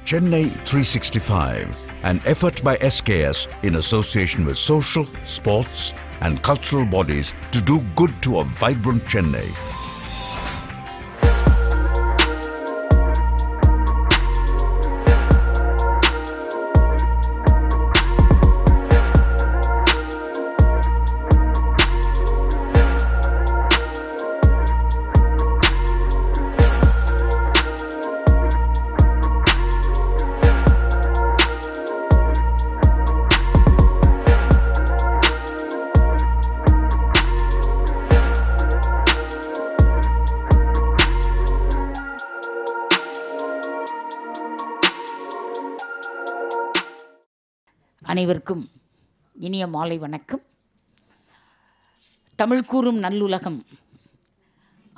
Chennai 365, an effort by SKS in association with social, sports and cultural bodies to do good to a vibrant Chennai. அனைவருக்கும் இனிய மாலை வணக்கம். தமிழ் கூறும் நல்லுலகம்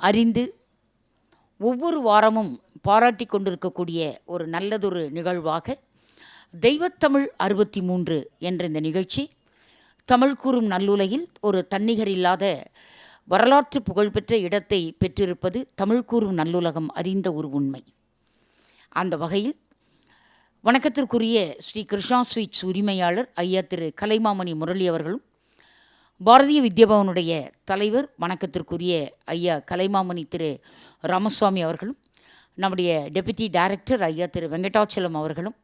அறிந்து ஒவ்வொரு வாரமும் பாராட்டி கொண்டிருக்கக்கூடிய ஒரு நல்லதொரு நிகழ்வாக தெய்வத்தமிழ் 63 என்ற இந்த நிகழ்ச்சி தமிழ் கூறும் நல்லுலகில் ஒரு தன்னிகர் இல்லாத வரலாற்று புகழ்பெற்ற இடத்தை பெற்றிருப்பது தமிழ் கூறும் நல்லுலகம் அறிந்த ஒரு உண்மை. அந்த வகையில் வணக்கத்திற்குரிய ஸ்ரீ கிருஷ்ணா ஸ்வீட்ஸ் உரிமையாளர் ஐயா திரு கலைமாமணி முரளி அவர்களும், பாரதிய வித்யாபவனுடைய தலைவர் வணக்கத்திற்குரிய ஐயா கலைமாமணி திரு ராமசுவாமி அவர்களும், நம்முடைய டெபுட்டி டைரக்டர் ஐயா திரு வெங்கடாச்சலம் அவர்களும்,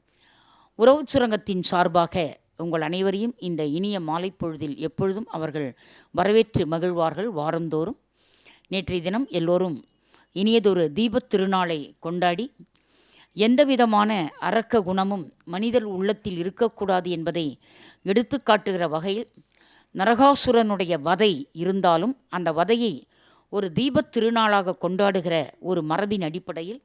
உறவு சுரங்கத்தின் சார்பாக உங்கள் அனைவரையும் இந்த இனிய மாலை பொழுதில் எப்பொழுதும் அவர்கள் வரவேற்று மகிழ்வார்கள் வாரந்தோறும். நேற்றைய தினம் எல்லோரும் இனியதொரு தீபத் திருநாளை கொண்டாடி எந்த விதமான அரக்க குணமும் மனிதர் உள்ளத்தில் இருக்கக்கூடாது என்பதை எடுத்து காட்டுகிற வகையில் நரகாசுரனுடைய வதை இருந்தாலும் அந்த வதையை ஒரு தீபத் திருநாளாக கொண்டாடுகிற ஒரு மரபின் அடிப்படையில்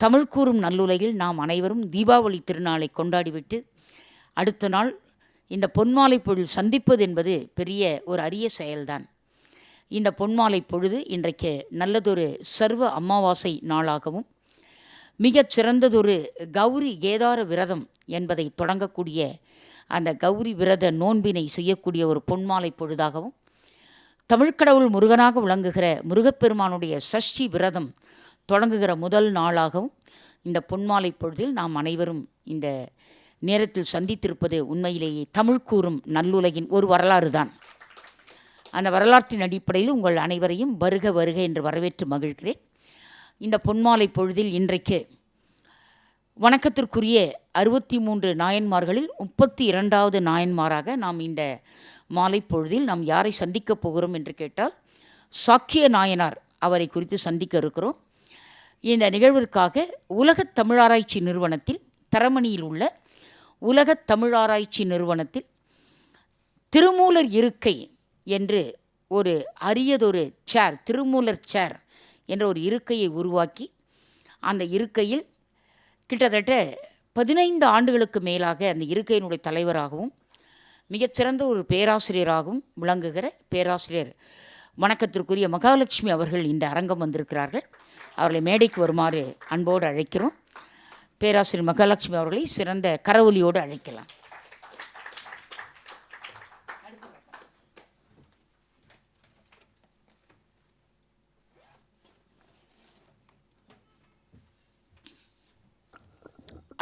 தமிழ் கூறும் நல்லுலகில் நாம் அனைவரும் தீபாவளி திருநாளை கொண்டாடிவிட்டு அடுத்த நாள் இந்த பொன்மாலை பொழுது சந்திப்பது என்பது பெரிய ஒரு அரிய செயல்தான். இந்த பொன்மாலை பொழுது இன்றைக்கு நல்லதொரு சர்வ அமாவாசை நாளாகவும் மிகச் சிறந்ததொரு கௌரி கேதார விரதம் என்பதை தொடங்கக்கூடிய அந்த கௌரி விரத நோன்பினை செய்யக்கூடிய ஒரு பொன்மாலை பொழுதாகவும், தமிழ்க்கடவுள் முருகனாக விளங்குகிற முருகப்பெருமானுடைய சஷ்டி விரதம் தொடங்குகிற முதல் நாளாகவும் இந்த பொன்மாலை பொழுதில் நாம் அனைவரும் இந்த நேரத்தில் சந்தித்திருப்பது உண்மையிலேயே தமிழ் கூறும் நல்லுலகின் ஒரு வரலாறு தான். அந்த வரலாற்றின் அடிப்படையில் உங்கள் அனைவரையும் வருக வருக என்று வரவேற்று மகிழ்கிறேன். இந்த பொன்மாலை பொழுதில் இன்றைக்கு வணக்கத்திற்குரிய 63 நாயன்மார்களில் 32வது நாயன்மாராக நாம் இந்த மாலை பொழுதில் நாம் யாரை சந்திக்கப் போகிறோம் என்று கேட்டால் சாக்கிய நாயனார் அவரை குறித்து சந்திக்க இருக்கிறோம். இந்த நிகழ்விற்காக உலகத் தமிழாராய்ச்சி நிறுவனத்தில் தரமணியில் உள்ள உலகத் தமிழாராய்ச்சி நிறுவனத்தில் திருமூலர் இருக்கை என்று ஒரு அரியதொரு சேர், திருமூலர் சேர் என்ற ஒரு இருக்கையை உருவாக்கி அந்த இருக்கையில் கிட்டத்தட்ட 15 ஆண்டுகளுக்கு மேலாக அந்த இருக்கையினுடைய தலைவராகவும் மிகச்சிறந்த ஒரு பேராசிரியராகவும் விளங்குகிற பேராசிரியர் வணக்கத்திற்குரிய மகாலட்சுமி அவர்கள் இந்த அரங்கம் வந்திருக்கிறார்கள். அவர்களை மேடைக்கு வருமாறு அன்போடு அழைக்கிறோம். பேராசிரியர் மகாலட்சுமி அவர்களை சிறந்த கரவொலியோடு அழைக்கலாம்.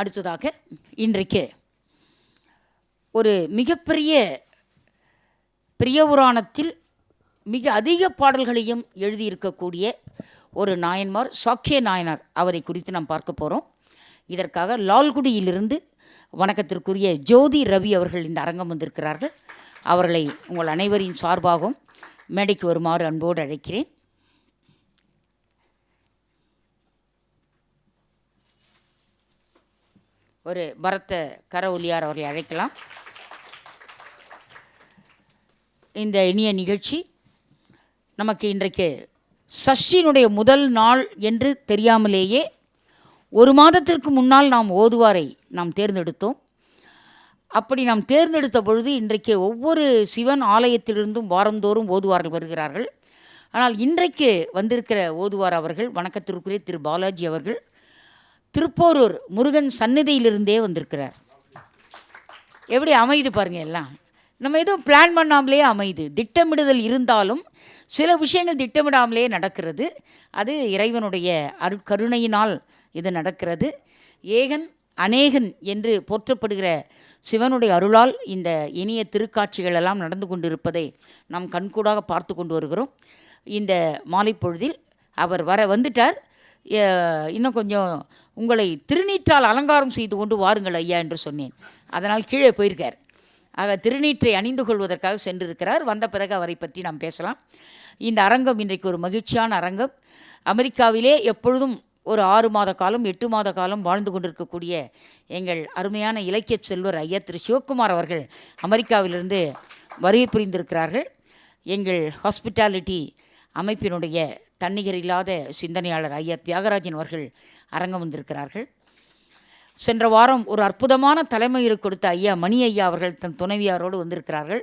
அடுத்ததாக இன்றைக்கு ஒரு மிகப்பெரிய பிரியபுராணத்தில் மிக அதிக பாடல்களையும் எழுதியிருக்கக்கூடிய ஒரு நாயன்மார் சாக்கிய நாயனார் அவரை குறித்து நாம் பார்க்க போகிறோம். இதற்காக லால்குடியிலிருந்து வணக்கத்திற்குரிய ஜோதி ரவி அவர்கள் இந்த அரங்கம் வந்திருக்கிறார்கள். அவர்களை உங்கள் அனைவரின் சார்பாகவும் மேடைக்கு வருமாறு அன்போடு அழைக்கிறேன். ஒரு பரத்த கரவொலியார் அவர்களை அழைக்கலாம். இந்த இனிய நிகழ்ச்சி நமக்கு இன்றைக்கு சஷ்டியினுடைய முதல் நாள் என்று தெரியாமலேயே ஒரு மாதத்திற்கு முன்னால் நாம் ஓதுவாரை நாம் தேர்ந்தெடுத்தோம். அப்படி நாம் தேர்ந்தெடுத்த பொழுது இன்றைக்கு ஒவ்வொரு சிவன் ஆலயத்திலிருந்தும் வாரந்தோறும் ஓதுவார்கள் வருகிறார்கள். ஆனால் இன்றைக்கு வந்திருக்கிற ஓதுவார் அவர்கள் வணக்கத்திற்குரிய திரு பாலாஜி அவர்கள் திருப்போரூர் முருகன் சந்நிதியிலிருந்தே வந்திருக்கிறார். எப்படி அமைது பாருங்கள், எல்லாம் நம்ம எதுவும் பிளான் பண்ணாமலே அமைது. திட்டமிடுதல் இருந்தாலும் சில விஷயங்கள் திட்டமிடாமலே நடக்கிறது. அது இறைவனுடைய கருணையினால் இது நடக்கிறது. ஏகன் அநேகன் என்று போற்றப்படுகிற சிவனுடைய அருளால் இந்த இனிய திருக்காட்சிகள் எல்லாம் நடந்து கொண்டிருப்பதை நாம் கண்கூடாக பார்த்து கொண்டு வருகிறோம். இந்த மாலை பொழுதில் அவர் வந்துட்டார். இன்னும் கொஞ்சம் உங்களை திருநீற்றால் அலங்காரம் செய்து கொண்டு வாருங்கள் ஐயா என்று சொன்னேன். அதனால் கீழே போயிருக்கார். அவர் திருநீற்றை அணிந்து கொள்வதற்காக சென்றிருக்கிறார். வந்த பிறகு அவரை பற்றி நாம் பேசலாம். இந்த அரங்கம் இன்றைக்கு ஒரு மகிழ்ச்சியான அரங்கம். அமெரிக்காவிலே எப்பொழுதும் ஒரு 6 மாத காலம் 8 மாத காலம் வாழ்ந்து கொண்டிருக்கக்கூடிய எங்கள் அருமையான இலக்கிய செல்வர் ஐயா திரு சிவக்குமார் அவர்கள் அமெரிக்காவிலிருந்து வருகை புரிந்திருக்கிறார்கள். எங்கள் ஹாஸ்பிட்டாலிட்டி அமைப்பினுடைய தன்னிகர் இல்லாத சிந்தனையாளர் ஐயா தியாகராஜன் அவர்கள் அரங்கம் வந்திருக்கிறார்கள். சென்ற வாரம் ஒரு அற்புதமான தலைமையை கொடுத்த ஐயா மணி ஐயா அவர்கள் தன் துணைவியாரோடு வந்திருக்கிறார்கள்.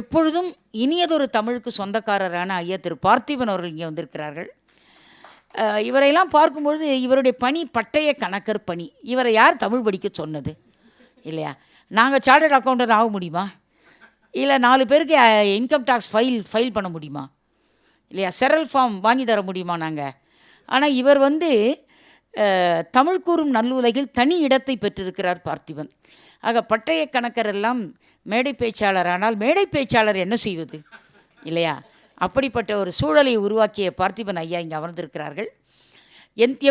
எப்பொழுதும் இனியதொரு தமிழுக்கு சொந்தக்காரரான ஐயா திரு பார்த்திபன் அவர்கள் இங்கே வந்திருக்கிறார்கள். இவரையெல்லாம் பார்க்கும்பொழுது இவருடைய பணி பட்டய கணக்கர் பணி. இவரை யார் தமிழ் படிக்க சொன்னது இல்லையா? நாங்கள் சார்ட்டர்ட் அக்கௌண்டன்ட் ஆக முடியுமா? இல்லை 4 பேருக்கு இன்கம் டேக்ஸ் ஃபைல் பண்ண முடியுமா இல்லையா? செரல் ஃபார்ம் வாங்கி தர முடியுமா நாங்கள்? ஆனால் இவர் தமிழ் கூறும் நல்லுலகில் தனி இடத்தை பெற்றிருக்கிறார் பார்த்திபன். ஆக பட்டய கணக்கர் எல்லாம் மேடை பேச்சாளர். ஆனால் மேடை பேச்சாளர் என்ன செய்வது இல்லையா? அப்படிப்பட்ட ஒரு சூழலை உருவாக்கிய பார்த்திபன் ஐயா இங்கே அமர்ந்திருக்கிறார்கள்.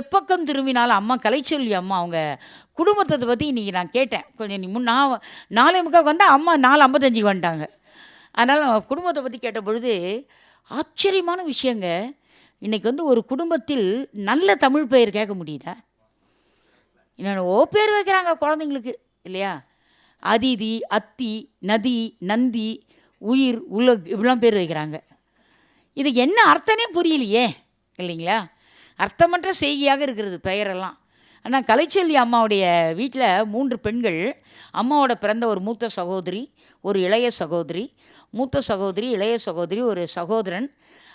எப்பக்கம் திரும்பினாலும் அம்மா கலைச்செல்வி அம்மா அவங்க குடும்பத்தை பற்றி இன்றைக்கி நான் கேட்டேன். கொஞ்சம் நான் 4:45 வந்தால் அம்மா 4:55 வந்துட்டாங்க. அதனால் குடும்பத்தை பற்றி கேட்ட பொழுது ஆச்சரியமான விஷயங்க. இன்றைக்கி ஒரு குடும்பத்தில் நல்ல தமிழ் பெயர் கேட்க முடியுதா? இன்னொன்று பேர் வைக்கிறாங்க குழந்தைங்களுக்கு இல்லையா? அதிதி, அத்தி, நதி, நந்தி, உயிர், உலக் இப்படிலாம் பேர் வைக்கிறாங்க. இது என்ன அர்த்தமே புரியலையே இல்லைங்களா? அர்த்தமற்ற செய்தியாக இருக்கிறது பெயரெல்லாம். ஆனால் கலைச்செல்வி அம்மாவுடைய வீட்டில் 3 பெண்கள். அம்மாவோட பிறந்த ஒரு மூத்த சகோதரி, ஒரு இளைய சகோதரி, மூத்த சகோதரி, இளைய சகோதரி, ஒரு சகோதரன்.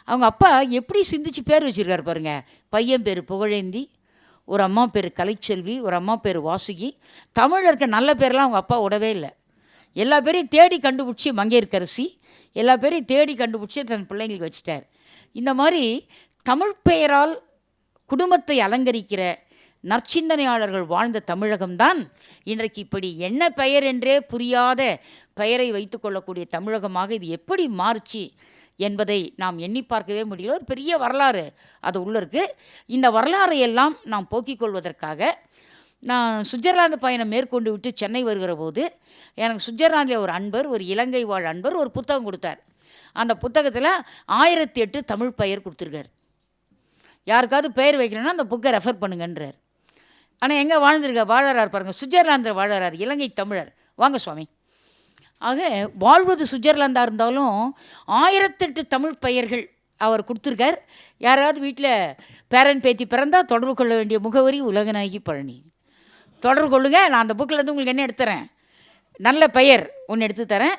அவங்க அப்பா எப்படி சிந்திச்சு பேர் வச்சுருக்காரு பாருங்கள். பையன் பேர் புகழேந்தி, ஒரு அம்மா பேர் கலைச்செல்வி, ஒரு அம்மா பேர் வாசுகி. தமிழில் இருக்க நல்ல பேரெலாம் அவங்க அப்பா விடவே இல்லை. எல்லா பேரையும் தேடி கண்டுபிடிச்சி மங்கையர்க்கரசி எல்லா பேரையும் தேடி கண்டுபிடிச்சி தன் பிள்ளைங்களுக்கு வச்சிட்டார். இந்த மாதிரி தமிழ் பெயரால் குடும்பத்தை அலங்கரிக்கிற நற்சிந்தனையாளர்கள் வாழ்ந்த தமிழகம்தான் இன்றைக்கு இப்படி என்ன பெயர் என்றே புரியாத பெயரை வைத்து கொள்ளக்கூடிய தமிழகமாக இது எப்படி மாறுச்சு என்பதை நாம் எண்ணி பார்க்கவே முடியல. ஒரு பெரிய வரலாறு அது உள்ளே இருக்குது. இந்த வரலாறை எல்லாம் நாம் போக்கிக் கொள்வதற்காக நான் சுவிட்சர்லாந்து பயணம் மேற்கொண்டு விட்டு சென்னை வருகிற போது எனக்கு சுவிட்சர்லாந்தில் ஒரு அன்பர், ஒரு இலங்கை வாழ் அன்பர் ஒரு புத்தகம் கொடுத்தார். அந்த புத்தகத்தில் 1008 தமிழ் பெயர் கொடுத்துருக்கார். யாருக்காவது பெயர் வைக்கணும்னா அந்த புக்கை ரெஃபர் பண்ணுங்கன்றார். ஆனால் எங்கே வாழறார் பாருங்கள், சுவிட்சர்லாந்தில் வாழறார், இலங்கை தமிழர். வாங்க சுவாமி. ஆக வாழ்வது சுவிட்சர்லாந்தாக இருந்தாலும் 1008 தமிழ் பெயர்கள் அவர் கொடுத்துருக்கார். யாராவது வீட்டில் பேரன் பேத்தி பிறந்தால் தொடர்பு கொள்ள வேண்டிய முகவரி உலகநாயகி பழனி. தொடர்பு கொள்ளுங்கள். நான் அந்த புக்கிலேருந்து உங்களுக்கு என்ன எடுத்துறேன், நல்ல பெயர் ஒன்று எடுத்து தரேன்.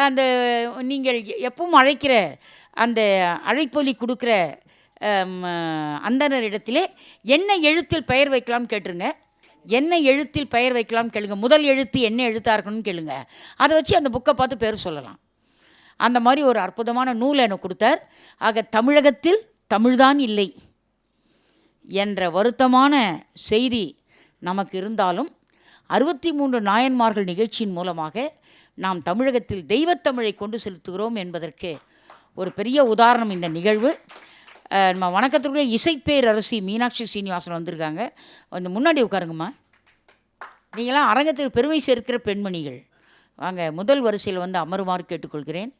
அந்த நீங்கள் எப்பவும் அழைக்கிற அந்த அழைப்பொலி கொடுக்குற அந்தனர் இடத்திலே என்ன எழுத்தில் பெயர் வைக்கலாம் கேட்டுருங்க. என்ன எழுத்தில் பெயர் வைக்கலாம் கேளுங்க. முதல் எழுத்து என்ன எழுத்தாக இருக்கணும்னு கேளுங்க. அதை வச்சு அந்த புக்கை பார்த்து பேர் சொல்லலாம். அந்த மாதிரி ஒரு அற்புதமான நூலை எனக்கு கொடுத்தார். ஆக தமிழகத்தில் தமிழ்தான் இல்லை என்ற வருத்தமான செய்தி நமக்கு இருந்தாலும் 63 நாயன்மார்கள் நிகழ்ச்சியின் மூலமாக நாம் தமிழகத்தில் தெய்வத்தமிழை கொண்டு செலுத்துகிறோம் என்பதற்கு ஒரு பெரிய உதாரணம் இந்த நிகழ்வு. நம்ம வணக்கத்துக்குரிய இசைப்பேரரசி மீனாட்சி சீனிவாசன் வந்திருக்காங்க. கொஞ்சம் முன்னாடி உட்காருங்கம்மா. நீங்களாம் அரங்கத்தில் பெருமை சேர்க்கிற பெண்மணிகள், வாங்க முதல் வரிசையில் அமருமாறு கேட்டுக்கொள்கிறேன்.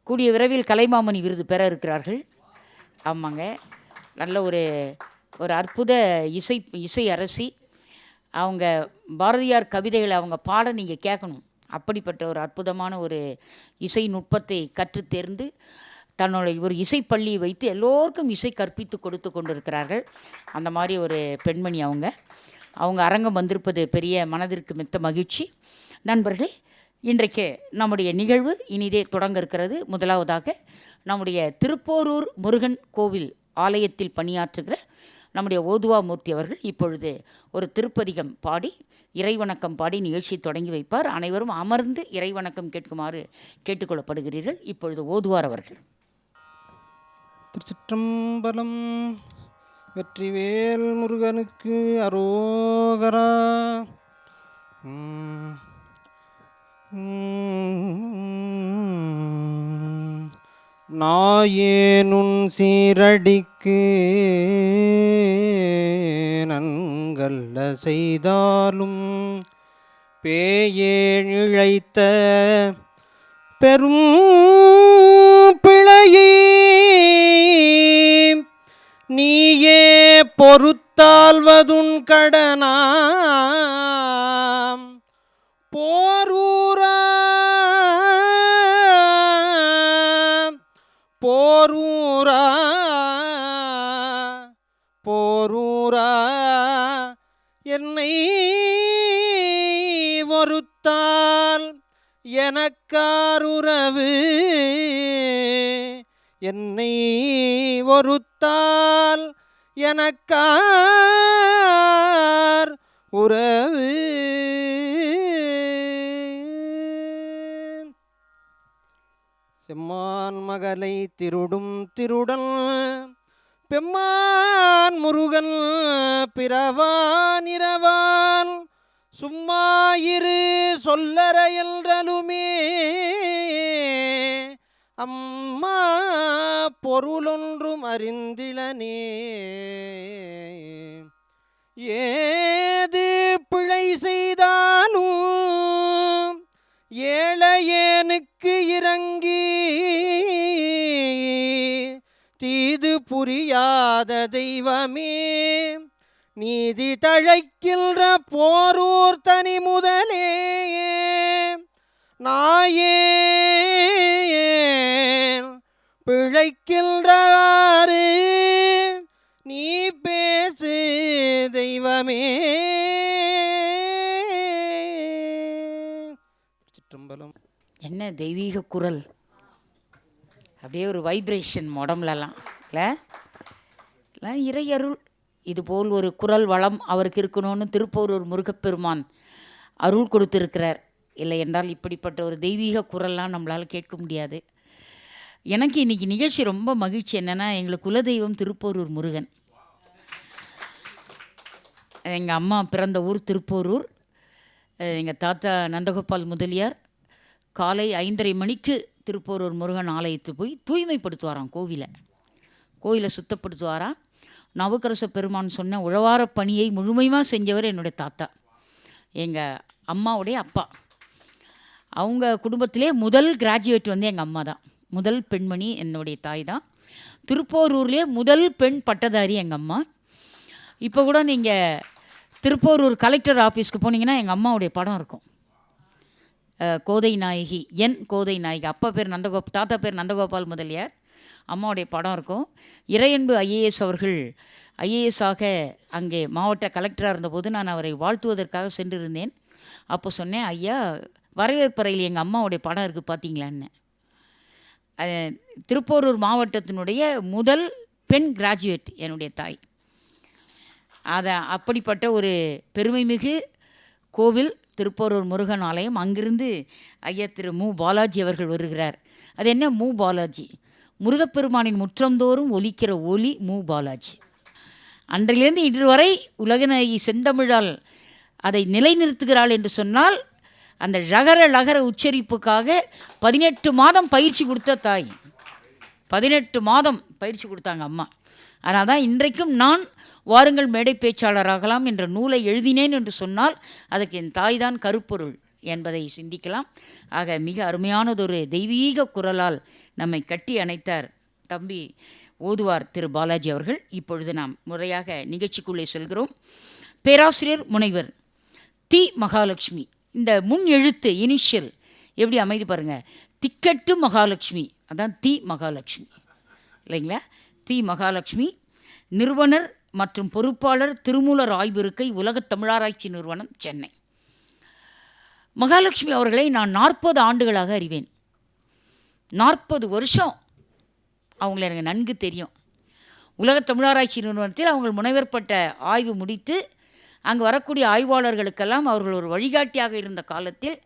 கூடிய விரைவில் கலைமாமணி விருது பெற இருக்கிறார்கள். ஆமாங்க, நல்ல ஒரு அற்புத இசை அரசி. அவங்க பாரதியார் கவிதைகளை அவங்க பாட நீங்கள் கேட்கணும். அப்படிப்பட்ட ஒரு அற்புதமான ஒரு இசை நுட்பத்தை கற்று தேர்ந்து தன்னுடைய ஒரு இசைப்பள்ளியை வைத்து எல்லோருக்கும் இசை கற்பித்து கொடுத்து கொண்டிருக்கிறார்கள். அந்த மாதிரி ஒரு பெண்மணி அவங்க அரங்கம் வந்திருப்பது பெரிய மனதிற்கு மிக்க மகிழ்ச்சி. நண்பர்களே, இன்றைக்கு நம்முடைய நிகழ்வு இனிதே தொடங்க இருக்கிறது. முதலாவதாக நம்முடைய திருப்போரூர் முருகன் கோவில் ஆலயத்தில் பணியாற்றுகிற நம்முடைய ஓதுவா மூர்த்தி அவர்கள் இப்பொழுது ஒரு திருப்பதிகம் பாடி இறைவணக்கம் பாடி நிகழ்ச்சியை தொடங்கி வைப்பார். அனைவரும் அமர்ந்து இறைவணக்கம் கேட்குமாறு கேட்டுக்கொள்ளப்படுகிறீர்கள். இப்பொழுது ஓதுவார் அவர்கள். திருச்சிற்றம்பலம். வெற்றிவேல் முருகனுக்கு அரோகரா. நாயேனுன் சீரடிக்கு நன்கல்ல செய்தாலும் பேயேழிழைத்த பெரும் பிழையே நீயே பொறுத்தால்வதுன் கடனாம் போரூரா போரூரா போரூரா என்னை ஒருத்தால் எனக்காருறவு என்னை ஒருத்தால் எனக்கார் உறவு. செம்மான் மகளை திருடும் திருடன் பெம்மான் முருகன் பிறவான் இரவான் சும்மாயிரு சொல்லற என்றலுமே அம்மா பொருளொன்றும் அறிந்திலனே. ஏது பிழை செய்தாலும் ஏழையேனுக்கு இறங்கி தீது புரியாத தெய்வமே நீதி தழைக்கின்ற போரூர் தனி முதலே நாயேன் பிழைக்கின்றாரு நீ பேசு தெய்வமே. சிற்றம்பலம். என்ன தெய்வீக குரல், அப்படியே ஒரு வைப்ரேஷன் உடம்புலலாம் இல்லை? இறையருள். இதுபோல் ஒரு குரல் வளம் அவருக்கு இருக்கணும்னு திருப்போரூர் முருகப்பெருமான் அருள் கொடுத்துருக்கிறார். இல்லை என்றால் இப்படிப்பட்ட ஒரு தெய்வீக குரல்லாம் நம்மளால் கேட்க முடியாது. எனக்கு இன்றைக்கி நிகழ்ச்சி ரொம்ப மகிழ்ச்சி. என்னென்னா, எங்களுக்கு குலதெய்வம் திருப்போரூர் முருகன். எங்கள் அம்மா பிறந்த ஊர் திருப்போரூர். எங்கள் தாத்தா நந்தகோபால் முதலியார் காலை 5:30 மணிக்கு திருப்போரூர் முருகன் ஆலயத்துக்கு போய் தூய்மைப்படுத்துவாராம். கோவிலை சுத்தப்படுத்துவாராம். நவக்கரச பெருமான் சொன்ன உழவார பணியை முழுமையாக செஞ்சவர் என்னுடைய தாத்தா, எங்கள் அம்மாவுடைய அப்பா. அவங்க குடும்பத்திலே முதல் கிராஜுவேட் வந்து எங்கள் அம்மா தான். முதல் பெண்மணி என்னுடைய தாய் தான். திருப்போரூர்லேயே முதல் பெண் பட்டதாரி எங்கள் அம்மா. இப்போ கூட நீங்கள் திருப்போரூர் கலெக்டர் ஆஃபீஸ்க்கு போனீங்கன்னா எங்கள் அம்மாவுடைய படம் இருக்கும். கோதை நாயகி, கோதை நாயகி. அப்பா பேர் தாத்தா பேர் நந்தகோபால் முதலியார். அம்மாவுடைய படம் இருக்கும். இறையன்பு ஐஏஎஸ் அவர்கள் ஐஏஎஸ்ஸாக அங்கே மாவட்ட கலெக்டராக இருந்தபோது நான் அவரை வாழ்த்துவதற்காக சென்றிருந்தேன். அப்போ சொன்னேன், ஐயா வரவேற்பறையில் எங்கள் அம்மாவுடைய படம் இருக்குது பார்த்தீங்களான்னு. திருப்போரூர் மாவட்டத்தினுடைய முதல் பெண் கிராஜுவேட் என்னுடைய தாய். அப்படிப்பட்ட ஒரு பெருமைமிகு கோவில் திருப்போரூர் முருகன் ஆலயம். அங்கிருந்து ஐயா திரு மு பாலாஜி அவர்கள் வருகிறார். அது என்ன மு பாலாஜி? முருகப்பெருமானின் முற்றந்தோறும் ஒலிக்கிற ஒலி மு பாலாஜி. அன்றிலிருந்து இன்று வரை உலகநாயகி செந்தமிழால் அதை நிலைநிறுத்துகிறாள் என்று சொன்னால் அந்த லகர உச்சரிப்புக்காக 18 மாதம் பயிற்சி கொடுத்த தாய். 18 மாதம் பயிற்சி கொடுத்தாங்க அம்மா. அதனால் தான் இன்றைக்கும் நான் வாருங்கள் மேடை பேச்சாளராகலாம் என்ற நூலை எழுதினேன் என்று சொன்னால் அதுக்கு என் தாய் தான் கருப்பொருள் என்பதை சிந்திக்கலாம். ஆக மிக அருமையானதொரு தெய்வீக குரலால் நம்மை கட்டி அணைத்தார் தம்பி ஓதுவார் திரு பாலாஜி அவர்கள். இப்பொழுது நாம் முறையாக நிகழ்ச்சிக்குள்ளே செல்கிறோம். பேராசிரியர் முனைவர் தி மகாலட்சுமி. இந்த முன் எழுத்து இனிஷியல் எப்படி அமைதி பாருங்கள். திக்கட்டு மகாலட்சுமி, அதான் தி மகாலட்சுமி இல்லைங்களா? தி மகாலட்சுமி நிறுவனர் மற்றும் பொறுப்பாளர் திருமூலர் ஆய்விருக்கை உலகத் தமிழாராய்ச்சி நிறுவனம், சென்னை. மகாலட்சுமி அவர்களை நான் 40 ஆண்டுகளாக அறிவேன். 40 வருஷம் அவங்கள எனக்கு நன்கு தெரியும். உலகத் தமிழாராய்ச்சி நிறுவனத்தில் அவங்க முனைவர் பட்ட ஆய்வு முடித்து அங்கே வரக்கூடிய ஆய்வாளர்களுக்கெல்லாம் அவர்கள் ஒரு வழிகாட்டியாக இருந்த காலத்தில்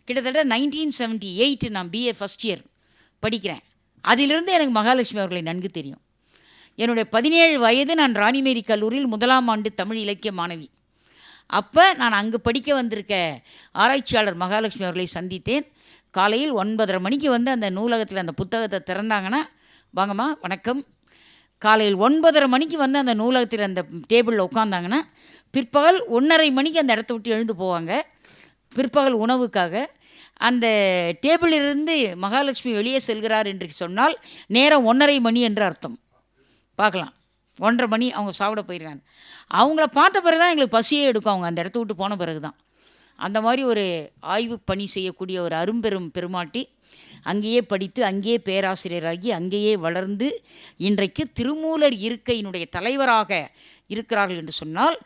கிட்டத்தட்ட 1978 நான் BA ஃபஸ்ட் இயர் படிக்கிறேன். அதிலிருந்து எனக்கு மகாலட்சுமி அவர்களை நன்கு தெரியும். என்னுடைய 17 வயது நான் ராணிமேரி கல்லூரியில் 1ஆம் ஆண்டு தமிழ் இலக்கிய மாணவி. அப்போ நான் அங்கு படிக்க வந்திருக்க ஆராய்ச்சியாளர் மகாலட்சுமி அவர்களை சந்தித்தேன். காலையில் 9:30 மணிக்கு வந்து அந்த நூலகத்தில் அந்த புத்தகத்தை திறந்தாங்கன்னா, வாங்கம்மா வணக்கம். காலையில் 9:30 மணிக்கு வந்து அந்த நூலகத்தில் அந்த டேபிளில் உட்காந்தாங்கன்னா, பிற்பகல் 1:30 மணிக்கு அந்த இடத்த விட்டு எழுந்து போவாங்க. பிற்பகல் உணவுக்காக அந்த டேபிளிலிருந்து மகாலட்சுமி வெளியே செல்கிறார் என்று சொன்னால் நேரம் 1:30 மணி என்று அர்த்தம். பார்க்கலாம், 1:30 மணி அவங்க சாப்பிட போயிருக்காங்க. அவங்கள பார்த்த பிறகு தான் எங்களுக்கு பசியே எடுக்கும், அவங்க அந்த இடத்த விட்டு போன பிறகு தான். அந்த மாதிரி ஒரு ஆய்வு பணி செய்யக்கூடிய ஒரு அரும்பெரும் பெருமாட்டி, அங்கேயே படித்து அங்கேயே பேராசிரியராகி அங்கேயே வளர்ந்து இன்றைக்கு திருமூலர் இருக்கையினுடைய தலைவராக இருக்கிறார்கள் என்று சொன்னால்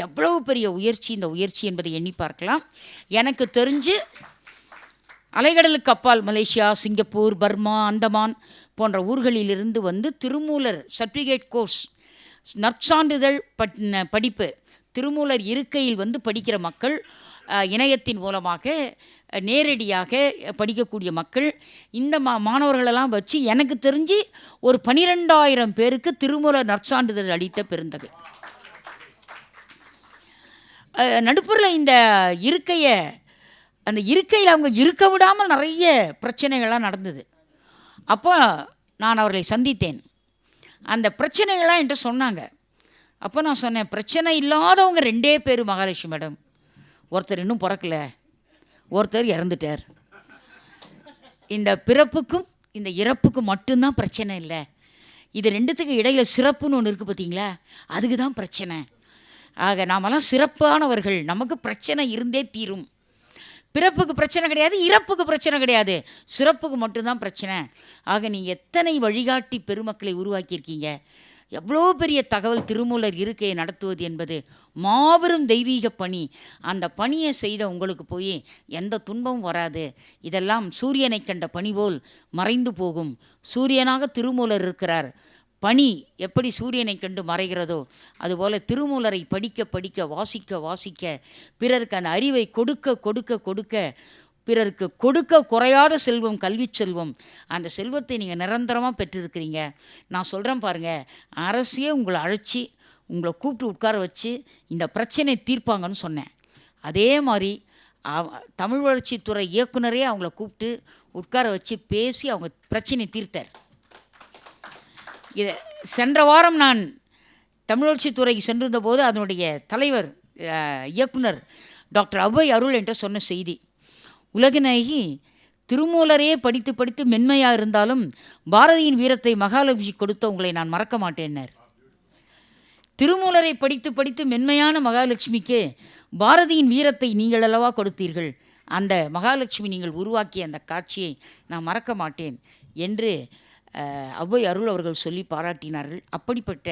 எவ்வளவு பெரிய உயர்ச்சி இந்த உயர்ச்சி என்பதை எண்ணி பார்க்கலாம். எனக்கு தெரிஞ்சு அலைகடலுக்கு அப்பால் மலேசியா, சிங்கப்பூர், பர்மா, அந்தமான் போன்ற ஊர்களிலிருந்து வந்து திருமூலர் சர்டிஃபிகேட் கோர்ஸ், நற்சான்றிதழ் படிப்பு, திருமூலர் இருக்கையில் வந்து படிக்கிற மக்கள், இணையத்தின் மூலமாக நேரடியாக படிக்கக்கூடிய மக்கள், இந்த மாணவர்களெல்லாம் வச்சு எனக்கு தெரிஞ்சு ஒரு 12,000 பேருக்கு திருமூலர் நற்சான்றிதழ் அளித்த பெருந்தகை. நடுப்பூரில் இந்த இருக்கையை, அந்த இருக்கையில் அவங்க இருக்க விடாமல் நிறைய பிரச்சனைகள்லாம் நடந்தது. அப்போ நான் அவர்களை சந்தித்தேன். அந்த பிரச்சனைகள்லாம் என்கிட்ட சொன்னாங்க. அப்போ நான் சொன்னேன், பிரச்சனை இல்லாதவங்க 2 பேர் மகாலட்சுமி மேடம். ஒருத்தர் இன்னும் பிறக்கல, ஒருத்தர் இறந்துட்டார். இந்த பிறப்புக்கும் இந்த இறப்புக்கும் மட்டும்தான் பிரச்சனை இல்லை. இது 2த்துக்கு இடையில சிறப்புன்னு ஒன்று இருக்குது பார்த்தீங்களா, அதுக்கு தான் பிரச்சனை. ஆக நாமெல்லாம் சிறப்பானவர்கள், நமக்கு பிரச்சனை இருந்தே தீரும். பிறப்புக்கு பிரச்சனை கிடையாது, இறப்புக்கு பிரச்சனை கிடையாது, சிறப்புக்கு மட்டும்தான் பிரச்சனை. ஆக நீங்கள் எத்தனை வழிகாட்டி பெருமக்களை உருவாக்கியிருக்கீங்க. எவ்வளோ பெரிய தகவல் திருமூலர் இருக்கையை நடத்துவது என்பது மாபெரும் தெய்வீக பணி. அந்த பணியை செய்த உங்களுக்கு போய் எந்த துன்பமும் வராது. இதெல்லாம் சூரியனை கண்ட பனி போல் மறைந்து போகும். சூரியனாக திருமூலர் இருக்கிறார். பனி எப்படி சூரியனை கண்டு மறைகிறதோ அதுபோல் திருமூலரை படிக்க படிக்க, வாசிக்க வாசிக்க, பிறருக்கு அந்த அறிவை கொடுக்க கொடுக்க கொடுக்க, பிறருக்கு கொடுக்க குறையாத செல்வம் கல்வி செல்வம். அந்த செல்வத்தை நீங்கள் நிரந்தரமாக பெற்றிருக்கிறீங்க. நான் சொல்கிறேன் பாருங்கள், அரசியே உங்களை அழைச்சி உங்களை கூப்பிட்டு உட்கார வச்சு இந்த பிரச்சனையை தீர்ப்பாங்கன்னு சொன்னேன். அதே மாதிரி தமிழ் வளர்ச்சித்துறை இயக்குனரே அவங்கள கூப்பிட்டு உட்கார வச்சு பேசி அவங்க பிரச்சனையை தீர்த்தார். இதை சென்ற வாரம் நான் தமிழ் வளர்ச்சித்துறைக்கு சென்றிருந்த போது அதனுடைய தலைவர் இயக்குனர் டாக்டர் அபய் அருள் என்ற சொன்ன செய்தி, உலகநாயகி திருமூலரையே படித்து படித்து மென்மையாக இருந்தாலும் பாரதியின் வீரத்தை மகாலட்சுமி கொடுத்த உங்களை நான் மறக்க மாட்டேன்னார். திருமூலரை படித்து படித்து மென்மையான மகாலட்சுமிக்கு பாரதியின் வீரத்தை நீங்கள் அல்லவா கொடுத்தீர்கள். அந்த மகாலட்சுமி நீங்கள் உருவாக்கிய அந்த காட்சியை நான் மறக்க மாட்டேன் என்று அவ்வை அருள் அவர்கள் சொல்லி பாராட்டினார்கள். அப்படிப்பட்ட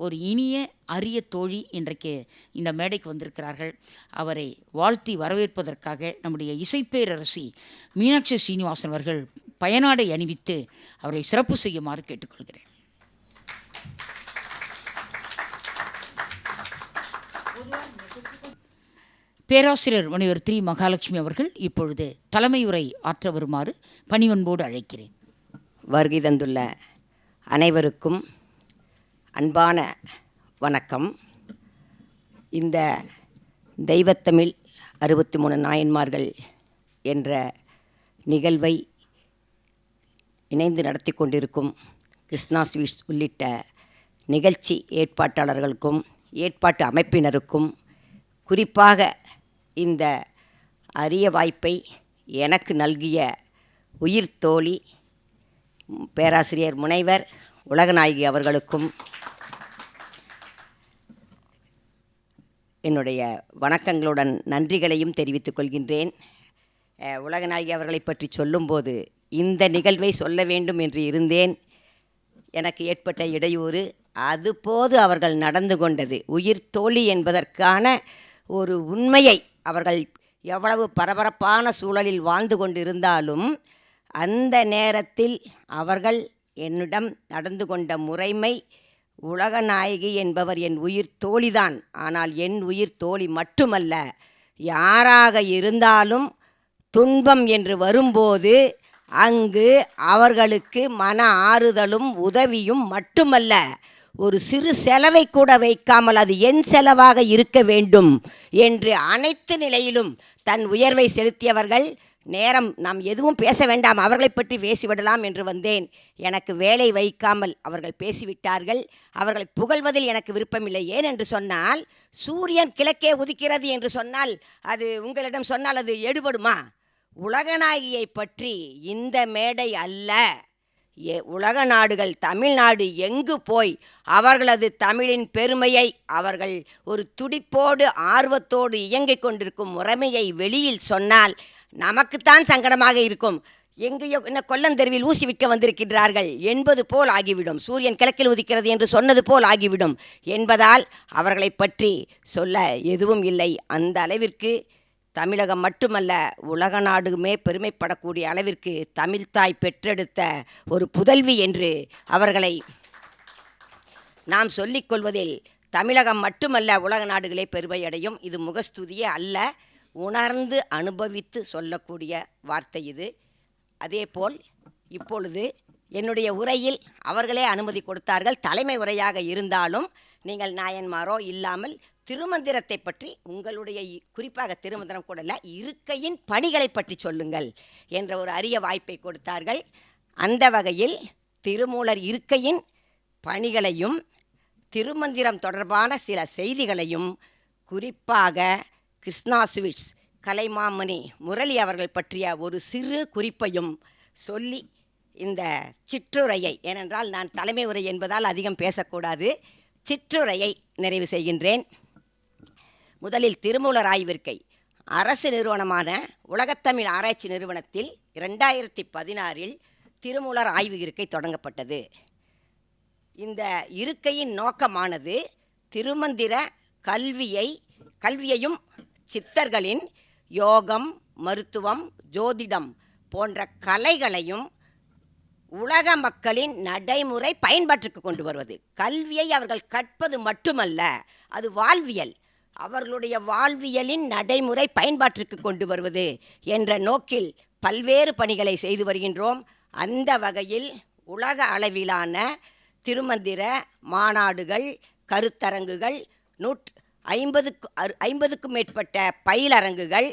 ஒரு இனிய அரிய தோழி இன்றைக்கு இந்த மேடைக்கு வந்திருக்கிறார்கள். அவரை வாழ்த்தி வரவேற்பதற்காக நம்முடைய இசைப்பேரரசி மீனாட்சி ஸ்ரீனிவாசன் அவர்கள் பயனாடை அணிவித்து அவரை சிறப்பு செய்யுமாறு கேட்டுக்கொள்கிறேன். பேராசிரியர் முனைவர் திரு மகாலட்சுமி அவர்கள் இப்பொழுது தலைமை உரை ஆற்ற வருமாறு பணிவன்போடு அழைக்கிறேன். வருகை தந்துள்ள அனைவருக்கும் அன்பான வணக்கம். இந்த தெய்வத்தமிழ் 63 நாயன்மார்கள் என்ற நிகழ்வை இணைந்து நடத்தி கொண்டிருக்கும் கிருஷ்ணா ஸ்வீட்ஸ் உள்ளிட்ட நிகழ்ச்சி ஏற்பாட்டாளர்களுக்கும் ஏற்பாட்டு அமைப்பினருக்கும், குறிப்பாக இந்த அரிய வாய்ப்பை எனக்கு நல்கிய உயிர் தோழி பேராசிரியர் முனைவர் உலகநாயகி அவர்களுக்கும் என்னுடைய வணக்கங்களுடன் நன்றிகளையும் தெரிவித்துக் கொள்கின்றேன். உலகநாயகி அவர்களை பற்றி சொல்லும்போது இந்த நிகழ்வை சொல்ல வேண்டும் என்று இருந்தேன். எனக்கு ஏற்பட்ட இடையூறு, அதுபோது அவர்கள் நடந்து கொண்டது உயிர் தோழி என்பதற்கான ஒரு உண்மையை, அவர்கள் எவ்வளவு பரபரப்பான சூழலில் வாழ்ந்து கொண்டிருந்தாலும் அந்த நேரத்தில் அவர்கள் என்னிடம் நடந்து கொண்ட முறைமை, உலகநாயகி என்பவர் என் உயிர் தோழிதான், ஆனால் என் உயிர் தோழி மட்டுமல்ல, யாராக இருந்தாலும் துன்பம் என்று வரும்போது அங்கு அவர்களுக்கு மன ஆறுதலும் உதவியும் மட்டுமல்ல, ஒரு சிறு செலவை கூட வைக்காமல் அது என் செலவாக இருக்க வேண்டும் என்று அனைத்து நிலையிலும் தன் உயர்வை செலுத்தியவர்கள். நேரம் நாம் எதுவும் பேச வேண்டாம், அவர்களை பற்றி பேசிவிடலாம் என்று வந்தேன். எனக்கு வேலை வைக்காமல் அவர்கள் பேசிவிட்டார்கள். அவர்களை புகழ்வதில் எனக்கு விருப்பமில்லை. ஏன் என்று சொன்னால், சூரியன் கிழக்கே உதிக்கிறது என்று சொன்னால், அது உங்களிடம் சொன்னால் அது எடுபடுமா? உலகநாயகியை பற்றி இந்த மேடை அல்ல, உலக நாடுகள், தமிழ்நாடு எங்கு போய் அவர்களது தமிழின் பெருமையை, அவர்கள் ஒரு துடிப்போடு ஆர்வத்தோடு இயங்கிக் கொண்டிருக்கும் முறைமையை வெளியில் சொன்னால் நமக்குத்தான் சங்கடமாக இருக்கும். எங்கேயோ என்ன கொல்லந்தெருவில் ஊசி விற்க வந்திருக்கின்றார்கள் என்பது போல் ஆகிவிடும். சூரியன் கிழக்கில் உதிக்கிறது என்று சொன்னது போல் ஆகிவிடும் என்பதால் அவர்களை பற்றி சொல்ல எதுவும் இல்லை. அந்த அளவிற்கு தமிழகம் மட்டுமல்ல, உலக நாடுமே பெருமைப்படக்கூடிய அளவிற்கு தமிழ்த்தாய் பெற்றெடுத்த ஒரு புதல்வி என்று அவர்களை நாம் சொல்லிக்கொள்வதில் தமிழகம் மட்டுமல்ல, உலக நாடுகளே பெருமையடையும். இது முகஸ்துதியே அல்ல, உணர்ந்து அனுபவித்து சொல்லக்கூடிய வார்த்தை இது. அதேபோல் இப்பொழுது என்னுடைய உரையில் அவர்களே அனுமதி கொடுத்தார்கள். தலைமை உரையாக இருந்தாலும் நீங்கள் நாயன்மாரோ இல்லாமல் திருமந்திரத்தை பற்றி, உங்களுடைய குறிப்பாக திருமந்திரம் கூட இல்லை, இருக்கையின் பணிகளை பற்றி சொல்லுங்கள் என்ற ஒரு அரிய வாய்ப்பை கொடுத்தார்கள். அந்த வகையில் திருமூலர் இருக்கையின் பணிகளையும் திருமந்திரம் தொடர்பான சில செய்திகளையும், குறிப்பாக கிருஷ்ணா ஸ்வீட்ஸ் கலைமாமணி முரளி அவர்கள் பற்றிய ஒரு சிறு குறிப்பையும் சொல்லி இந்த சிற்றுரையை, ஏனென்றால் நான் தலைமை உரை என்பதால் அதிகம் பேசக்கூடாது, சிற்றுரையை நிறைவு செய்கின்றேன். முதலில் திருமூலர் ஆய்விற்கை அரசு நிறுவனமான உலகத்தமிழ் ஆராய்ச்சி நிறுவனத்தில் 2016 திருமூலர் ஆய்வு இருக்கை தொடங்கப்பட்டது. இந்த இருக்கையின் நோக்கமானது திருமந்திர கல்வியையும் சித்தர்களின் யோகம், மருத்துவம், ஜோதிடம் போன்ற கலைகளையும் உலக மக்களின் நடைமுறை பயன்பாட்டுக்கு கொண்டு வருவது. கல்வியை அவர்கள் கற்பது மட்டுமல்ல, அது வாழ்வியல், அவர்களுடைய வாழ்வியலின் நடைமுறை பயன்பாட்டிற்கு கொண்டு வருவது என்ற நோக்கில் பல்வேறு பணிகளை செய்து வருகின்றோம். அந்த வகையில் உலக அளவிலான திருமந்திர மாநாடுகள், கருத்தரங்குகள், 50க்கும் மேற்பட்ட பயிலரங்குகள்,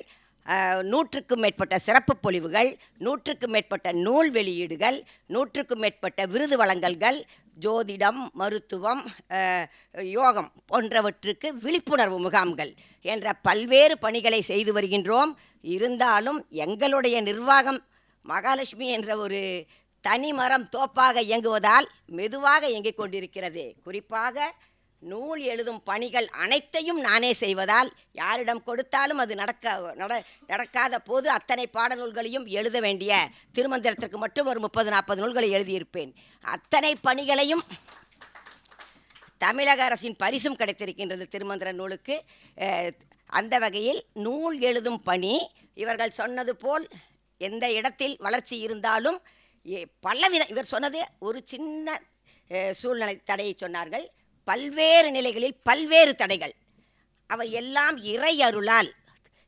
100க்கும் மேற்பட்ட சிறப்பு பொழிவுகள், 100க்கும் மேற்பட்ட நூல் வெளியீடுகள், 100க்கும் மேற்பட்ட விருது வழங்கல்கள், ஜோதிடம், மருத்துவம், யோகம் போன்றவற்றுக்கு விழிப்புணர்வு முகாம்கள் என்ற பல்வேறு பணிகளை செய்து வருகின்றோம். இருந்தாலும் எங்களுடைய நிர்வாகம் மகாலட்சுமி என்ற ஒரு தனிமரம் தோப்பாக இயங்குவதால் மெதுவாக இயங்கிக் கொண்டிருக்கிறது. குறிப்பாக நூல் எழுதும் பணிகள் அனைத்தையும் நானே செய்வதால் யாரிடம் கொடுத்தாலும் அது நடக்காத போது அத்தனை பாடநூல்களையும் எழுத வேண்டிய, திருமந்திரத்திற்கு மட்டும் ஒரு 30-40 நூல்களை எழுதியிருப்பேன். அத்தனை பணிகளையும் தமிழக அரசின் பரிசும் கிடைத்திருக்கின்றது திருமந்திர நூலுக்கு. அந்த வகையில் நூல் எழுதும் பணி, இவர்கள் சொன்னது போல் எந்த இடத்தில் வளர்ச்சி இருந்தாலும் பலவித, இவர் சொன்னது ஒரு சின்ன சூழ்நிலை தடையை சொன்னார்கள், பல்வேறு நிலைகளில் பல்வேறு தடைகள், அவை எல்லாம் இறை அருளால்,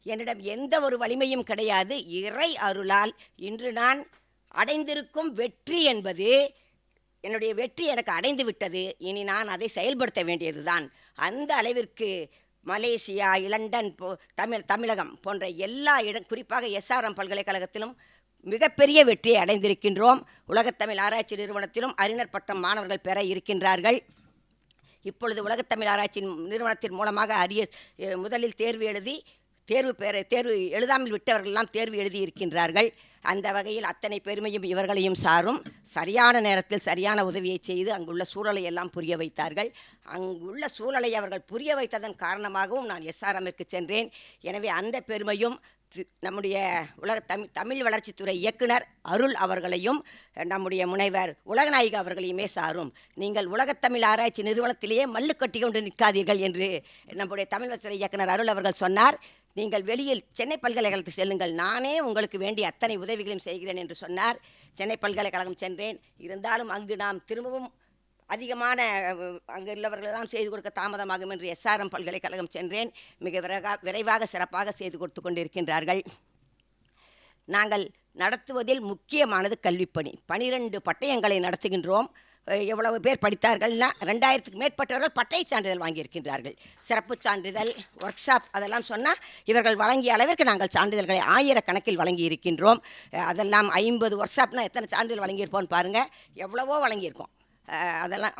என்னிடம் எந்த ஒரு வலிமையும் கிடையாது, இறை அருளால் இன்று நான் அடைந்திருக்கும் வெற்றி என்பது, என்னுடைய வெற்றி எனக்கு அடைந்து விட்டது, இனி நான் அதை செயல்படுத்த வேண்டியதுதான். அந்த அளவிற்கு மலேசியா, லண்டன், தமிழகம் போன்ற எல்லா குறிப்பாக SRM பல்கலைக்கழகத்திலும் மிகப்பெரிய வெற்றியை அடைந்திருக்கின்றோம். உலகத்தமிழ் ஆராய்ச்சி நிறுவனத்திலும் அறிஞர் பட்டம் மாணவர்கள் பெற இருக்கின்றார்கள். இப்பொழுது உலகத்தமிழ் ஆராய்ச்சி நிறுவனத்தின் மூலமாக முதலில் தேர்வு எழுதாமல் விட்டவர்களெல்லாம் தேர்வு எழுதியிருக்கின்றார்கள். அந்த வகையில் அத்தனை பெருமையும் இவர்களையும் சாரும். சரியான நேரத்தில் சரியான உதவியை செய்து அங்குள்ள சூழலை எல்லாம் புரிய வைத்தார்கள். அங்குள்ள சூழலை அவர்கள் புரிய வைத்ததன் காரணமாகவும் நான் SRMற்கு சென்றேன். எனவே அந்த பெருமையும் நம்முடைய தமிழ் வளர்ச்சித்துறை இயக்குனர் அருள் அவர்களையும் நம்முடைய முனைவர் உலகநாயகி அவர்களையுமே சாரும். நீங்கள் உலகத்தமிழ் ஆராய்ச்சி நிறுவனத்திலேயே மல்லு கட்டி கொண்டு நிற்காதீர்கள் என்று நம்முடைய தமிழ் வளர்ச்சித்துறை இயக்குனர் அருள் அவர்கள் சொன்னார். நீங்கள் வெளியில் சென்னை பல்கலைக்கழகத்துக்கு செல்லுங்கள், நானே உங்களுக்கு வேண்டிய அத்தனை உதவிகளையும் செய்கிறேன் என்று சொன்னார். சென்னை பல்கலைக்கழகம் சென்றேன். இருந்தாலும் அங்கு நாம் திரும்பவும் அதிகமான அங்கே உள்ளவர்களெல்லாம் செய்து கொடுக்க தாமதமாகும் என்று SRM பல்கலைக்கழகம் சென்றேன். மிக விரைவாக சிறப்பாக செய்து கொடுத்து கொண்டிருக்கின்றார்கள். நாங்கள் நடத்துவதில் முக்கியமானது கல்விப்பணி. 12 பட்டயங்களை நடத்துகின்றோம். எவ்வளவு பேர் படித்தார்கள்னா 2000க்கு மேற்பட்டவர்கள் பட்டய சான்றிதழ் வாங்கியிருக்கின்றார்கள். சிறப்பு சான்றிதழ், ஒர்க் ஷாப் அதெல்லாம் சொன்னால் இவர்கள் வழங்கிய அளவிற்கு நாங்கள் சான்றிதழ்களை 1000 கணக்கில் வழங்கி இருக்கின்றோம். அதெல்லாம் 50 ஒர்க் ஷாப்னால் எத்தனை சான்றிதழ் வழங்கியிருப்போம்னு பாருங்கள், எவ்வளவோ வழங்கியிருக்கோம். அதெல்லாம்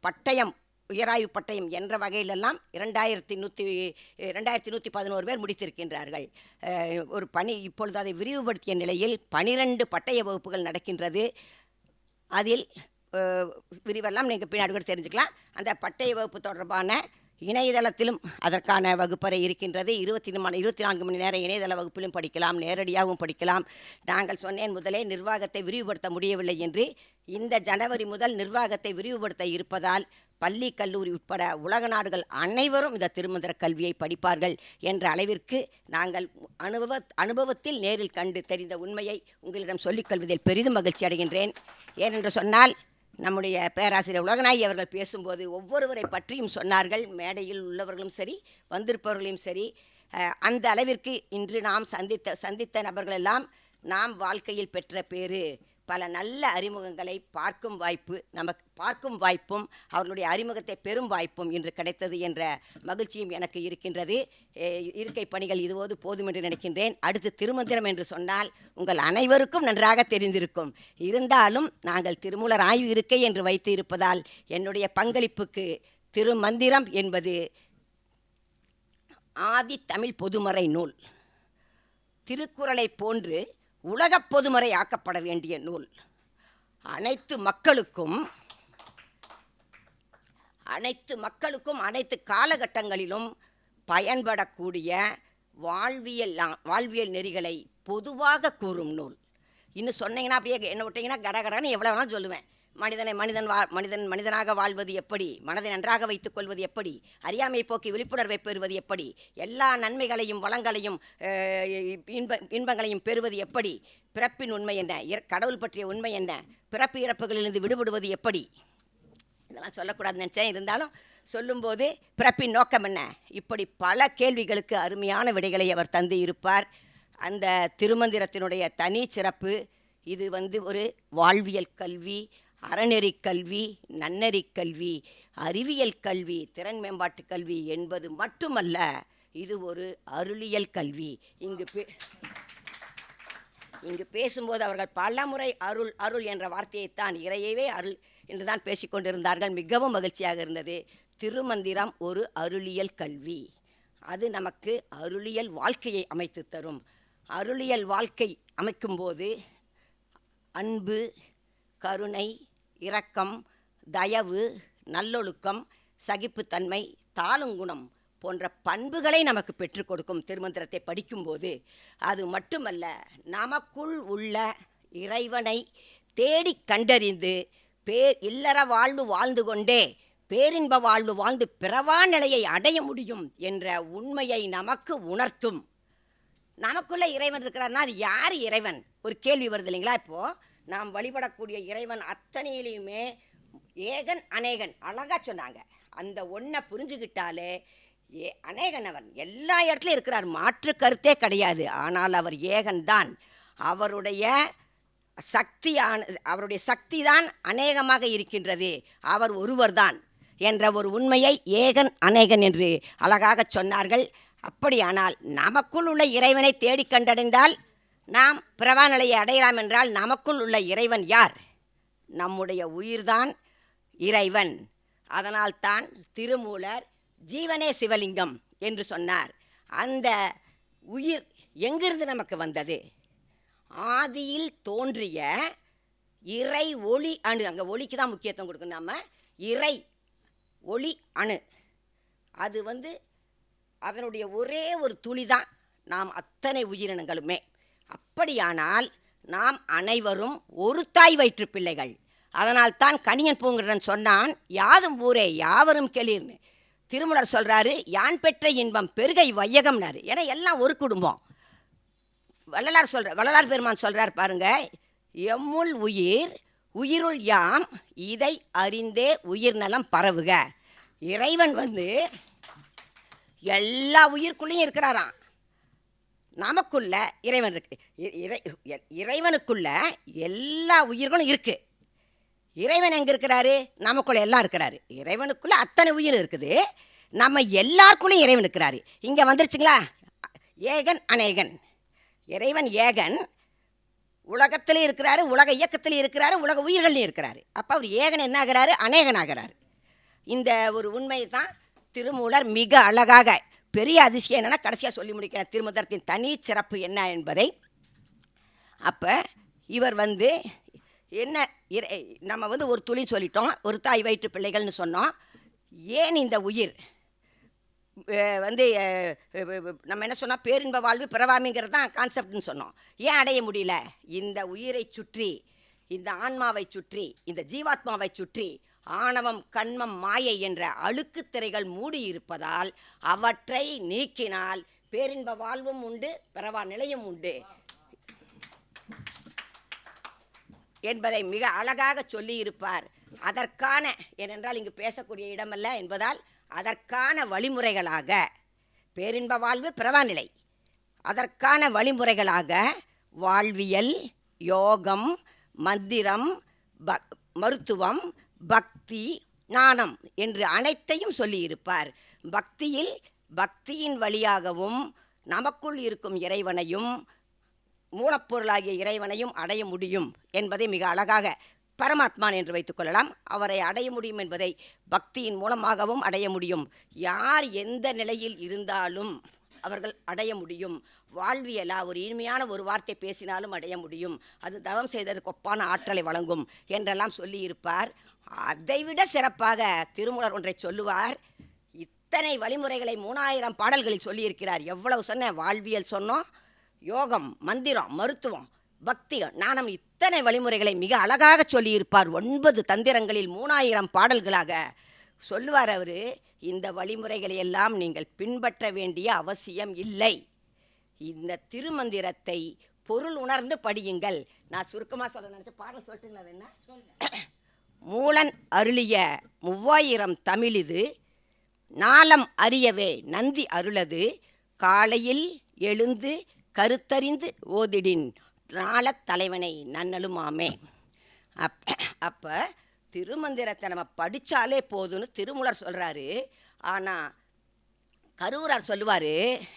பட்டயம், உயராய்வு பட்டயம் என்ற வகையிலெல்லாம் 2111 பேர் முடித்திருக்கின்றார்கள். ஒரு பணி இப்பொழுது அதை விரிவுபடுத்திய நிலையில் 12 பட்டய வகுப்புகள் நடக்கின்றது. அதில் விரிவெல்லாம் நீங்கள் பின்னாடி கூட தெரிஞ்சுக்கலாம். அந்த பட்டய வகுப்பு தொடர்பான இணையதளத்திலும் அதற்கான வகுப்பறை இருக்கின்றது. 24 மணி நேரம் இணையதள வகுப்பிலும் படிக்கலாம், நேரடியாகவும் படிக்கலாம். நாங்கள் சொன்னேன் முதலே நிர்வாகத்தை விரிவுபடுத்த முடியவில்லை என்று. இந்த ஜனவரி முதல் நிர்வாகத்தை விரிவுபடுத்த இருப்பதால் பள்ளி கல்லூரி உட்பட உலக நாடுகள் அனைவரும் இந்த திருமந்திர கல்வியை படிப்பார்கள் என்ற அளவிற்கு நாங்கள் அனுபவத்தில் நேரில் கண்டு தெரிந்த உண்மையை உங்களிடம் சொல்லிக்கொள்வதில் பெரிதும் மகிழ்ச்சி அடைகின்றேன். ஏனென்று சொன்னால் நம்முடைய பேராசிரியர் உலகநாயகி அவர்கள் பேசும்போது ஒவ்வொருவரை பற்றியும் சொன்னார்கள். மேடையில் உள்ளவர்களும் சரி, வந்திருப்பவர்களையும் சரி. அந்த அளவிற்கு இன்று நாம் சந்தித்த நபர்களெல்லாம் நாம் வாழ்க்கையில் பெற்ற பேறு, பல நல்ல அறிமுகங்களை பார்க்கும் வாய்ப்பும் அவர்களுடைய அறிமுகத்தை பெறும் வாய்ப்பும் இன்று கிடைத்தது என்ற மகிழ்ச்சியும் எனக்கு இருக்கின்றது. இருக்கை பணிகள் இதுவோது போதும் என்று நினைக்கின்றேன். அடுத்து திருமந்திரம் என்று சொன்னால் உங்கள் அனைவருக்கும் நன்றாக தெரிந்திருக்கும். இருந்தாலும் நாங்கள் திருமூலர் ஆய்வு இருக்கை என்று வைத்து இருப்பதால் என்னுடைய பங்களிப்புக்கு திருமந்திரம் என்பது ஆதி தமிழ் பொதுமறை நூல். திருக்குறளை போன்று உலகப் பொதுமறை ஆக்கப்பட வேண்டிய நூல். அனைத்து மக்களுக்கும் அனைத்து காலகட்டங்களிலும் பயன்படக்கூடிய வாழ்வியல் நெறிகளை பொதுவாக கூறும் நூல். இன்னும் சொன்னீங்கன்னா அப்படியே என்ன விட்டீங்கன்னா கடகடன்னு எவ்வளோ வேணாலும் சொல்லுவேன். மனிதனாக வாழ்வது எப்படி, மனதை நன்றாக வைத்துக் கொள்வது எப்படி, அறியாமை போக்கி விழிப்புணர்வை பெறுவது எப்படி, எல்லா நன்மைகளையும் வளங்களையும் இன்பங்களையும் பெறுவது எப்படி, பிறப்பின் உண்மை என்ன, கடவுள் பற்றிய உண்மை என்ன, பிறப்பு இறப்புகளிலிருந்து விடுபடுவது எப்படி, இதெல்லாம் சொல்லக்கூடாதுன்னு நினச்சேன். இருந்தாலும் சொல்லும்போது பிறப்பின் நோக்கம் என்ன, இப்படி பல கேள்விகளுக்கு அருமையான விடைகளை அவர் தந்து இருப்பார். அந்த திருமந்திரத்தினுடைய தனி சிறப்பு இது ஒரு வாழ்வியல் கல்வி, அறநெறி கல்வி, நன்னெறி கல்வி, அறிவியல் கல்வி, திறன் மேம்பாட்டு கல்வி என்பது மட்டுமல்ல, இது ஒரு அருளியல் கல்வி. இங்கு பேசும்போது அவர்கள் பலமுறை அருள் என்ற வார்த்தையைத்தான், இறையவே அருள் என்று தான் பேசிக்கொண்டிருந்தார்கள். மிகவும் மகிழ்ச்சியாக இருந்தது. திருமந்திரம் ஒரு அருளியல் கல்வி. அது நமக்கு அருளியல் வாழ்க்கையை அமைத்து தரும். அருளியல் வாழ்க்கை அமைக்கும்போது அன்பு, கருணை, இரக்கம், தயவு, நல்லொழுக்கம், சகிப்புத்தன்மை, தாளுங்குணம் போன்ற பண்புகளை நமக்கு பெற்றுக் கொடுக்கும் திருமந்திரத்தை படிக்கும்போது. அது மட்டுமல்ல, நமக்குள் உள்ள இறைவனை தேடி கண்டறிந்து இல்லற வாழ்வு வாழ்ந்து கொண்டே பேரின்ப வாழ்வு வாழ்ந்து பிறவா நிலையை அடைய முடியும் என்ற உண்மையை நமக்கு உணர்த்தும். நமக்குள்ள இறைவன் இருக்கிறார்னா அது யார் இறைவன் ஒரு கேள்வி வருது இல்லைங்களா? இப்போது நாம் வழிபடக்கூடிய இறைவன் அத்தனையிலையுமே ஏகன் அநேகன் அழகாக சொன்னாங்க. அந்த ஒன்றை புரிஞ்சுக்கிட்டாலே அநேகன் அவன் எல்லா இடத்துலையும் இருக்கிறார், மாற்று கருத்தே கிடையாது. ஆனால் அவர் ஏகன்தான். அவருடைய சக்தி தான் அநேகமாக இருக்கின்றது. அவர் ஒருவர்தான் என்ற ஒரு உண்மையை ஏகன் அநேகன் என்று அழகாக சொன்னார்கள். அப்படியானால் நமக்குள் உள்ள இறைவனை தேடி கண்டடைந்தால் நாம் பிறவா நிலையை அடையலாம் என்றால் நமக்குள் உள்ள இறைவன் யார்? நம்முடைய உயிர்தான் இறைவன். அதனால்தான் திருமூலர் ஜீவனே சிவலிங்கம் என்று சொன்னார். அந்த உயிர் எங்கிருந்து நமக்கு வந்தது? ஆதியில் தோன்றிய இறை ஒளி அணு. அங்கே ஒளிக்கு தான் முக்கியத்துவம் கொடுக்கணும். நம்ம இறை ஒளி அணு அது அதனுடைய ஒரே ஒரு துளி தான் நாம் அத்தனை உயிரினங்களுமே. அப்படியானால் நாம் அனைவரும் ஒரு தாய் வயிற்று பிள்ளைகள். அதனால்தான் கணியன் பூங்குன்றன் சொன்னான், யாதும் ஊரே யாவரும் கெளிர்னு. திருமூலர் சொல்கிறாரு, யான் பெற்ற இன்பம் பெருகை வையகம்னாரு. ஏன்னா எல்லாம் ஒரு குடும்பம். வள்ளலார் பெருமான் சொல்கிறார் பாருங்க, எம்முள் உயிருள் யாம் இதை அறிந்தே உயிர் நலம் பரவுக. இறைவன் எல்லா உயிர்க்குள்ளேயும் இருக்கிறாராம். நமக்குள்ள இறைவன் இருக்கு. இறைவனுக்குள்ள எல்லா உயிர்களும் இருக்கு. இறைவன் எங்கே இருக்கிறாரு? நமக்குள்ள எல்லாம் இருக்கிறாரு. இறைவனுக்குள்ள அத்தனை உயிர் இருக்குது. நம்ம எல்லாருக்குள்ளேயும் இறைவன் இருக்கிறாரு. இங்கே வந்துருச்சுங்களா? ஏகன் அநேகன். இறைவன் ஏகன், உலகத்திலே இருக்கிறாரு, உலக இயக்கத்திலே இருக்கிறாரு, உலக உயிர்கள்லையும் இருக்கிறாரு. அப்போ அவர் ஏகன் என்ன ஆகிறாரு? அநேகன் ஆகிறாரு. இந்த ஒரு உண்மையை தான் திருமூலர் மிக அழகாக, பெரிய அதிசயம் என்னென்னா கடைசியாக சொல்லி முடிக்கிற திருமந்திரத்தின் தனி சிறப்பு என்ன என்பதை. அப்போ இவர் என்ன நம்ம ஒரு துளி சொல்லிட்டோம், ஒரு தாய் வயிற்று பிள்ளைகள்னு சொன்னோம். ஏன் இந்த உயிர் நம்ம என்ன சொன்னால் பேரின்ப வாழ்வு பிறவாமைங்கிறது தான் கான்செப்ட்னு சொன்னோம். ஏன் அடைய முடியல? இந்த உயிரை சுற்றி, இந்த ஆன்மாவை சுற்றி, இந்த ஜீவாத்மாவை சுற்றி ஆணவம், கண்மம், மாயை என்ற அழுக்கு திரைகள் மூடி இருப்பதால் அவற்றை நீக்கினால் பேரின்ப வாழ்வும் உண்டு, பிறவா நிலையும் உண்டு என்பதை மிக அழகாக சொல்லியிருப்பார். அதற்கான, ஏனென்றால் இங்கு பேசக்கூடிய இடமல்ல என்பதால் அதற்கான வழிமுறைகளாக பேரின்ப வாழ்வு பிறவா நிலை, அதற்கான வழிமுறைகளாக வாழ்வியல், யோகம், மந்திரம், மருத்துவம், பக்தி, ஞானம் என்று அனைத்தையும் சொல்லியிருப்பார். பக்தியின் வழியாகவும் நமக்குள் இருக்கும் இறைவனையும் மூலப்பொருளாகிய இறைவனையும் அடைய முடியும் என்பதை மிக அழகாக, பரமாத்மான் என்று வைத்துக்கொள்ளலாம், அவரை அடைய முடியும் என்பதை பக்தியின் மூலமாகவும் அடைய முடியும். யார் எந்த நிலையில் இருந்தாலும் அவர்கள் அடைய முடியும். வாழ்வியலா ஒரு இனிமையான ஒரு வார்த்தை பேசினாலும் அடைய முடியும். அது தவம் செய்ததற்கு ஒப்பான ஆற்றலை வழங்கும் என்றெல்லாம் சொல்லியிருப்பார். அதைவிட சிறப்பாக திருமூலர் ஒன்றை சொல்லுவார். இத்தனை வழிமுறைகளை 3000 பாடல்களில் சொல்லியிருக்கிறார். எவ்வளவு சொன்ன? வாழ்வியல் சொன்னோம், யோகம், மந்திரம், மருத்துவம், பக்தி, ஞானம், இத்தனை வழிமுறைகளை மிக அழகாக சொல்லியிருப்பார். 9 தந்திரங்களில் 3000 பாடல்களாக சொல்லுவார். அவர் இந்த வழிமுறைகளை எல்லாம் நீங்கள் பின்பற்ற வேண்டிய அவசியம் இல்லை. இந்த திருமந்திரத்தை பொருள் உணர்ந்து படியுங்கள். நான் சுருக்கமாக சொல்ல நினச்ச பாடல் சொல்லட்டுங்களா? அது என்ன? மூலன் அருளிய 3000 தமிழிது, நாளம் அறியவே நந்தி அருளது, காலையில் எழுந்து கருத்தறிந்து ஓதிடின் நாளத் தலைவனை நன்னலுமாமே. அப்போ திருமந்திரத்தை நம்ம படித்தாலே போதும்னு திருமூலர் சொல்கிறாரு. ஆனால் கரூரார் சொல்லுவார்,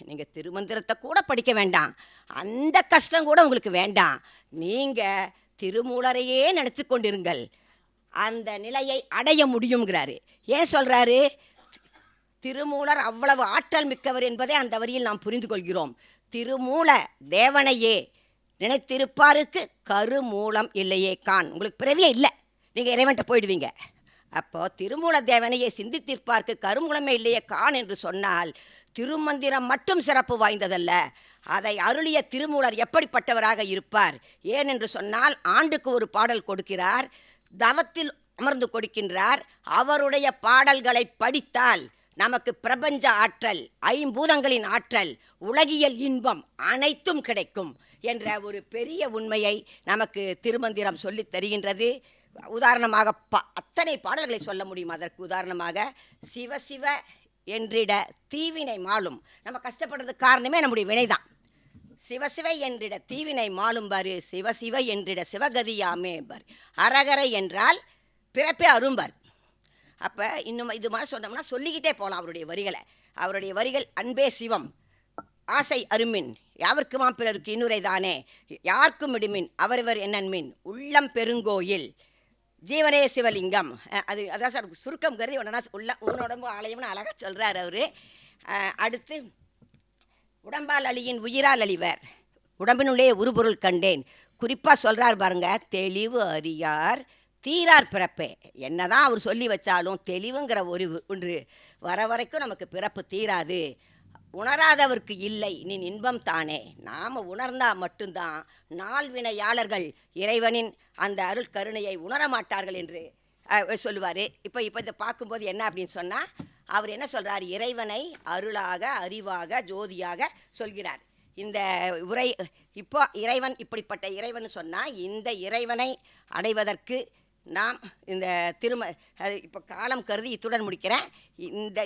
நீங்கள் திருமந்திரத்தை கூட படிக்க வேண்டாம், அந்த கஷ்டம் கூட உங்களுக்கு வேண்டாம், நீங்கள் திருமூலரையே நினைத்து கொண்டிருங்கள், அந்த நிலையை அடைய முடியுங்கிறாரு. ஏன் சொல்கிறாரு? திருமூலர் அவ்வளவு ஆற்றல் மிக்கவர் என்பதை அந்த வரியில் நாம் புரிந்து கொள்கிறோம். திருமூல தேவனையே நினைத்திருப்பாருக்கு கருமூலம் இல்லையே கான். உங்களுக்கு பிறவியே இல்லை, நீங்கள் இறைவன்ட்ட போயிடுவீங்க. அப்போது திருமூல தேவனையே சிந்தித்திருப்பாருக்கு கருமூலமே இல்லையே கான் என்று சொன்னால் திருமந்திரம் மட்டும் சிறப்பு வாய்ந்ததல்ல, அதை அருளிய திருமூலர் எப்படிப்பட்டவராக இருப்பார்? ஏனென்று சொன்னால் ஆண்டுக்கு ஒரு பாடல் கொடுக்கிறார், தவத்தில் அமர்ந்து கொடுக்கின்றார். அவருடைய பாடல்களை படித்தால் நமக்கு பிரபஞ்ச ஆற்றல், ஐம்பூதங்களின் ஆற்றல், உலகியல் இன்பம் அனைத்தும் கிடைக்கும் என்ற ஒரு பெரிய உண்மையை நமக்கு திருமந்திரம் சொல்லித் தருகின்றது. உதாரணமாக அத்தனை பாடல்களை சொல்ல முடியும். அதற்கு உதாரணமாக சிவ சிவ என்றிட தீவினை மாளும். நம்ம கஷ்டப்படுறதுக்கு காரணமே நம்முடைய வினைதான். சிவசிவ என்றிட தீவினை மாளும் பாரு, சிவசிவ என்றிட சிவகதியாமே பார். அரகர என்றால் பிறப்பே அரும்பர். அப்போ இன்னும் இது மாதிரி சொன்னோம்னா சொல்லிக்கிட்டே போகலாம் அவருடைய வரிகள் அன்பே சிவம், ஆசை அருமின், யாவர்க்குமாம் பிறருக்கு இன்னுரை தானே, யாருக்கும் இடுமின் அவரவர் என்னன்மின், உள்ளம் பெருங்கோயில், ஜீவனே சிவலிங்கம். அதான் சார் சுருக்கம் கருதி உன்னோடம்பு ஆலயம்னு அழகாக சொல்கிறார் அவர். அடுத்து உடம்பால் அழியின் உயிரால் அழிவர், உடம்பினுள்ளே உருபொருள் கண்டேன். குறிப்பாக சொல்கிறார் பாருங்க, தெளிவு அறியார் தீரார் பிறப்பே. என்னதான் அவர் சொல்லி வச்சாலும் தெளிவுங்கிற ஒன்று வர வரைக்கும் நமக்கு பிறப்பு தீராது. உணராதவருக்கு இல்லை நீ இன்பம் தானே. நாம் உணர்ந்தால் மட்டும்தான் நாள்வினையாளர்கள் இறைவனின் அந்த அருள் கருணையை உணரமாட்டார்கள் என்று சொல்லுவார். இப்போ இதை பார்க்கும்போது என்ன அப்படின்னு சொன்னால் அவர் என்ன சொல்கிறார்? இறைவனை அருளாக, அறிவாக, ஜோதியாக சொல்கிறார். இந்த இப்போ இறைவன் இப்படிப்பட்ட இறைவன் சொன்னால் இந்த இறைவனை அடைவதற்கு நாம் இந்த இப்போ காலம் கருதி இத்துடன் முடிக்கிறேன்.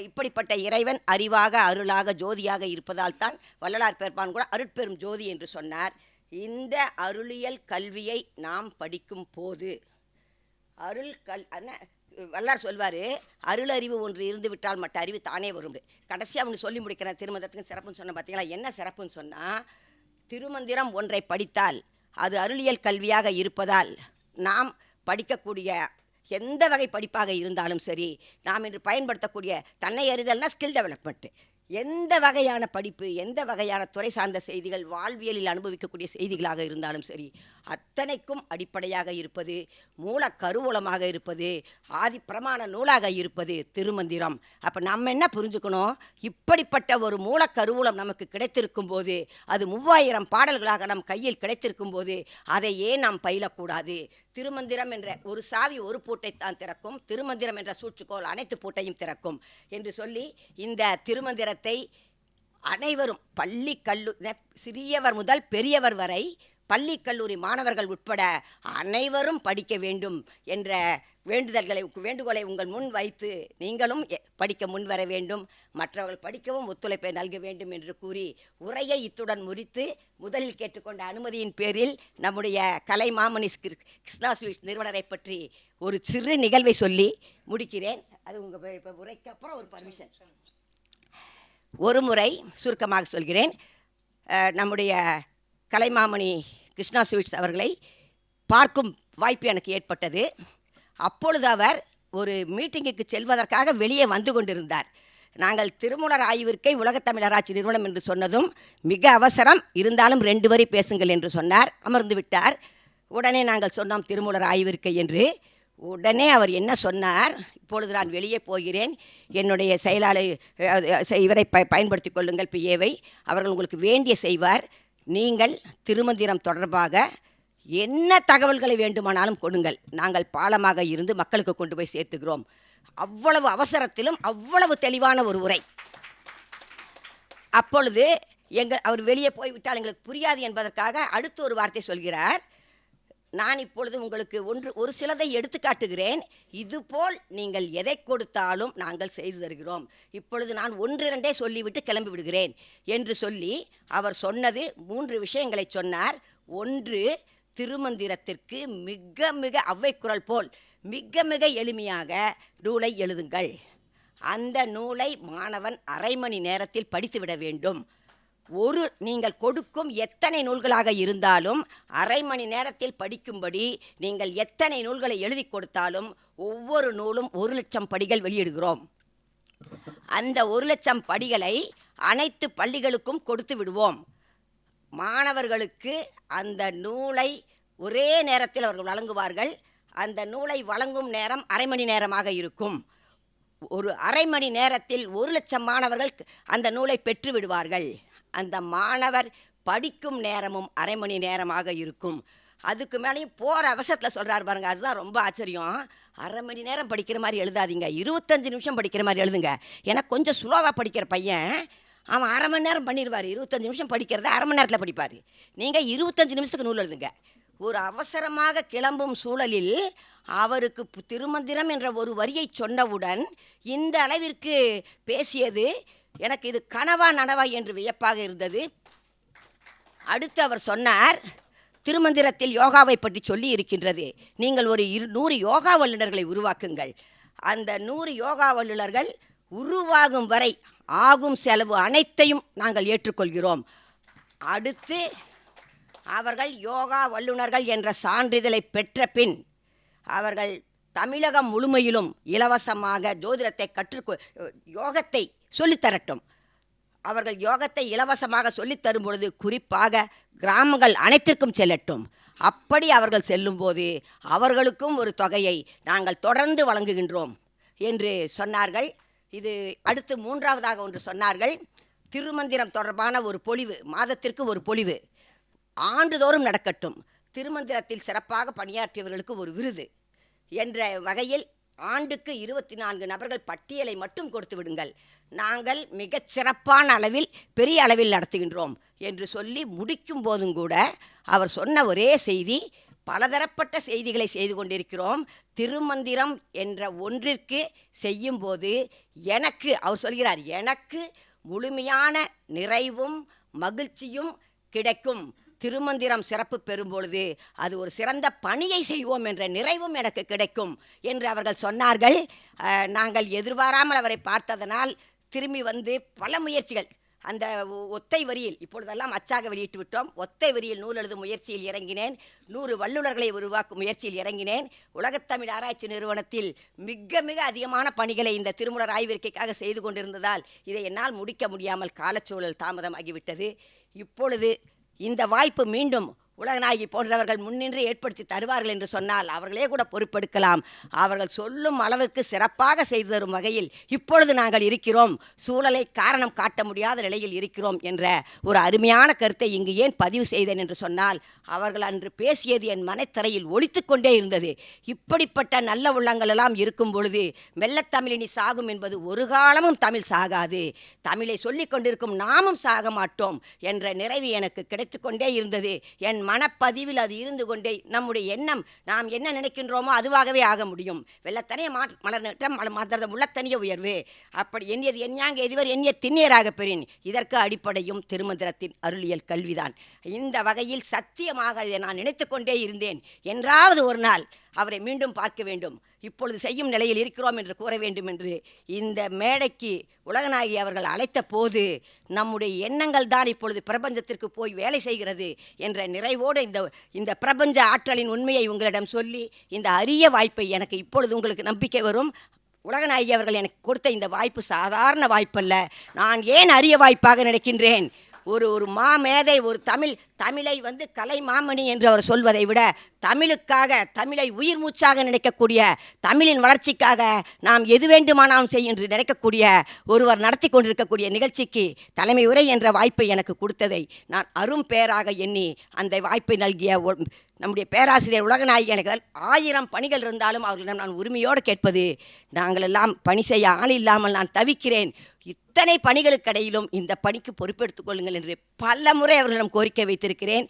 இப்படிப்பட்ட இறைவன் அறிவாக அருளாக ஜோதியாக இருப்பதால் தான் வள்ளலார் பெருமான் கூட அருட்பெரும் ஜோதி என்று சொன்னார். இந்த அருளியல் கல்வியை நாம் படிக்கும் போது வல்லார் சொல்வார், அருள் அறிவு ஒன்று இருந்து விட்டால் மற்ற அறிவு தானே வரும். கடைசியாக அவனு சொல்லி முடிக்கிறேன். திருமந்திரத்துக்கு சிறப்புன்னு சொன்ன பார்த்தீங்களா? என்ன சிறப்புன்னு சொன்னால், திருமந்திரம் ஒன்றை படித்தால் அது அருளியல் கல்வியாக இருப்பதால் நாம் படிக்கக்கூடிய எந்த வகை படிப்பாக இருந்தாலும் சரி, நாம் இன்று பயன்படுத்தக்கூடிய தன்னை அறிதல்னா ஸ்கில் டெவலப்மெண்ட்டு, எந்த வகையான படிப்பு, எந்த வகையான துறை சார்ந்த செய்திகள், வாழ்வியலில் அனுபவிக்கக்கூடிய செய்திகளாக இருந்தாலும் சரி, அத்தனைக்கும் அடிப்படையாக இருப்பது, மூல கருவூலமாக இருப்பது, ஆதி பிரமாண நூலாக இருப்பது திருமந்திரம். அப்போ நம்ம என்ன புரிஞ்சுக்கணும், இப்படிப்பட்ட ஒரு மூல கருவூலம் நமக்கு கிடைத்திருக்கும் போது, அது 3000 பாடல்களாக நம் கையில் கிடைத்திருக்கும் போது அதை ஏன் நாம் பயிலக்கூடாது? திருமந்திரம் என்ற ஒரு சாவி ஒரு பூட்டைத்தான் திறக்கும், திருமந்திரம் என்ற சூழ்ச்சிக்கோள் அனைத்து பூட்டையும் திறக்கும் என்று சொல்லி, இந்த திருமந்திரத்தை அனைவரும் பள்ளி சிறியவர் முதல் பெரியவர் வரை பள்ளி கல்லூரி மாணவர்கள் உட்பட அனைவரும் படிக்க வேண்டும் என்ற வேண்டுகோளை உங்கள் முன் வைத்து நீங்களும் படிக்க முன்வர வேண்டும், மற்றவர்கள் படிக்கவும் ஒத்துழைப்பை நல்க வேண்டும் என்று கூறி உரையை இத்துடன் முறித்து, முதலில் கேட்டுக்கொண்ட அனுமதியின் பேரில் நம்முடைய கலைமாமணி கிருஷ்ணா ஸ்வீட்ஸ் நிறுவனரை பற்றி ஒரு சிறு நிகழ்வை சொல்லி முடிக்கிறேன். அது உங்கள் இப்போ உரைக்கு அப்புறம் ஒரு பர்மிஷன். ஒரு முறை சுருக்கமாக சொல்கிறேன். நம்முடைய கலைமாமணி கிருஷ்ணா ஸ்வீட்ஸ் அவர்களை பார்க்கும் வாய்ப்பு எனக்கு ஏற்பட்டது. அப்பொழுது அவர் ஒரு மீட்டிங்குக்கு செல்வதற்காக வெளியே வந்து கொண்டிருந்தார். நாங்கள் திருமூலர் ஆய்விற்கை உலகத்தமிழராட்சி நிறுவனம் என்று சொன்னதும், மிக அவசரம், இருந்தாலும் 2 வரி பேசுங்கள் என்று சொன்னார். அமர்ந்து விட்டார். உடனே நாங்கள் சொன்னோம் திருமூலர் ஆய்விற்கை என்று. உடனே அவர் என்ன சொன்னார், இப்பொழுது நான் வெளியே போகிறேன், என்னுடைய செயலாளர் இவரை பயன்படுத்தி கொள்ளுங்கள், பிஏவை, அவர்கள் உங்களுக்கு வேண்டிய செய்வார். நீங்கள் திருமந்திரம் தொடர்பாக என்ன தகவல்களை வேண்டுமானாலும் கொடுங்கள், நாங்கள் பாலமாக இருந்து மக்களுக்கு கொண்டு போய் சேர்த்துக்கிறோம். அவ்வளவு அவசரத்திலும் அவ்வளவு தெளிவான ஒரு உரை. அப்பொழுது அவர் வெளியே போய்விட்டால் எங்களுக்கு புரியாது என்பதற்காக அடுத்து ஒரு வார்த்தை சொல்கிறார். நான் இப்பொழுது உங்களுக்கு ஒரு சிலதை எடுத்து காட்டுகிறேன், இதுபோல் நீங்கள் எதை கொடுத்தாலும் நாங்கள் செய்து தருகிறோம். இப்பொழுது நான் 1-2 சொல்லிவிட்டு கிளம்பி விடுகிறேன் என்று சொல்லி அவர் சொன்னது 3 விஷயங்களை சொன்னார். ஒன்று, திருமந்திரத்திற்கு மிக மிக ஔவைக்குறள் போல் மிக மிக எளிமையாக நூலை எழுதுங்கள். அந்த நூலை மாணவன் அரை மணி நேரத்தில் படித்துவிட வேண்டும். நீங்கள் கொடுக்கும் எத்தனை நூல்களாக இருந்தாலும் அரை மணி நேரத்தில் படிக்கும்படி நீங்கள் எத்தனை நூல்களை எழுதி கொடுத்தாலும் ஒவ்வொரு நூலும் 1,00,000 படிகள் வெளியிடுகிறோம். அந்த 1,00,000 படிகளை அனைத்து பள்ளிகளுக்கும் கொடுத்து விடுவோம். மாணவர்களுக்கு அந்த நூலை ஒரே நேரத்தில் அவர்கள் வழங்குவார்கள். அந்த நூலை வழங்கும் நேரம் அரை மணி நேரமாக இருக்கும். ஒரு அரை மணி நேரத்தில் 1,00,000 மாணவர்கள் அந்த நூலை பெற்று விடுவார்கள். அந்த மாணவர் படிக்கும் நேரமும் அரை மணி நேரமாக இருக்கும். அதுக்கு மேலேயும் போகிற அவசரத்தில் சொல்கிறார் பாருங்கள், அதுதான் ரொம்ப ஆச்சரியம். அரை மணி நேரம் படிக்கிற மாதிரி எழுதாதீங்க, 25 நிமிஷம் படிக்கிற மாதிரி எழுதுங்க. ஏன்னா கொஞ்சம் ஸ்லோவாக படிக்கிற பையன் அவன் அரை மணி நேரம் பண்ணிடுவார். 25 நிமிஷம் படிக்கிறத அரை மணி நேரத்தில் படிப்பார். நீங்கள் 25 நிமிஷத்துக்கு நூல் எழுதுங்க. ஒரு அவசரமாக கிளம்பும் சூழலில் அவருக்கு திருமந்திரம் என்ற ஒரு வரியை சொன்னவுடன் இந்த அளவிற்கு பேசியது எனக்கு இது கனவா நனவா என்று வியப்பாக இருந்தது. அடுத்து அவர் சொன்னார், திருமந்திரத்தில் யோகாவை பற்றி சொல்லி இருக்கின்றது, நீங்கள் ஒரு 100 யோகா வல்லுநர்களை உருவாக்குங்கள். அந்த 100 யோகா வல்லுநர்கள் உருவாகும் வரை ஆகும் செலவு அனைத்தையும் நாங்கள் ஏற்றுக்கொள்கிறோம். அடுத்து அவர்கள் யோகா வல்லுநர்கள் என்ற சான்றிதழை பெற்ற பின் அவர்கள் தமிழகம் முழுமையிலும் இலவசமாக ஜோதிடத்தை யோகத்தை சொல்லித்தரட்டும். அவர்கள் யோகத்தை இலவசமாக சொல்லித்தரும் பொழுது குறிப்பாக கிராமங்கள் அனைத்திற்கும் செல்லட்டும். அப்படி அவர்கள் செல்லும்போது அவர்களுக்கும் ஒரு தொகையை நாங்கள் தொடர்ந்து வழங்குகின்றோம் என்று சொன்னார்கள். இது அடுத்து 3வதாக ஒன்று சொன்னார்கள். திருமந்திரம் தொடர்பான ஒரு பொழிவு, மாதத்திற்கு ஒரு பொழிவு ஆண்டுதோறும் நடக்கட்டும். திருமந்திரத்தில் சிறப்பாக பணியாற்றியவர்களுக்கு ஒரு விருது என்ற வகையில் ஆண்டுக்கு 24 நபர்கள் பட்டியலை மட்டும் கொடுத்து விடுங்கள், நாங்கள் மிகச் சிறப்பான அளவில் பெரிய அளவில் நடத்துகின்றோம் என்று சொல்லி முடிக்கும் போதும் கூட அவர் சொன்ன ஒரே செய்தி, பலதரப்பட்ட செய்திகளை செய்து கொண்டிருக்கிறோம். திருமந்திரம் என்ற ஒன்றிற்கு செய்யும்போது எனக்கு அவர் சொல்கிறார், எனக்கு முழுமையான நிறைவும் மகிழ்ச்சியும் கிடைக்கும். திருமந்திரம் சிறப்பு பெறும்பொழுது அது ஒரு சிறந்த பணியை செய்வோம் என்ற நிறைவும் எனக்கு கிடைக்கும் என்று அவர்கள் சொன்னார்கள். நாங்கள் எதிர்பாராமல் அவரை பார்த்ததனால் திரும்பி வந்து பல முயற்சிகள், அந்த ஒத்தை வரியில் இப்பொழுதெல்லாம் அச்சாக வெளியிட்டு விட்டோம், ஒத்தை வரியில் நூல் எழுதும் முயற்சியில் இறங்கினேன். 100 வல்லுநர்களை உருவாக்கும் முயற்சியில் இறங்கினேன். உலகத்தமிழ் ஆராய்ச்சி நிறுவனத்தில் மிக மிக அதிகமான பணிகளை இந்த திருமூலர் ஆய்விற்கைக்காக செய்து கொண்டிருந்ததால் இதை என்னால் முடிக்க முடியாமல் காலச்சூழல் தாமதமாகிவிட்டது. இப்பொழுது இந்த வாய்ப்பு மீண்டும் உலகநாயகி போன்றவர்கள் முன்னின்று ஏற்படுத்தி தருவார்கள் என்று சொன்னால் அவர்களே கூட பொறுப்பெடுக்கலாம். அவர்கள் சொல்லும் அளவுக்கு சிறப்பாக செய்து தரும் வகையில் இப்பொழுது நாங்கள் இருக்கிறோம், சூழலை காரணம் காட்ட முடியாத நிலையில் இருக்கிறோம் என்ற ஒரு அருமையான கருத்தை இங்கு ஏன் பதிவு செய்தேன் என்று சொன்னால், அவர்கள் அன்று பேசியது என் மனத்தரையில் ஒலித்து கொண்டே இருந்தது. இப்படிப்பட்ட நல்ல உள்ளங்கள் எல்லாம் இருக்கும் பொழுது மெல்லத்தமிழினி சாகும் என்பது ஒரு காலமும் தமிழ் சாகாது, தமிழை சொல்லிக் கொண்டிருக்கும் நாமும் சாக மாட்டோம் என்ற நிறைவு எனக்கு கிடைத்து கொண்டே இருந்தது. என் மனப்பதிவில் அது இருந்து கொண்டே நம்முடைய எண்ணம் நாம் என்ன நினைக்கின்றோமோ அதுவாகவே ஆக முடியும். வெள்ளத்தனைய மலர்நட்டம் மாத்திரத உள்ளத்தனிய உயர்வு. அப்படி எண்ணியது எண்ணியாங்க எதிவர் எண்ணிய திண்ணியராக பெறின். இதற்கு அடிப்படையும் திருமந்திரத்தின் அருளியல் கல்விதான். இந்த வகையில் சத்தியமாக இதை நான் நினைத்து கொண்டே இருந்தேன். என்றாவது ஒரு நாள் அவரை மீண்டும் பார்க்க வேண்டும், இப்பொழுது செய்யும் நிலையில் இருக்கிறோம் என்று கூற வேண்டும் என்று இந்த மேடைக்கு உலகநாயகி அவர்கள் அழைத்த போது நம்முடைய எண்ணங்கள் தான் இப்பொழுது பிரபஞ்சத்திற்கு போய் வேலை செய்கிறது என்ற நிறைவோடு இந்த பிரபஞ்ச ஆற்றலின் உண்மையை உங்களிடம் சொல்லி இந்த அரிய வாய்ப்பை எனக்கு இப்பொழுது உங்களுக்கு நம்பிக்கை வரும். உலகநாயகி அவர்கள் எனக்கு கொடுத்த இந்த வாய்ப்பு சாதாரண வாய்ப்பல்ல. நான் ஏன் அரிய வாய்ப்பாக நினைக்கின்றேன், ஒரு மாமேதை, ஒரு தமிழை கலை மாமணி என்று அவர் சொல்வதை விட தமிழுக்காக, தமிழை உயிர் மூச்சாக நினைக்கக்கூடிய, தமிழின் வளர்ச்சிக்காக நாம் எது வேண்டுமானாலும் செய்ய என்று நினைக்கக்கூடிய ஒருவர் நடத்தி கொண்டிருக்கக்கூடிய நிகழ்ச்சிக்கு தலைமை உரை என்ற வாய்ப்பை எனக்கு கொடுத்ததை நான் அரும் பேராக எண்ணி அந்த வாய்ப்பை நல்கிய நம்முடைய பேராசிரியர் உலகநாயகி எனக்கு 1000 பணிகள் இருந்தாலும் அவர்களிடம் நான் உரிமையோடு கேட்பது, நாங்கள் எல்லாம் பணி செய்ய ஆள் இல்லாமல் நான் தவிக்கிறேன், இத்தனை பணிகளுக்கிடையிலும் இந்த பணிக்கு பொறுப்பெடுத்துக் கொள்ளுங்கள் என்று பல முறை அவர்களிடம் கோரிக்கை வைத்திருக்கிறேன்.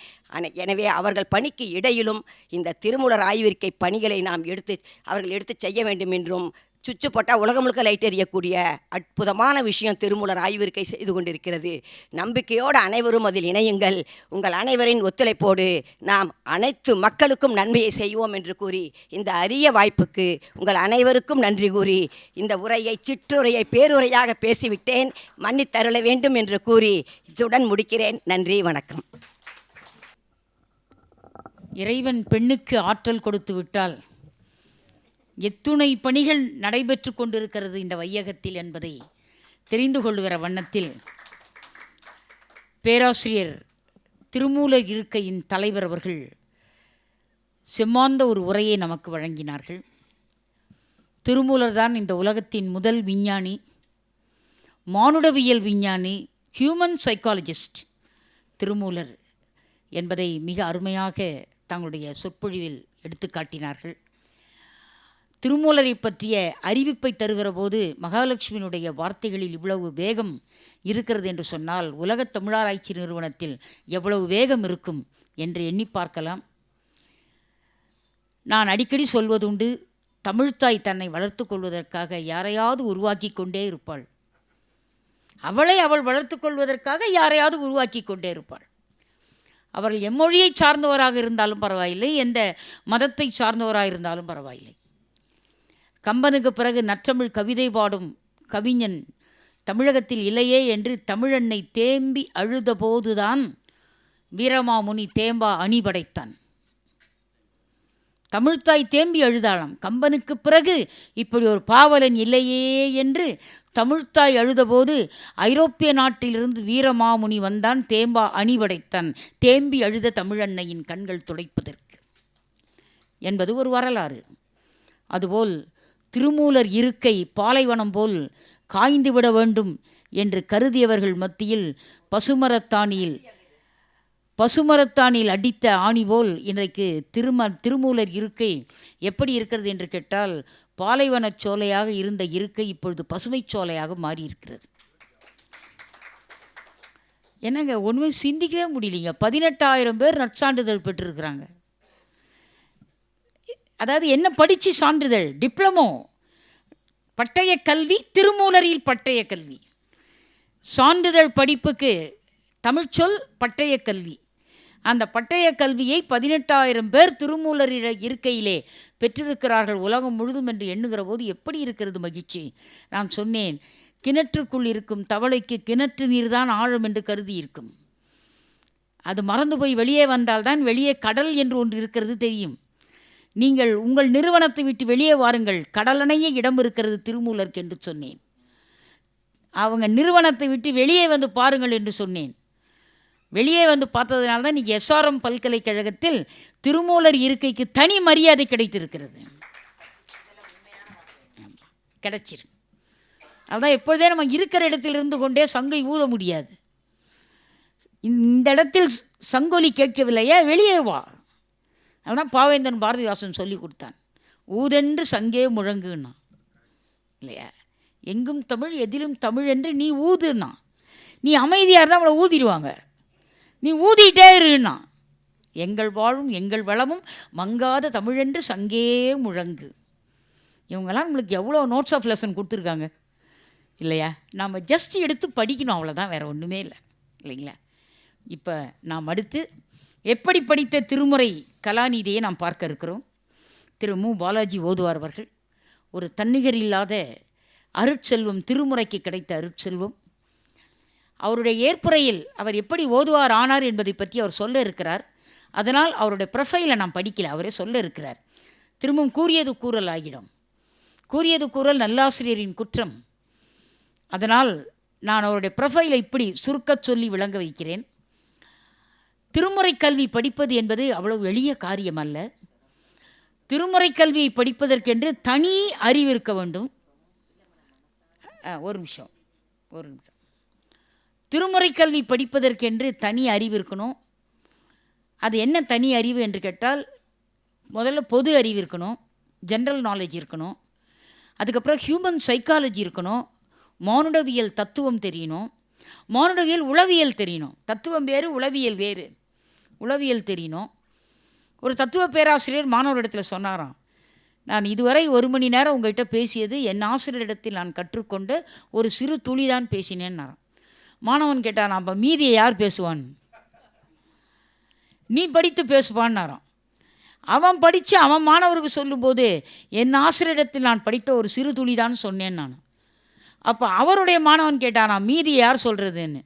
எனவே அவர்கள் பணிக்கு இடையிலும் இந்த திருமூலர் ஆய்விற்கை பணிகளை அவர்கள் எடுத்து செய்ய வேண்டும் என்றும், சுவிட்சு போட்டால் உலகம் முழுக்க லைட் எறியக்கூடிய அற்புதமான விஷயம் திருமூலர் ஆய்விற்கை செய்து கொண்டிருக்கிறது. நம்பிக்கையோடு அனைவரும் அதில் இணையுங்கள். உங்கள் அனைவரின் ஒத்துழைப்போடு நாம் அனைத்து மக்களுக்கும் நன்மையை செய்வோம் என்று கூறி இந்த அரிய வாய்ப்புக்கு உங்கள் அனைவருக்கும் நன்றி கூறி இந்த உரையை சிற்றுரையை பேருரையாக பேசிவிட்டேன், மன்னித்தருள வேண்டும் என்று கூறி இத்துடன் முடிக்கிறேன். நன்றி, வணக்கம். இறைவன் பெண்ணுக்கு ஆற்றல் கொடுத்து விட்டால் எத்துணை பணிகள் நடைபெற்று கொண்டிருக்கிறது இந்த வையகத்தில் என்பதை தெரிந்து கொள்ளுகிற வண்ணத்தில் பேராசிரியர் திருமூலர் இருக்கையின் தலைவர் அவர்கள் செம்மாந்த ஒரு உரையை நமக்கு வழங்கினார்கள். திருமூலர் தான் இந்த உலகத்தின் முதல் விஞ்ஞானி, மானுடவியல் விஞ்ஞானி, ஹியூமன் சைக்காலஜிஸ்ட் திருமூலர் என்பதை மிக அருமையாக தங்களுடைய சொற்பொழிவில் எடுத்து காட்டினார்கள். திருமூலரை பற்றிய அறிவிப்பை தருகிற போது மகாலட்சுமியினுடைய வார்த்தைகளில் இவ்வளவு வேகம் இருக்கிறது என்று சொன்னால் உலகத் தமிழாராய்ச்சி நிறுவனத்தில் எவ்வளவு வேகம் இருக்கும் என்று எண்ணி பார்க்கலாம். நான் அடிக்கடி சொல்வதுண்டு, தமிழ்த்தாய் தன்னை வளர்த்து கொள்வதற்காக யாரையாவது உருவாக்கி கொண்டே இருப்பாள். அவள் வளர்த்து கொள்வதற்காக யாரையாவது உருவாக்கி கொண்டே இருப்பாள். அவர்கள் எம்மொழியை சார்ந்தவராக இருந்தாலும் பரவாயில்லை, எந்த மதத்தை சார்ந்தவராக இருந்தாலும் பரவாயில்லை. கம்பனுக்கு பிறகு நற்றமிழ் கவிதை பாடும் கவிஞன் தமிழகத்தில் இல்லையே என்று தமிழன்னை தேம்பி அழுத போதுதான் வீரமாமுனி தேம்பா அணி படைத்தான். தமிழ்த்தாய் தேம்பி அழுதாளாம். கம்பனுக்கு பிறகு இப்படி ஒரு பாவலன் இல்லையே என்று தமிழ்த்தாய் அழுதபோது ஐரோப்பிய நாட்டிலிருந்து வீரமாமுனி வந்தான், தேம்பா அணி படைத்தான், தேம்பி அழுத தமிழன்னையின் கண்கள் துடைப்பதற்கு என்பது ஒரு வரலாறு. அதுபோல் திருமூலர் இருக்கை பாலைவனம் போல் காய்ந்து விட வேண்டும் என்று கருதியவர்கள் மத்தியில் பசுமரத்தானியில் அடித்த ஆணி போல் இன்றைக்கு திருமூலர் இருக்கை எப்படி இருக்கிறது என்று கேட்டால், பாலைவனச் சோலையாக இருந்த இருக்கை இப்பொழுது பசுமைச் சோலையாக மாறியிருக்கிறது. என்னங்க ஒன்றுமே சிந்திக்கவே முடியலைங்க. 18,000 பேர் நற்சான்றிதழ் பெற்றிருக்கிறாங்க. அதாவது என்ன படித்து சான்றிதழ், டிப்ளமோ, பட்டய கல்வி, திருமூலரில் பட்டய கல்வி. சான்றிதழ் படிப்புக்கு தமிழ்ச்சொல் பட்டய கல்வி. அந்த பட்டய கல்வியை 18,000 பேர் திருமூலரிட இருக்கையிலே பெற்றிருக்கிறார்கள் உலகம் முழுதும் என்று எண்ணுகிற போது எப்படி இருக்கிறது மகிழ்ச்சி. நான் சொன்னேன், கிணற்றுக்குள் இருக்கும் தவளைக்கு கிணற்று நீர்தான் ஆழம் என்று கருதி இருக்கும். அது மறந்து போய் வெளியே வந்தால்தான் வெளியே கடல் என்று ஒன்று இருக்கிறது தெரியும். நீங்கள் உங்கள் நிறுவனத்தை விட்டு வெளியே வாருங்கள், கடலணைய இடம் இருக்கிறது திருமூலருக்கு என்று சொன்னேன். அவங்க நிறுவனத்தை விட்டு வெளியே வந்து பாருங்கள் என்று சொன்னேன். வெளியே வந்து பார்த்ததுனால தான் இன்றைக்கி எஸ்ஆர்எம் பல்கலைக்கழகத்தில் திருமூலர் இருக்கைக்கு தனி மரியாதை கிடைத்திருக்கிறது. கிடைச்சிருக்கு. அதுதான் எப்பொழுதே நம்ம இருக்கிற இடத்தில் இருந்து கொண்டே சங்கை ஊத முடியாது. இந்த இடத்தில் சங்கொலி கேட்கவில்லையா, வெளியே வா. அதுதான் பாவேந்தன் பாரதிதாசன் சொல்லி கொடுத்தான், ஊதென்று சங்கே முழங்குன்னா இல்லையா. எங்கும் தமிழ் எதிலும் தமிழ் என்று நீ ஊதுன்னா, நீ அமைதியாக இருந்தால் அவளை ஊதிடுவாங்க, நீ ஊதிட்டே இருன்னா. எங்கள் வாழும் எங்கள் வளமும் மங்காத தமிழென்று சங்கே முழங்கு. இவங்கெல்லாம் நம்மளுக்கு எவ்வளோ நோட்ஸ் ஆஃப் லெசன் கொடுத்துருக்காங்க இல்லையா. நாம் ஜஸ்ட் எடுத்து படிக்கணும், அவ்வளோதான், வேறு ஒன்றுமே இல்லை இல்லைங்களா. இப்போ நாம் அடுத்து எப்படி படித்த திருமுறை கலாநிதியை நாம் பார்க்க இருக்கிறோம். திரு மு. பாலாஜி ஓதுவார் அவர்கள் ஒரு தன்னிகர் இல்லாத அருட்செல்வம், திருமுறைக்கு கிடைத்த அருட்செல்வம். அவருடைய ஏற்புரையில் அவர் எப்படி ஓதுவார் ஆனார் என்பதை பற்றி அவர் சொல்ல இருக்கிறார். அதனால் அவருடைய ப்ரொஃபைலை நான் படிக்கல, அவரே சொல்ல இருக்கிறார். திரும்பவும் கூறியது கூறல் ஆகிடும். கூறியது கூறல் நல்லாசிரியரின் குற்றம். அதனால் நான் அவருடைய ப்ரொஃபைலை இப்படி சுருக்கச் சொல்லி விளங்க வைக்கிறேன். திருமுறை கல்வி படிப்பது என்பது அவ்வளவு எளிய காரியம் அல்ல. திருமுறை கல்வியை படிப்பதற்கென்று தனி அறிவு இருக்க வேண்டும். ஒரு நிமிஷம். திருமுறை கல்வி படிப்பதற்கென்று தனி அறிவு இருக்கணும். அது என்ன தனி அறிவு என்று கேட்டால், முதல்ல பொது அறிவு இருக்கணும், ஜென்ரல் நாலேஜ் இருக்கணும். அதுக்கப்புறம் ஹியூமன் சைக்காலஜி இருக்கணும், மானுடவியல் தத்துவம் தெரியணும், மானுடவியல் உளவியல் தெரியணும். தத்துவம் வேறு, உளவியல் வேறு. உளவியல் தெரியணும். ஒரு தத்துவ பேராசிரியர் மாணவரிடத்தில் சொன்னாராம், நான் இதுவரை 1 மணி நேரம் உங்கள்கிட்ட பேசியது என் ஆசிரியரிடத்தில் நான் கற்றுக்கொண்டு ஒரு சிறு துளி தான் பேசினேன்னாராம். மாணவன் கேட்டான், அப்போ மீதியை யார் பேசுவான், நீ படித்து பேசுவான்னாராம். அவன் படித்து அவன் மாணவருக்கு சொல்லும்போது என் ஆசிரியரிடத்தில் நான் படித்த ஒரு சிறு துளி தான் சொன்னேன் நான். அப்போ அவருடைய மாணவன் கேட்டானா, மீதியை யார் சொல்கிறதுன்னு,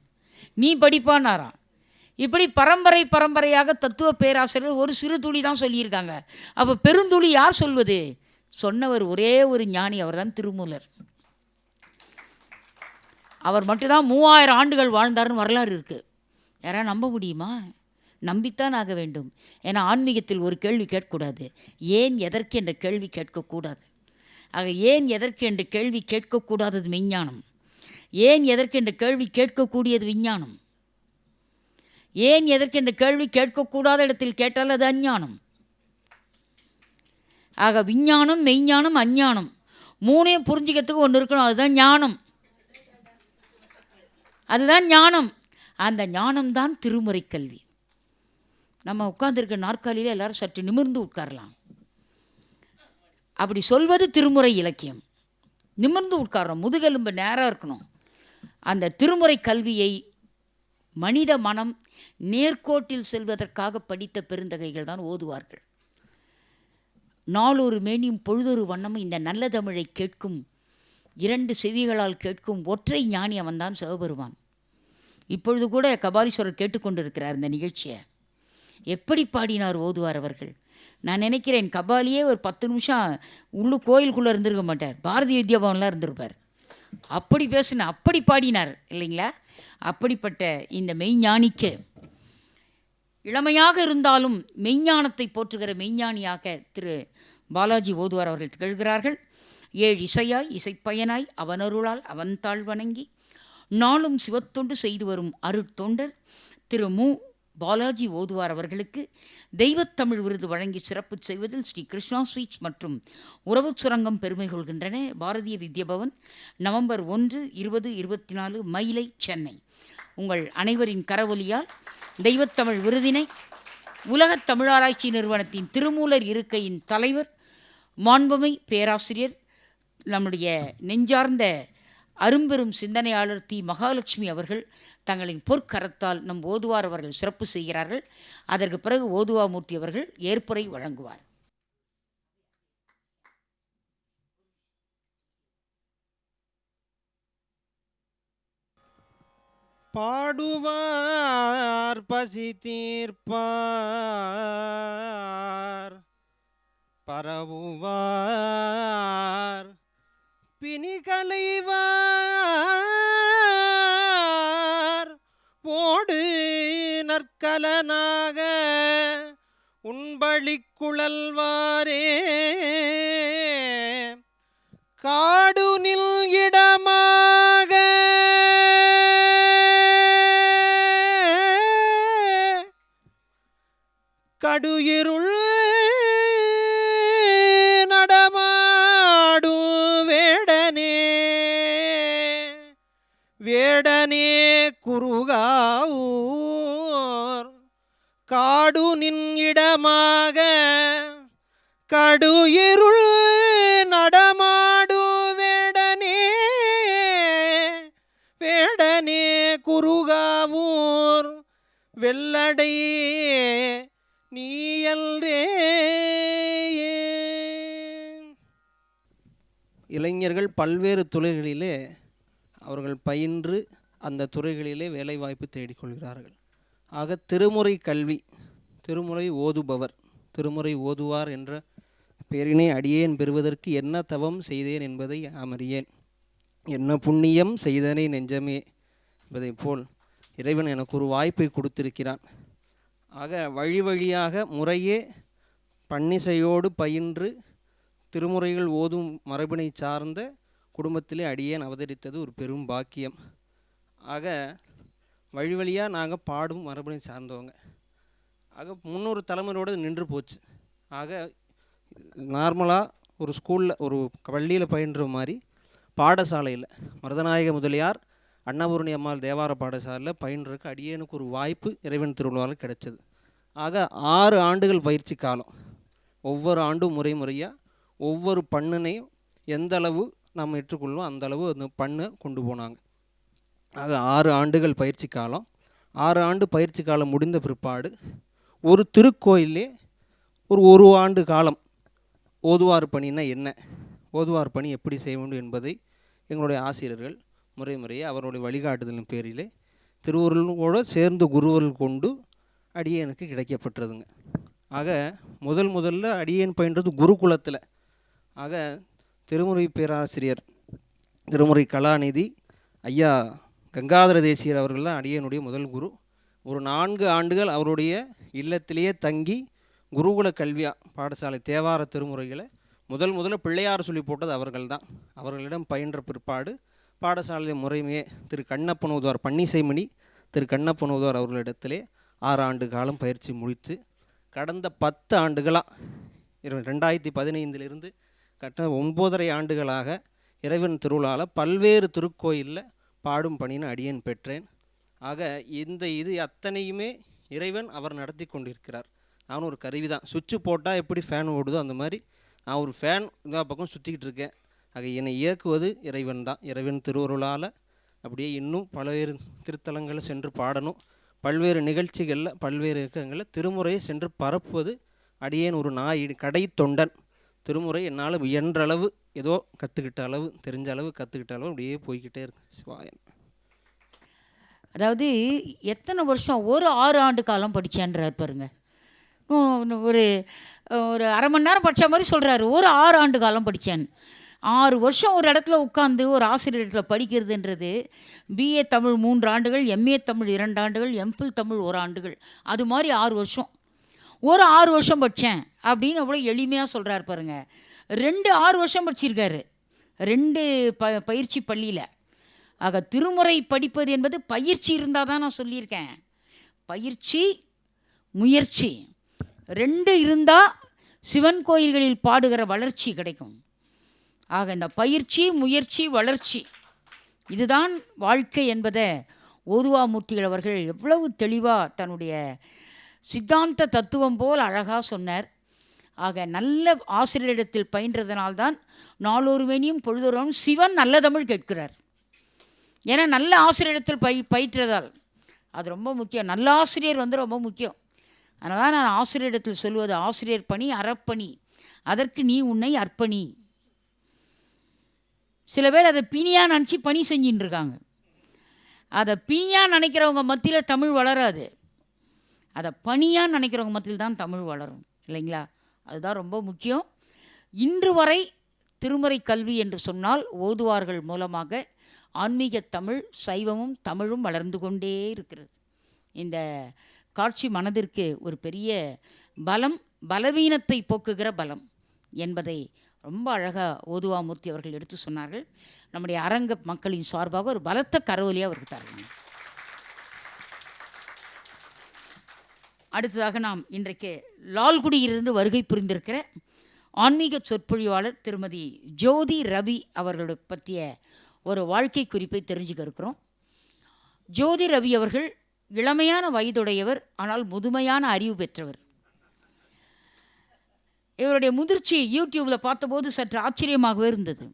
நீ படிப்பான்னாராம். இப்படி பரம்பரையாக தத்துவ பேராசிரியர் ஒரு சிறு துளி தான் சொல்லியிருக்காங்க. அப்போ பெருந்துளி யார் சொல்வது? சொன்னவர் ஒரே ஒரு ஞானி, அவர் தான் திருமூலர். அவர் மட்டும்தான் 3000 ஆண்டுகள் வாழ்ந்தார்னு வரலாறு இருக்குது. யாராவது நம்ப முடியுமா? நம்பித்தான் ஆக வேண்டும். ஏன்னா ஆன்மீகத்தில் ஒரு கேள்வி கேட்கக்கூடாது, ஏன் எதற்கு என்ற கேள்வி கேட்கக்கூடாது. ஆக ஏன் எதற்கு என்ற கேள்வி கேட்கக்கூடாதது மெய்ஞானம், ஏன் எதற்கு என்ற கேள்வி கேட்கக்கூடியது விஞ்ஞானம். ஏன் எதற்கு என்ற கேள்வி கேட்கக்கூடாத இடத்தில் கேட்டால் அது அஞ்ஞானம். ஆக விஞ்ஞானம், மெய்ஞானம், அஞ்ஞானம் மூணையும் புரிஞ்சிக்கிறதுக்கு ஒன்று இருக்கணும், அதுதான் ஞானம். அதுதான் ஞானம். அந்த ஞானம்தான் திருமுறை கல்வி. நம்ம உட்கார்ந்துருக்க நாற்காலியில் எல்லாரும் சற்று நிமிர்ந்து உட்காரலாம். அப்படி சொல்வது திருமுறை இலக்கியம். நிமிர்ந்து உட்காரணும், முதுகெலும்பு நேராக இருக்கணும். அந்த திருமுறை கல்வியை மனித மனம் நேர்கோட்டில் செல்வதற்காக படித்த பெருந்தகைகள் தான் ஓதுவார்கள். நாளொரு மேனியும் பொழுதொரு வண்ணமும் இந்த நல்ல தமிழை கேட்கும் 2 செவிகளால் கேட்கும் ஒற்றை ஞானி அவன்தான் சிவபெருமான். இப்பொழுது கூட கபாலீஸ்வரர் கேட்டுக்கொண்டிருக்கிறார் இந்த நிகழ்ச்சியை. எப்படி பாடினார் ஓதுவார் அவர்கள். நான் நினைக்கிறேன் கபாலியே ஒரு 10 நிமிஷம் கோயிலுக்குள்ளே இருந்திருக்க மாட்டார், பாரதிய வித்யாபவன்லாம் இருந்திருப்பார். அப்படி பேசின, அப்படி பாடினார் இல்லைங்களா. அப்படிப்பட்ட இந்த மெய்ஞானிக்கு இளமையாக இருந்தாலும் மெய்ஞானத்தை போற்றுகிற மெய்ஞானியாக திரு பாலாஜி ஓதுவார் அவர்கள் திகழ்கிறார்கள். 7 இசையாய் இசைப்பயனாய் அவனருளால் அவன் தாழ் வணங்கி நாளும் சிவத்தொண்டு செய்து வரும் அருட்தொண்டர் திரு மு. பாலாஜி ஓதுவார் அவர்களுக்கு தெய்வத்தமிழ் விருது வழங்கி சிறப்பு செய்வதில் ஸ்ரீ கிருஷ்ணா ஸ்வீட்ஸ் மற்றும் உறவு சுரங்கம் பெருமை கொள்கின்றன. பாரதிய வித்யாபவன், நவம்பர் 1, 2024, மயிலை, சென்னை. உங்கள் அனைவரின் கரவொலியால் தெய்வத்தமிழ் விருதினை உலகத் தமிழாராய்ச்சி நிறுவனத்தின் திருமூலர் இருக்கையின் தலைவர் மாண்புமை பேராசிரியர் நம்முடைய நெஞ்சார்ந்த அரும்பெரும் சிந்தனையாளர் தி மகாலட்சுமி அவர்கள் தங்களின் பொற்கரத்தால் நம் ஓதுவார் அவர்கள் சிறப்பு செய்கிறார்கள். அதற்கு பிறகு ஓதுவா மூர்த்தி அவர்கள் ஏற்புரை வழங்குவார். பாடுவார் பசி தீர்ப்பார், பரவுவார் பிணி களைவார், ஓடு நற்கலனாக உண்பழி குழல்வாரே, காடுனில் இடமாக கடுயிருள் நடமாடும் வேடனே, வேடனே குருகாவூர், காடுனின் இடமாக கடுயிருள் நடமாடும் வேடனே, வேடனே குருகாவூர், வெள்ளடை நீயல்ரே. இளைஞர்கள் பல்வேறு துறைகளிலே அவர்கள் பயின்று அந்த துறைகளிலே வேலைவாய்ப்பு தேடிக்கொள்கிறார்கள். ஆக திருமுறை கல்வி, திருமுறை ஓதுபவர், திருமுறை ஓதுவார் என்ற பெயரினை அடியேன் பெறுவதற்கு என்ன தவம் செய்தேன் என்பதை அமறியேன். என்ன புண்ணியம் செய்தனை நெஞ்சமே என்பதை போல் இறைவன் எனக்கு ஒரு வாய்ப்பை கொடுத்திருக்கிறான். ஆக வழி வழியாக முறையே பன்னிசையோடு பயின்று திருமுறைகள் ஓதும் மரபினை சார்ந்த குடும்பத்திலே அடியேன் அவதரித்தது ஒரு பெரும் பாக்கியம். ஆக வழி வழியாக நாங்கள் பாடும் மரபினை சார்ந்தவங்க. ஆக 300 தலைமுறையோடு நின்று போச்சு. ஆக நார்மலாக ஒரு ஸ்கூலில் ஒரு பள்ளியில் பயின்ற மாதிரி பாடசாலையில் மருதநாயக முதலியார் அன்னபூரணி அம்மாள் தேவார பாடசாலையில் பயின்றதுக்கு அடியேனுக்கு ஒரு வாய்ப்பு இறைவன் திருவிழாவில் கிடைச்சது. ஆக 6 ஆண்டுகள் பயிற்சி காலம். ஒவ்வொரு ஆண்டும் முறையாக ஒவ்வொரு பண்ணினையும் எந்த அளவு நாம் ஏற்றுக்கொள்வோம் அந்த அளவு அந்த பண்ணை கொண்டு போனாங்க. ஆக 6 ஆண்டுகள் பயிற்சி காலம். 6 ஆண்டு பயிற்சி காலம் முடிந்த பிற்பாடு ஒரு திருக்கோயிலே ஒரு ஆண்டு காலம் ஓதுவார் பணினா என்ன, ஓதுவார் பணி எப்படி செய்ய வேண்டும் என்பதை எங்களுடைய ஆசிரியர்கள் முறையே அவருடைய வழிகாட்டுதலின் பேரிலே திருவருளோடு சேர்ந்து குருவருள் கொண்டு அடியேனுக்கு கிடைக்கப்பட்டதுங்க. ஆக முதல்ல அடியேன் பயின்றது குருகுலத்தில். ஆக திருமுறை பேராசிரியர் திருமுறை கலாநிதி ஐயா கங்காதர தேசியர் அவர்கள் தான் அடியனுடைய முதல் குரு. ஒரு 4 ஆண்டுகள் அவருடைய இல்லத்திலேயே தங்கி குருகுல கல்வியா பாடசாலை தேவார திருமுறைகளை முதல்ல பிள்ளையார் சொல்லி போட்டது அவர்கள் தான். அவர்களிடம் பயின்ற பிற்பாடு பாடசாலை முறைமையே திரு கண்ணப்பனோதுவார் பன்னிசைமணி திரு கண்ணப்பனோதுவார் அவர்களிடத்திலே 6 ஆண்டு காலம் பயிற்சி முடித்து கடந்த 10 ஆண்டுகளாக 2015 கட்ட 9.5 ஆண்டுகளாக இறைவன் திருவிழாவில் பல்வேறு திருக்கோயிலில் பாடும் பணின்னு அடியேன் பெற்றேன். ஆக இது அத்தனையுமே இறைவன் அவர் நடத்தி கொண்டிருக்கிறார். நான் ஒரு கருவி தான். சுவிட்சு போட்டால் எப்படி ஃபேன் ஓடுதோ அந்த மாதிரி நான் ஒரு ஃபேன் இந்த பக்கம் சுற்றிக்கிட்டு இருக்கேன். ஆக என்னை இயக்குவது இறைவன் தான். இறைவன் திருவருளால் அப்படியே இன்னும் பல்வேறு திருத்தலங்களில் சென்று பாடணும், பல்வேறு நிகழ்ச்சிகளில் பல்வேறு இயக்கங்களில் திருமுறையை சென்று பரப்புவது அடியேன் ஒரு கடை தொண்டன். திருமுறை என்னால் இயன்றளவு ஏதோ கற்றுக்கிட்ட அளவு தெரிஞ்ச அளவு கற்றுக்கிட்ட அளவு அப்படியே போய்கிட்டே இருக்கு. சிவாயன். அதாவது எத்தனை வருஷம், ஒரு 6 ஆண்டு காலம் படித்தேன்றார் பாருங்க. ஒரு அரை மணி நேரம் படித்த மாதிரி சொல்கிறாரு. ஒரு 6 ஆண்டு காலம் படித்தேன். 6 வருஷம் ஒரு இடத்துல உட்காந்து ஒரு ஆசிரியர்கிட்ட படிக்கிறதுன்றது பிஏ தமிழ் 3 ஆண்டுகள், எம்ஏ தமிழ் 2 ஆண்டுகள், எம்ஃபில் தமிழ் 1 ஆண்டுகள், அது மாதிரி 6 வருஷம். ஒரு 6 வருஷம் படித்தேன் அப்படின்னு அவ்வளோ எளிமையாக சொல்கிறார் பாருங்க. 6 வருஷம் படிச்சிருக்காரு 2 பயிற்சி பள்ளியில். ஆக திருமுறை படிப்பது என்பது பயிற்சி இருந்தால் தான் நான் சொல்லியிருக்கேன். பயிற்சி முயற்சி 2 இருந்தால் சிவன் கோயில்களில் பாடுகிற வளர்ச்சி கிடைக்கும். ஆக இந்த பயிற்சி முயற்சி வளர்ச்சி இதுதான் வாழ்க்கை என்பதை ஓதுவா மூர்த்திகள் அவர்கள் எவ்வளவு தெளிவாக தன்னுடைய சித்தாந்த தத்துவம் போல் அழகாக சொன்னார். ஆக நல்ல ஆசிரியரிடத்தில் பயின்றதனால்தான் நாளொரு மேனியும் பொழுதொருவனும் சிவன் நல்ல தமிழ் கேட்கிறார். ஏன்னா நல்ல ஆசிரியரிடத்தில் பயிற்றதால் அது ரொம்ப முக்கியம். நல்ல ஆசிரியர் ரொம்ப முக்கியம். அதனால் தான் நான் ஆசிரியரிடத்தில் சொல்வது, ஆசிரியர் பணி அறப்பணி, அதற்கு நீ உன்னை அர்ப்பணி. சில பேர் அதை பிணியாக நினச்சி பணி செஞ்சுட்டு இருக்காங்க. அதை பிணியாக நினைக்கிறவங்க மத்தியில் தமிழ் வளராது. அதை பணியாக நினைக்கிறவங்க மத்தியில் தான் தமிழ் வளரும், இல்லைங்களா? அதுதான் ரொம்ப முக்கியம். இன்று வரை திருமுறை கல்வி என்று சொன்னால் ஓதுவார்கள் மூலமாக ஆன்மீக தமிழ், சைவமும் தமிழும் வளர்ந்து கொண்டே இருக்கிறது. இந்த காட்சி மனதிற்கு ஒரு பெரிய பலம், பலவீனத்தை போக்குகிற பலம் என்பதை ரொம்ப அழகாக ஓதுவாமூர்த்தி அவர்கள் எடுத்து சொன்னார்கள். நம்முடைய அரங்க மக்களின் சார்பாக ஒரு பலத்த கரவொலியாக அவருக்கு தரணும். அடுத்ததாக நாம் இன்றைக்கு லால்குடியிலிருந்து வருகை புரிந்திருக்கிற ஆன்மீக சொற்பொழிவாளர் திருமதி ஜோதி ரவி அவர்களை பற்றிய ஒரு வாழ்க்கை குறிப்பை தெரிஞ்சுக்க இருக்கிறோம். ஜோதி ரவி அவர்கள் இளமையான வயதுடையவர், ஆனால் முதுமையான அறிவு பெற்றவர். இவருடைய முதிர்ச்சி யூடியூப்பில் பார்த்தபோது சற்று ஆச்சரியமாகவே இருந்தது.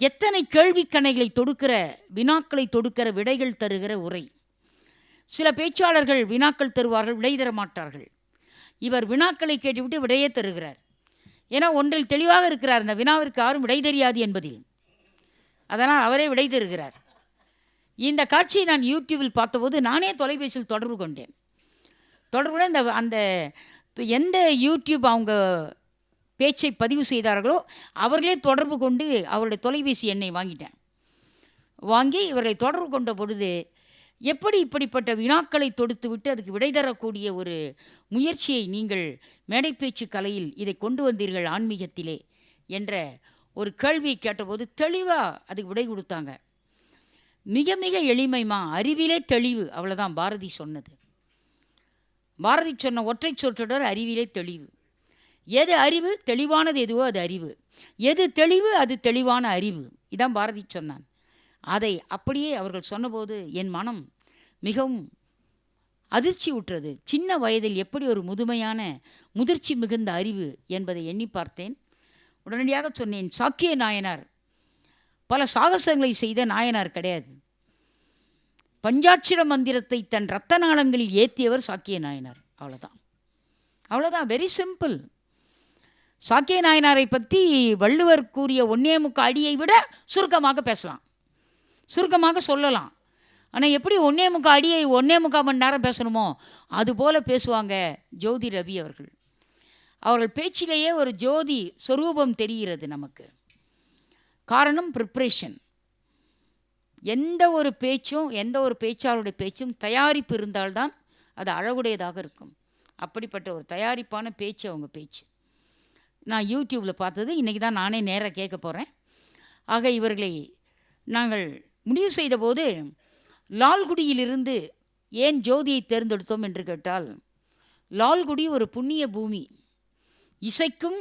எத்தனை கேள்விக்கணைகளை தொடுக்கிற, வினாக்களை தொடுக்கிற, விடைகள் தருகிற உரை. சில பேச்சாளர்கள் வினாக்கள் தருவார்கள், விடை தர மாட்டார்கள். இவர் வினாக்களை கேட்டுவிட்டு விடையே தருகிறார். ஏன்னா ஒன்றில் தெளிவாக இருக்கிறார், இந்த வினாவிற்கு யாரும் விடை தெரியாது என்பதில். அதனால் அவரே விடை தருகிறார். இந்த காட்சியை நான் யூடியூபில் பார்த்தபோது நானே தொலைபேசியில் தொடர்பு கொண்டேன். தொடர்புடன் அந்த எந்த யூடியூப் அவங்க பேச்சை பதிவு செய்தார்களோ அவர்களே தொடர்பு கொண்டு அவருடைய தொலைபேசி எண்ணை வாங்கிட்டேன். வாங்கி இவர்களை தொடர்பு கொண்ட பொழுது எப்படி இப்படிப்பட்ட வினாக்களை தொடுத்து விட்டு அதுக்கு விடை தரக்கூடிய ஒரு முயற்சியை நீங்கள் மேடைப்பேச்சு கலையில் இதை கொண்டு வந்தீர்கள் ஆன்மீகத்திலே என்ற ஒரு கேள்வியை கேட்டபோது தெளிவாக அதுக்கு விடை கொடுத்தாங்க. மிக மிக எளிமைமா, அறிவிலே தெளிவு, அவ்வளோதான் பாரதி சொன்னது. பாரதி சொன்ன ஒற்றை சொற்றொடர் அறிவிலே தெளிவு. எது அறிவு, தெளிவானது எதுவோ அது அறிவு. எது தெளிவு, அது தெளிவான அறிவு. இதான் பாரதி சொன்னான். அதை அப்படியே அவர்கள் சொன்னபோது என் மனம் மிகவும் அதிர்ச்சி உற்றது. சின்ன வயதில் எப்படி ஒரு முதுமையான முதிர்ச்சி மிகுந்த அறிவு என்பதை எண்ணி பார்த்தேன். உடனடியாக சொன்னேன், சாக்கிய நாயனார் பல சாகசங்களை செய்த நாயனார் கிடையாது. பஞ்சாட்சர மந்திரத்தை தன் இரத்த நாளங்களில் ஏற்றியவர் சாக்கிய நாயனார். அவ்வளோதான், வெரி சிம்பிள். சாக்கிய நாயனாரை பற்றி வள்ளுவர் கூறிய 1.25 அடியை விட சுருக்கமாக பேசலாம், சுருக்கமாக சொல்லலாம். ஆனால் எப்படி 1.25 அடியை 1.25 மணி நேரம் பேசணுமோ அதுபோல் பேசுவாங்க ஜோதி ரவி அவர்கள். அவர்கள் பேச்சிலேயே ஒரு ஜோதி சொரூபம் தெரிகிறது நமக்கு. காரணம் ப்ரிப்ரேஷன். எந்த ஒரு பேச்சும், எந்த ஒரு பேச்சாளருடைய பேச்சும் தயாரிப்பு இருந்தால்தான் அது அழகுடையதாக இருக்கும். அப்படிப்பட்ட ஒரு தயாரிப்பான பேச்சு அவங்க பேச்சு. நான் யூடியூப்பில் பார்த்தது, இன்றைக்கி தான் நானே நேராக கேட்க போகிறேன். ஆக இவர்களை நாங்கள் முடிவு செய்தபோது லால்குடியிலிருந்து ஏன் ஜோதியை தேர்ந்தெடுத்தோம் என்று கேட்டால், லால்குடி ஒரு புண்ணிய பூமி. இசைக்கும்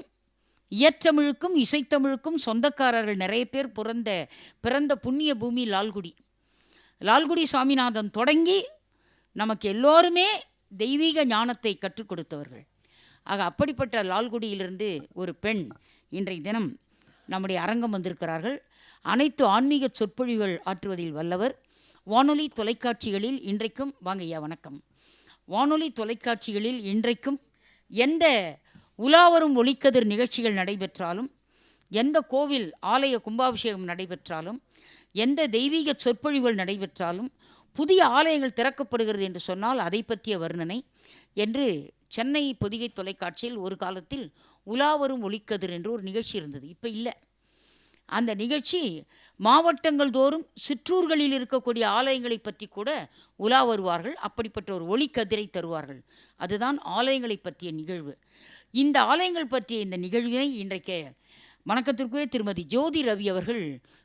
இயற்றமிழுக்கும் இசைத்தமிழுக்கும் சொந்தக்காரர்கள் நிறைய பேர் பிறந்த புண்ணிய பூமி லால்குடி. லால்குடி சாமிநாதன் தொடங்கி நமக்கு எல்லோருமே தெய்வீக ஞானத்தை கற்றுக் கொடுத்தவர்கள். ஆக அப்படிப்பட்ட லால்குடியிலிருந்து ஒரு பெண் இன்றைய தினம் நம்முடைய அரங்கம் வந்திருக்கிறார்கள். அனைத்து ஆன்மீக சொற்பொழிவுகள் ஆற்றுவதில் வல்லவர். வானொலி தொலைக்காட்சிகளில் இன்றைக்கும், வாங்க ஐயா வணக்கம், வானொலி தொலைக்காட்சிகளில் இன்றைக்கும் எந்த உலாவரும் ஒளிக்கதிர் நிகழ்ச்சிகள் நடைபெற்றாலும், எந்த கோவில் ஆலய கும்பாபிஷேகம் நடைபெற்றாலும், எந்த தெய்வீக சொற்பொழிவுகள் நடைபெற்றாலும், புதிய ஆலயங்கள் திறக்கப்படுகிறது என்று சொன்னால் அதை பற்றிய வர்ணனை என்று சென்னை பொதிகை தொலைக்காட்சியில் ஒரு காலத்தில் உலாவரும் ஒளிக்கதிர் என்று ஒரு நிகழ்ச்சி இருந்தது. இப்போ இல்லை. அந்த நிகழ்ச்சி மாவட்டங்கள் தோறும் சிற்றூர்களில் இருக்கக்கூடிய ஆலயங்களை பற்றி கூட உலா வருவார்கள். அப்படிப்பட்ட ஒரு ஒளிக்கதிரை தருவார்கள். அதுதான் ஆலயங்களை பற்றிய நிகழ்வு. இந்த ஆலயங்கள் பற்றிய இந்த நிகழ்வினை இன்றைக்கு வணக்கத்திற்குரிய திருமதி ஜோதி ரவி அவர்கள்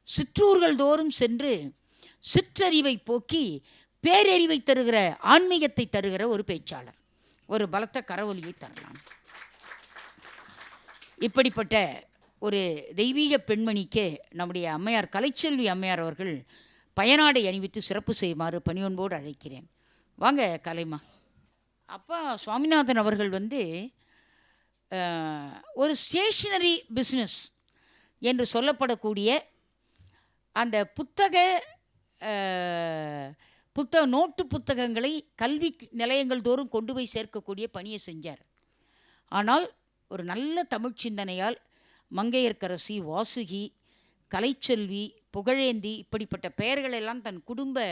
சிற்றூர்கள் தோறும் சென்று சிற்றறிவை போக்கி பேரறிவை தருகிற, ஆன்மீகத்தை தருகிற ஒரு பேச்சாளர். ஒரு பலத்த கரவொலியை தரலாம். இப்படிப்பட்ட ஒரு தெய்வீக பெண்மணிக்கு நம்முடைய அம்மையார் கலைச்செல்வி அம்மையார் அவர்கள் பயனாடை அணிவித்து சிறப்பு செய்யுமாறு பணிவன்போடு அழைக்கிறேன். வாங்க கலைமா. அப்பா சுவாமிநாதன் அவர்கள் ஒரு ஸ்டேஷ்னரி பிஸ்னஸ் என்று சொல்லப்படக்கூடிய அந்த நோட்டு புத்தகங்களை கல்வி நிலையங்கள் தோறும் கொண்டு போய் சேர்க்கக்கூடிய பணியை செஞ்சார். ஆனால் ஒரு நல்ல தமிழ் சிந்தனையால் மங்கையர்க்கரசி, வாசுகி, கலைச்செல்வி, புகழேந்தி இப்படிப்பட்ட பெயர்களெல்லாம் தன் குடும்ப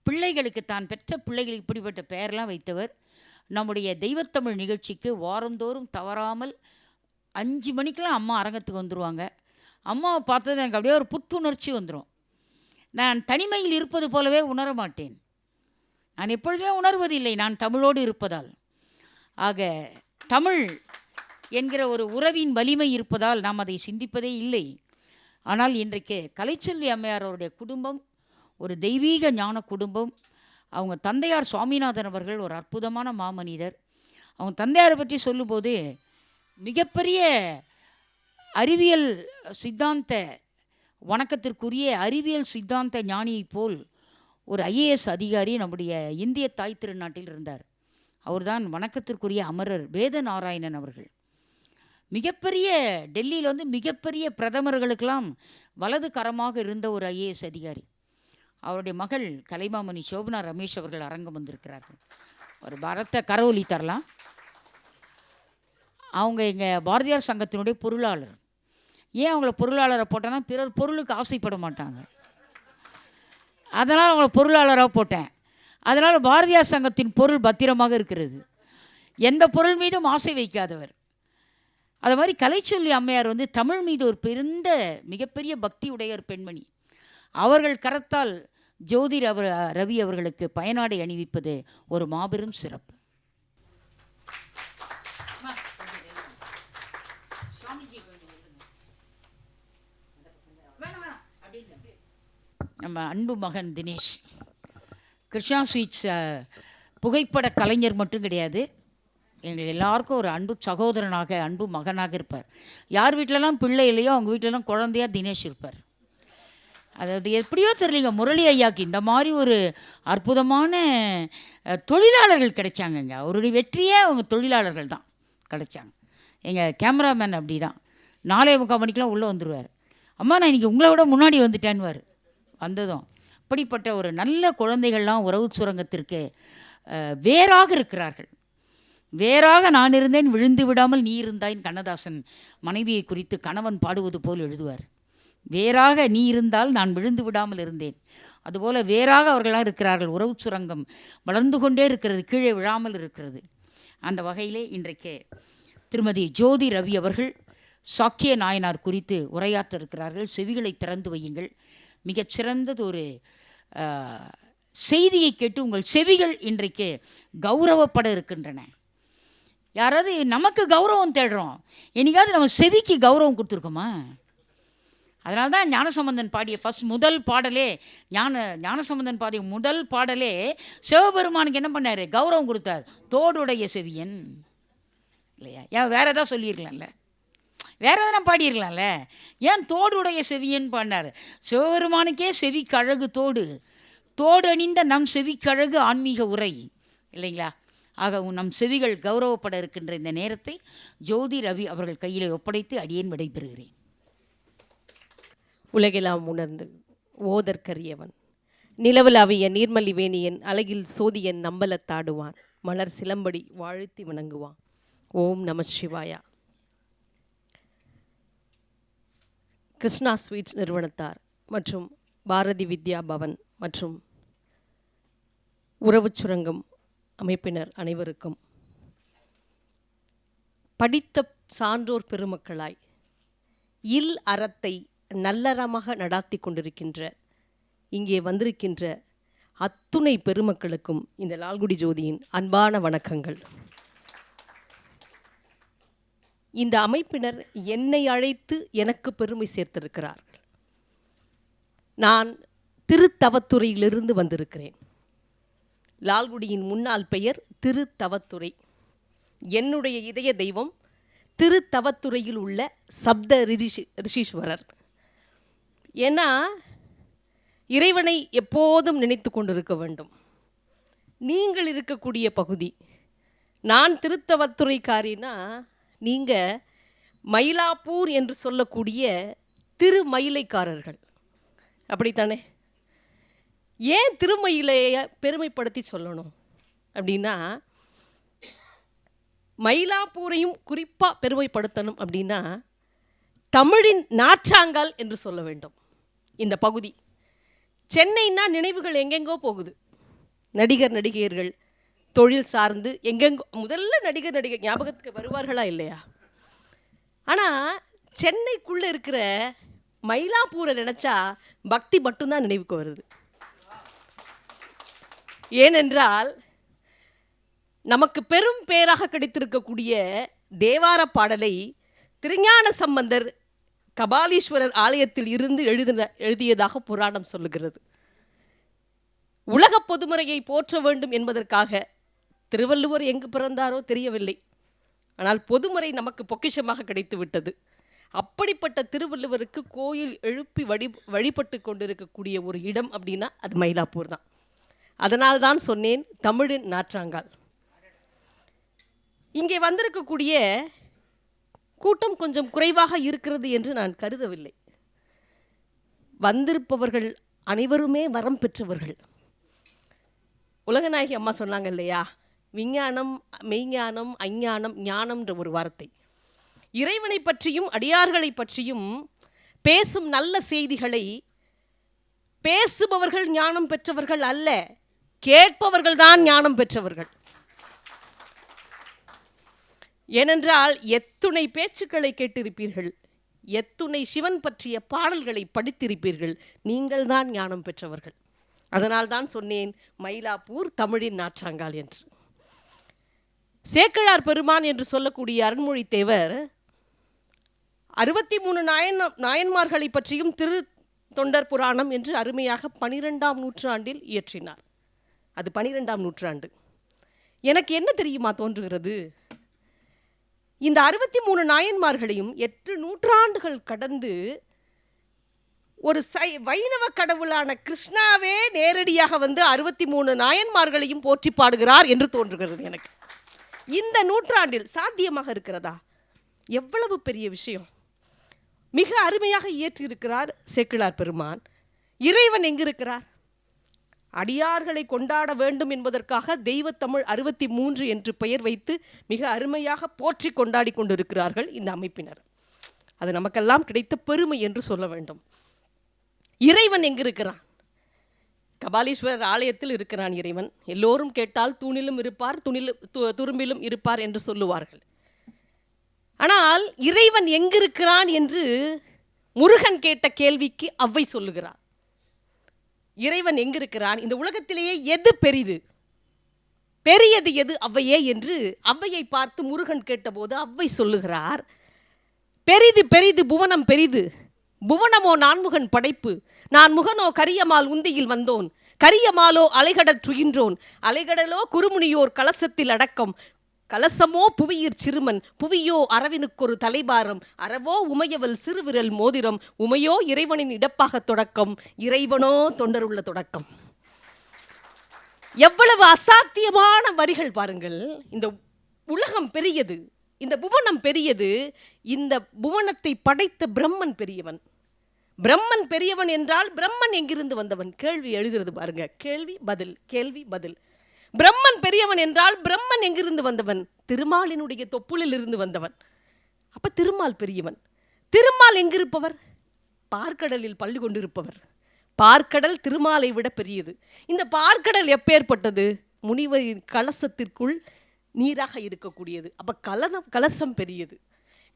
பிள்ளைகளுக்கு, தான் பெற்ற பிள்ளைகளுக்கு இப்படிப்பட்ட பெயரெல்லாம் வைத்தவர். நம்முடைய தெய்வத்தமிழ் நிகழ்ச்சிக்கு வாரந்தோறும் தவறாமல் 5 மணிக்கெலாம் அம்மா அரங்கத்துக்கு வந்துடுவாங்க. அம்மாவை பார்த்தது எனக்கு அப்படியே ஒரு புத்துணர்ச்சி வந்துடும். நான் தனிமையில் இருப்பது போலவே உணர மாட்டேன். நான் எப்பொழுதுமே உணர்வதில்லை, நான் தமிழோடு இருப்பதால். ஆக தமிழ் என்கிற ஒரு உறவின் வலிமை இருப்பதால் நாம் அதை சிந்திப்பதே இல்லை. ஆனால் இன்றைக்கு கலைச்செல்வி அம்மையார் அவருடைய குடும்பம் ஒரு தெய்வீக ஞான குடும்பம். அவங்க தந்தையார் சுவாமிநாதன் அவர்கள் ஒரு அற்புதமான மாமனிதர். அவங்க தந்தையாரை பற்றி சொல்லும்போது மிகப்பெரிய அறிவியல் சித்தாந்த வணக்கத்திற்குரிய அறிவியல் சித்தாந்த ஞானியைப் போல் ஒரு IAS அதிகாரி நம்முடைய இந்திய தாய் திருநாட்டில் இருந்தார். அவர்தான் வணக்கத்திற்குரிய அமரர் வேதநாராயணன் அவர்கள். மிகப்பெரிய டெல்லியில் மிகப்பெரிய பிரதமர்களுக்கெல்லாம் வலது கரமாக இருந்த ஒரு IAS அதிகாரி. அவருடைய மகள் கலைமாமணி சோபனா ரமேஷ் அவர்கள் அரங்கம் வந்திருக்கிறார்கள். ஒரு பாரத்தை கரவொலி தரலாம். அவங்க எங்கள் பாரதியார் சங்கத்தினுடைய பொருளாளர். ஏன் அவங்கள பொருளாளரை போட்டேன்னா, பிறர் பொருளுக்கு ஆசைப்பட மாட்டாங்க, அதனால் அவங்கள பொருளாளராக போட்டேன். அதனால் பாரதியார் சங்கத்தின் பொருள் பத்திரமாக இருக்கிறது. எந்த பொருள் மீதும் ஆசை வைக்காதவர். அது மாதிரி கலைச்செல்வி அம்மையார் தமிழ் மீது ஒரு மிகப்பெரிய பக்தி உடைய ஒரு பெண்மணி. அவர்கள் கரத்தால் ஜோதி ரவி அவர்களுக்கு பயனாடை அணிவிப்பது ஒரு மாபெரும் சிறப்பு. நம்ம அன்பு மகன் தினேஷ் கிருஷ்ணா ஸ்வீட்ஸ் புகைப்பட கலைஞர் மட்டும் கிடையாது, எங்கள் எல்லாருக்கும் ஒரு அன்பு சகோதரனாக, அன்பு மகனாக இருப்பார். யார் வீட்டிலலாம் பிள்ளை இல்லையோ அவங்க வீட்டிலலாம் குழந்தையா தினேஷ் இருப்பார். அதாவது எப்படியோ தெரியலிங்க, முரளி ஐயாவுக்கு இந்த மாதிரி ஒரு அற்புதமான தொழிலாளர்கள் கிடைச்சாங்கங்க. அவருடைய வெற்றியே அவங்க தொழிலாளர்கள் தான் கிடைச்சாங்க. எங்கள் கேமராமேன் அப்படி தான் 4:45 மணிக்கெலாம் உள்ளே வந்துடுவார். அம்மா நான் இன்றைக்கி உங்களை விட முன்னாடி வந்துட்டேன்னுவார். வந்ததும் அப்படிப்பட்ட ஒரு நல்ல குழந்தைகள்லாம் உறவு சுரங்கத்திற்கு வேறாக இருக்கிறார்கள். வேறாக நான் இருந்தேன் விழுந்து விடாமல் நீ இருந்தாயின் கண்ணதாசன் மனைவியை குறித்து கணவன் பாடுவது போல் எழுதுவார். வேறாக நீ இருந்தால் நான் விழுந்து விடாமல் இருந்தேன். அதுபோல் வேறாக அவர்களாக இருக்கிறார்கள். உறவு சுரங்கம் வளர்ந்து கொண்டே இருக்கிறது, கீழே விழாமல் இருக்கிறது. அந்த வகையிலே இன்றைக்கு திருமதி ஜோதி ரவி அவர்கள் சாக்கிய நாயனார் குறித்து உரையாற்ற இருக்கிறார்கள். செவிகளை திறந்து வையுங்கள். மிகச்சிறந்தது ஒரு செய்தியை கேட்டு உங்கள் செவிகள் இன்றைக்கு கௌரவப்பட இருக்கின்றன. யாராவது நமக்கு கௌரவம் தேடுறோம், என்னைக்காவது நம்ம செவிக்கு கௌரவம் கொடுத்துருக்கோமா? அதனால தான் ஞானசம்பந்தன் பாடிய முதல் பாடலே ஞானசம்பந்தன் பாடிய முதல் பாடலே சிவபெருமானுக்கு என்ன பண்ணார்? கௌரவம் கொடுத்தார். தோடுடைய செவியன் இல்லையா? ஏன் வேறு எதாவது சொல்லியிருக்கலாம்ல, வேறு எதனா பாடியிருக்கலாம்ல, ஏன் தோடுடைய செவியன்னு பாடினார்? சிவபெருமானுக்கே செவிக்கழகு தோடு, தோடு அணிந்த நம் செவிக்கழகு ஆன்மீக உரை இல்லைங்களா? ஆக நம் செவிகள் கௌரவப்பட இருக்கின்ற இந்த நேரத்தை ஜோதி ரவி அவர்கள் கையில் ஒப்படைத்து அடியேன் விடைபெறுகிறேன். உலகெல்லாம் உணர்ந்து ஓதற்கரியவன் நிலவலாவிய நீர்மலி வேணியன் அழகில் சோதியன் நம்பலத்தாடுவான் மலர் சிலம்படி வாழ்த்தி வணங்குவான். ஓம் நம சிவாயா. கிருஷ்ணா ஸ்வீட்ஸ் நிறுவனத்தார் மற்றும் பாரதி வித்யா பவன் மற்றும் உறவு சுரங்கம் அமைப்பினர் அனைவருக்கும், படித்த சான்றோர் பெருமக்களாய் இல் அறத்தை நல்லறமாக நடாத்தி கொண்டிருக்கின்ற இங்கே வந்திருக்கின்ற அத்துணை பெருமக்களுக்கும் இந்த லால்குடி ஜோதியின் அன்பான வணக்கங்கள். இந்த அமைப்பினர் என்னை அழைத்து எனக்கு பெருமை சேர்த்திருக்கிறார்கள். நான் திருத்தவத்துறையிலிருந்து வந்திருக்கிறேன். லால்குடியின் முன்னாள் பெயர் திருத்தவத்துறை. என்னுடைய இதய தெய்வம் திருத்தவத்துறையில் உள்ள சப்த ரிஷீஸ்வரர். ஏன்னா இறைவனை எப்போதும் நினைத்து கொண்டிருக்க வேண்டும். நீங்கள் இருக்கக்கூடிய பகுதி, நான் திருத்தவத்துறைக்காரினா நீங்கள் மயிலாப்பூர் என்று சொல்லக்கூடிய திருமயிலைக்காரர்கள், அப்படித்தானே? ஏன் திருமயிலையை பெருமைப்படுத்தி சொல்லணும் அப்படின்னா, மயிலாப்பூரையும் குறிப்பாக பெருமைப்படுத்தணும் அப்படின்னா, தமிழின் நாற்றாங்கால் என்று சொல்ல வேண்டும். இந்த பகுதி சென்னைன்னா நினைவுகள் எங்கெங்கோ போகுது. நடிகர் நடிகையர்கள், தொழில் சார்ந்து எங்கெங்கோ முதல்ல நடிகர் நடிகை ஞாபகத்துக்கு வருவார்களா இல்லையா? ஆனால் சென்னைக்குள்ளே இருக்கிற மயிலாப்பூரை நினச்சா பக்தி மட்டும்தான் நினைவுக்கு வருது. ஏனென்றால் நமக்கு பெரும் பேராக கிடைத்திருக்கக்கூடிய தேவார பாடலை திருஞான சம்பந்தர் கபாலீஸ்வரர் ஆலயத்தில் இருந்து எழுதியதாக புராணம் சொல்லுகிறது. உலக பொதுமுறையை போற்ற வேண்டும் என்பதற்காக திருவள்ளுவர் எங்கு பிறந்தாரோ தெரியவில்லை, ஆனால் பொதுமுறை நமக்கு பொக்கிஷமாக கிடைத்து விட்டது. அப்படிப்பட்ட திருவள்ளுவருக்கு கோயில் எழுப்பி வழிபட்டு கொண்டிருக்கக்கூடிய ஒரு இடம் அப்படின்னா அது மயிலாப்பூர் தான். அதனால்தான் சொன்னேன் தமிழின் நாற்றாங்கால். இங்கே வந்திருக்கக்கூடிய கூட்டம் கொஞ்சம் குறைவாக இருக்கிறது என்று நான் கருதவில்லை. வந்திருப்பவர்கள் அனைவருமே வரம் பெற்றவர்கள். உலகநாயகி அம்மா சொன்னாங்க இல்லையா, விஞ்ஞானம், மெய்ஞானம், அஞ்ஞானம், ஞானம்ன்ற ஒரு வார்த்தை. இறைவனை பற்றியும் அடியார்களை பற்றியும் பேசும் நல்ல செய்திகளை பேசுபவர்கள் ஞானம் பெற்றவர்கள் அல்ல, கேட்பவர்கள் தான் ஞானம் பெற்றவர்கள். ஏனென்றால் எத்துணை பேச்சுக்களை கேட்டிருப்பீர்கள், எத்துணை சிவன் பற்றிய பாடல்களை படித்திருப்பீர்கள், நீங்கள் தான் ஞானம் பெற்றவர்கள். அதனால் தான் சொன்னேன் மயிலாப்பூர் தமிழின் நாற்றாங்கால் என்று. சேக்கிழார் பெருமான் என்று சொல்லக்கூடிய அருண்மொழி தேவர் 63 நாயன்மார்களை பற்றியும் திரு தொண்டர் புராணம் என்று அருமையாக 12ஆம் நூற்றாண்டில் இயற்றினார். அது 12ஆம் நூற்றாண்டு. எனக்கு என்ன தெரியுமா தோன்றுகிறது, இந்த 63 நாயன்மார்களையும் 8 நூற்றாண்டுகள் கடந்து ஒரு வைணவ கடவுளான கிருஷ்ணாவே நேரடியாக வந்து 63 நாயன்மார்களையும் போற்றி பாடுகிறார் என்று தோன்றுகிறது எனக்கு. இந்த நூற்றாண்டில் சாத்தியமாக இருக்கிறதா? எவ்வளவு பெரிய விஷயம்! மிக அருமையாக இயற்றியிருக்கிறார் சேக்கிழார் பெருமான். இறைவன் எங்கிருக்கிறார்? அடியார்களை கொண்டாட வேண்டும் என்பதற்காக தெய்வத்தமிழ் 63 என்று பெயர் வைத்து மிக அருமையாக போற்றி கொண்டாடி கொண்டிருக்கிறார்கள் இந்த அமைப்பினர். அது நமக்கெல்லாம் கிடைத்த பெருமை என்று சொல்ல வேண்டும். இறைவன் எங்கிருக்கிறான்? கபாலீஸ்வரர் ஆலயத்தில் இருக்கிறான் இறைவன். எல்லோரும் கேட்டால் தூணிலும் இருப்பார், துரும்பிலும் இருப்பார் என்று சொல்லுவார்கள். ஆனால் இறைவன் எங்கிருக்கிறான் என்று முருகன் கேட்ட கேள்விக்கு ஔவை சொல்லுகிறார். இறைவன் எங்கிருக்கிறான்? இந்த உலகத்திலேயே எது பெரிது, பெரியது எது ஔவையே என்று ஔவையை பார்த்து முருகன் கேட்டபோது ஔவை சொல்லுகிறார், பெரிது பெரிது புவனம் பெரிது, புவனமோ நான்முகன் படைப்பு, நான் முகனோ கரியமால் உந்தியில் வந்தோன், கரியமாலோ அலைகடற் துயின்றோன், அலைகடலோ குறுமுனியோர் கலசத்தில் அடக்கம், கலசமோ புவியிற் சிறுமன், புவியோ அரவினுக்கொரு தலைபாரம், அறவோ உமையவள் சிறுவிரல் மோதிரம், உமையோ இறைவனின் இடப்பாக தொடக்கம், இறைவனோ தொண்டருள்ள தொடக்கம். எவ்வளவு அசாத்தியமான வரிகள் பாருங்கள். இந்த உலகம் பெரியது, இந்த புவனம் பெரியது, இந்த புவனத்தை படைத்த பிரம்மன் பெரியவன். பிரம்மன் பெரியவன் என்றால் பிரம்மன் எங்கிருந்து வந்தவன்? கேள்வி எழுகிறது பாருங்க. கேள்வி பதில், கேள்வி பதில். பிரம்மன் பெரியவன் என்றால் பிரம்மன் எங்கிருந்து வந்தவன்? திருமாலினுடைய தொப்புளில் இருந்து வந்தவன். அப்ப திருமால் பெரியவன். திருமால் எங்கிருப்பவர்? பார்க்கடலில் பள்ளி கொண்டிருப்பவர். பார்க்கடல் திருமாலை விட பெரியது. இந்த பார்க்கடல் எப்பேற்பட்டது? முனிவரின் கலசத்திற்குள் நீராக இருக்கக்கூடியது. அப்ப கலசம் பெரியது.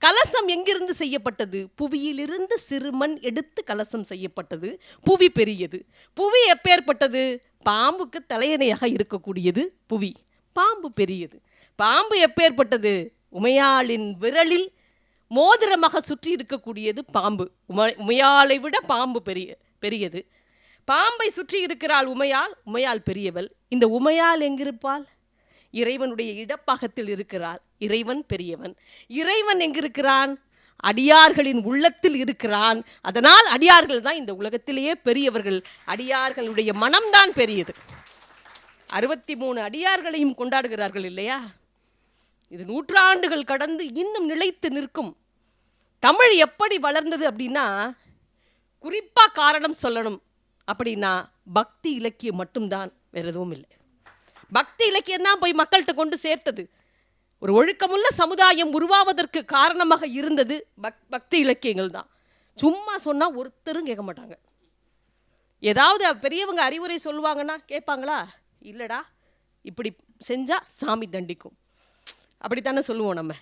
கலசம் எங்கிருந்து செய்யப்பட்டது? புவியிலிருந்து சிறுமண் எடுத்து கலசம் செய்யப்பட்டது. புவி பெரியது. புவி எப்பேற்பட்டது? பாம்புக்கு தலையணையாக இருக்கக்கூடியது புவி. பாம்பு பெரியது. பாம்பு எப்பேற்பட்டது? உமையாளின் விரலில் மோதிரமாக சுற்றி இருக்கக்கூடியது பாம்பு. உமையாளை விட பாம்பு பெரியது. பாம்பை சுற்றி இருக்கிறாள் உமையாள். உமையாள் பெரியவள். இந்த உமையாள் எங்கிருப்பாள்? இறைவனுடைய இடப்பாகத்தில் இருக்கிறாள். இறைவன் பெரியவன். இறைவன் எங்கிருக்கிறான்? அடியார்களின் உள்ளத்தில் இருக்கிறான். அதனால் அடியார்கள் தான் இந்த உலகத்திலேயே பெரியவர்கள். அடியார்களுடைய மனம்தான் பெரியது. 63 அடியார்களையும் கொண்டாடுகிறார்கள் இல்லையா? இது நூற்றாண்டுகள் கடந்து இன்னும் நிலைத்து நிற்கும். தமிழ் எப்படி வளர்ந்தது அப்படின்னா, குறிப்பாக காரணம் சொல்லணும் அப்படின்னா பக்தி இலக்கியம் மட்டும்தான், வேறு எதுவும் இல்லை. பக்தி இலக்கியம் தான் போய் மக்கள்கிட்ட கொண்டு சேர்த்தது. ஒரு ஒழுக்கமுள்ள சமுதாயம் உருவாவதற்கு காரணமாக இருந்தது பக்தி இலக்கியங்கள் தான். சும்மா சொன்னால் ஒருத்தரும் கேட்க மாட்டாங்க. ஏதாவது பெரியவங்க அறிவுரை சொல்லுவாங்கன்னா கேட்பாங்களா? இல்லைடா, இப்படி செஞ்சால் சாமி தண்டிக்கும், அப்படித்தானே சொல்லுவோம் நம்ம.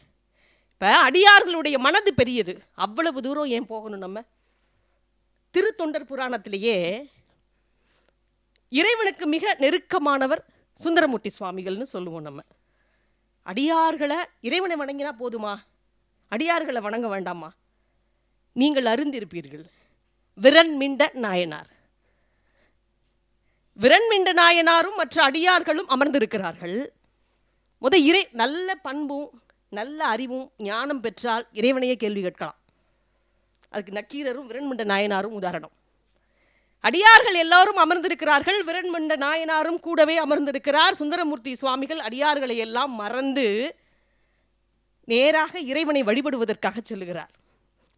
இப்போ அடியார்களுடைய மனது பெரியது, அவ்வளவு தூரம் ஏன் போகணும் நம்ம? திருத்தொண்டர் புராணத்திலேயே இறைவனுக்கு மிக நெருக்கமானவர் சுந்தரமூர்த்தி சுவாமிகள்னு சொல்லுவோம் நம்ம. அடியார்களை இறைவனை வணங்கினா போதுமா? அடியார்களை வணங்க வேண்டாமா? நீங்கள் அறிந்திருப்பீர்கள், விரண்மிண்ட நாயனார். விரண்மிண்ட நாயனாரும் மற்ற அடியார்களும் அமர்ந்திருக்கிறார்கள். நல்ல பண்பும் நல்ல அறிவும் ஞானம் பெற்றால் இறைவனையே கேள்வி கேட்கலாம். அதுக்கு நக்கீரரும் விரண்மிண்ட நாயனாரும் உதாரணம். அடியார்கள் எல்லாரும் அமர்ந்திருக்கிறார்கள், விரண்மிண்ட நாயனாரும் கூடவே அமர்ந்திருக்கிறார். சுந்தரமூர்த்தி சுவாமிகள் அடியார்களை எல்லாம் மறந்து நேராக இறைவனை வழிபடுவதற்காக செல்லுகிறார்.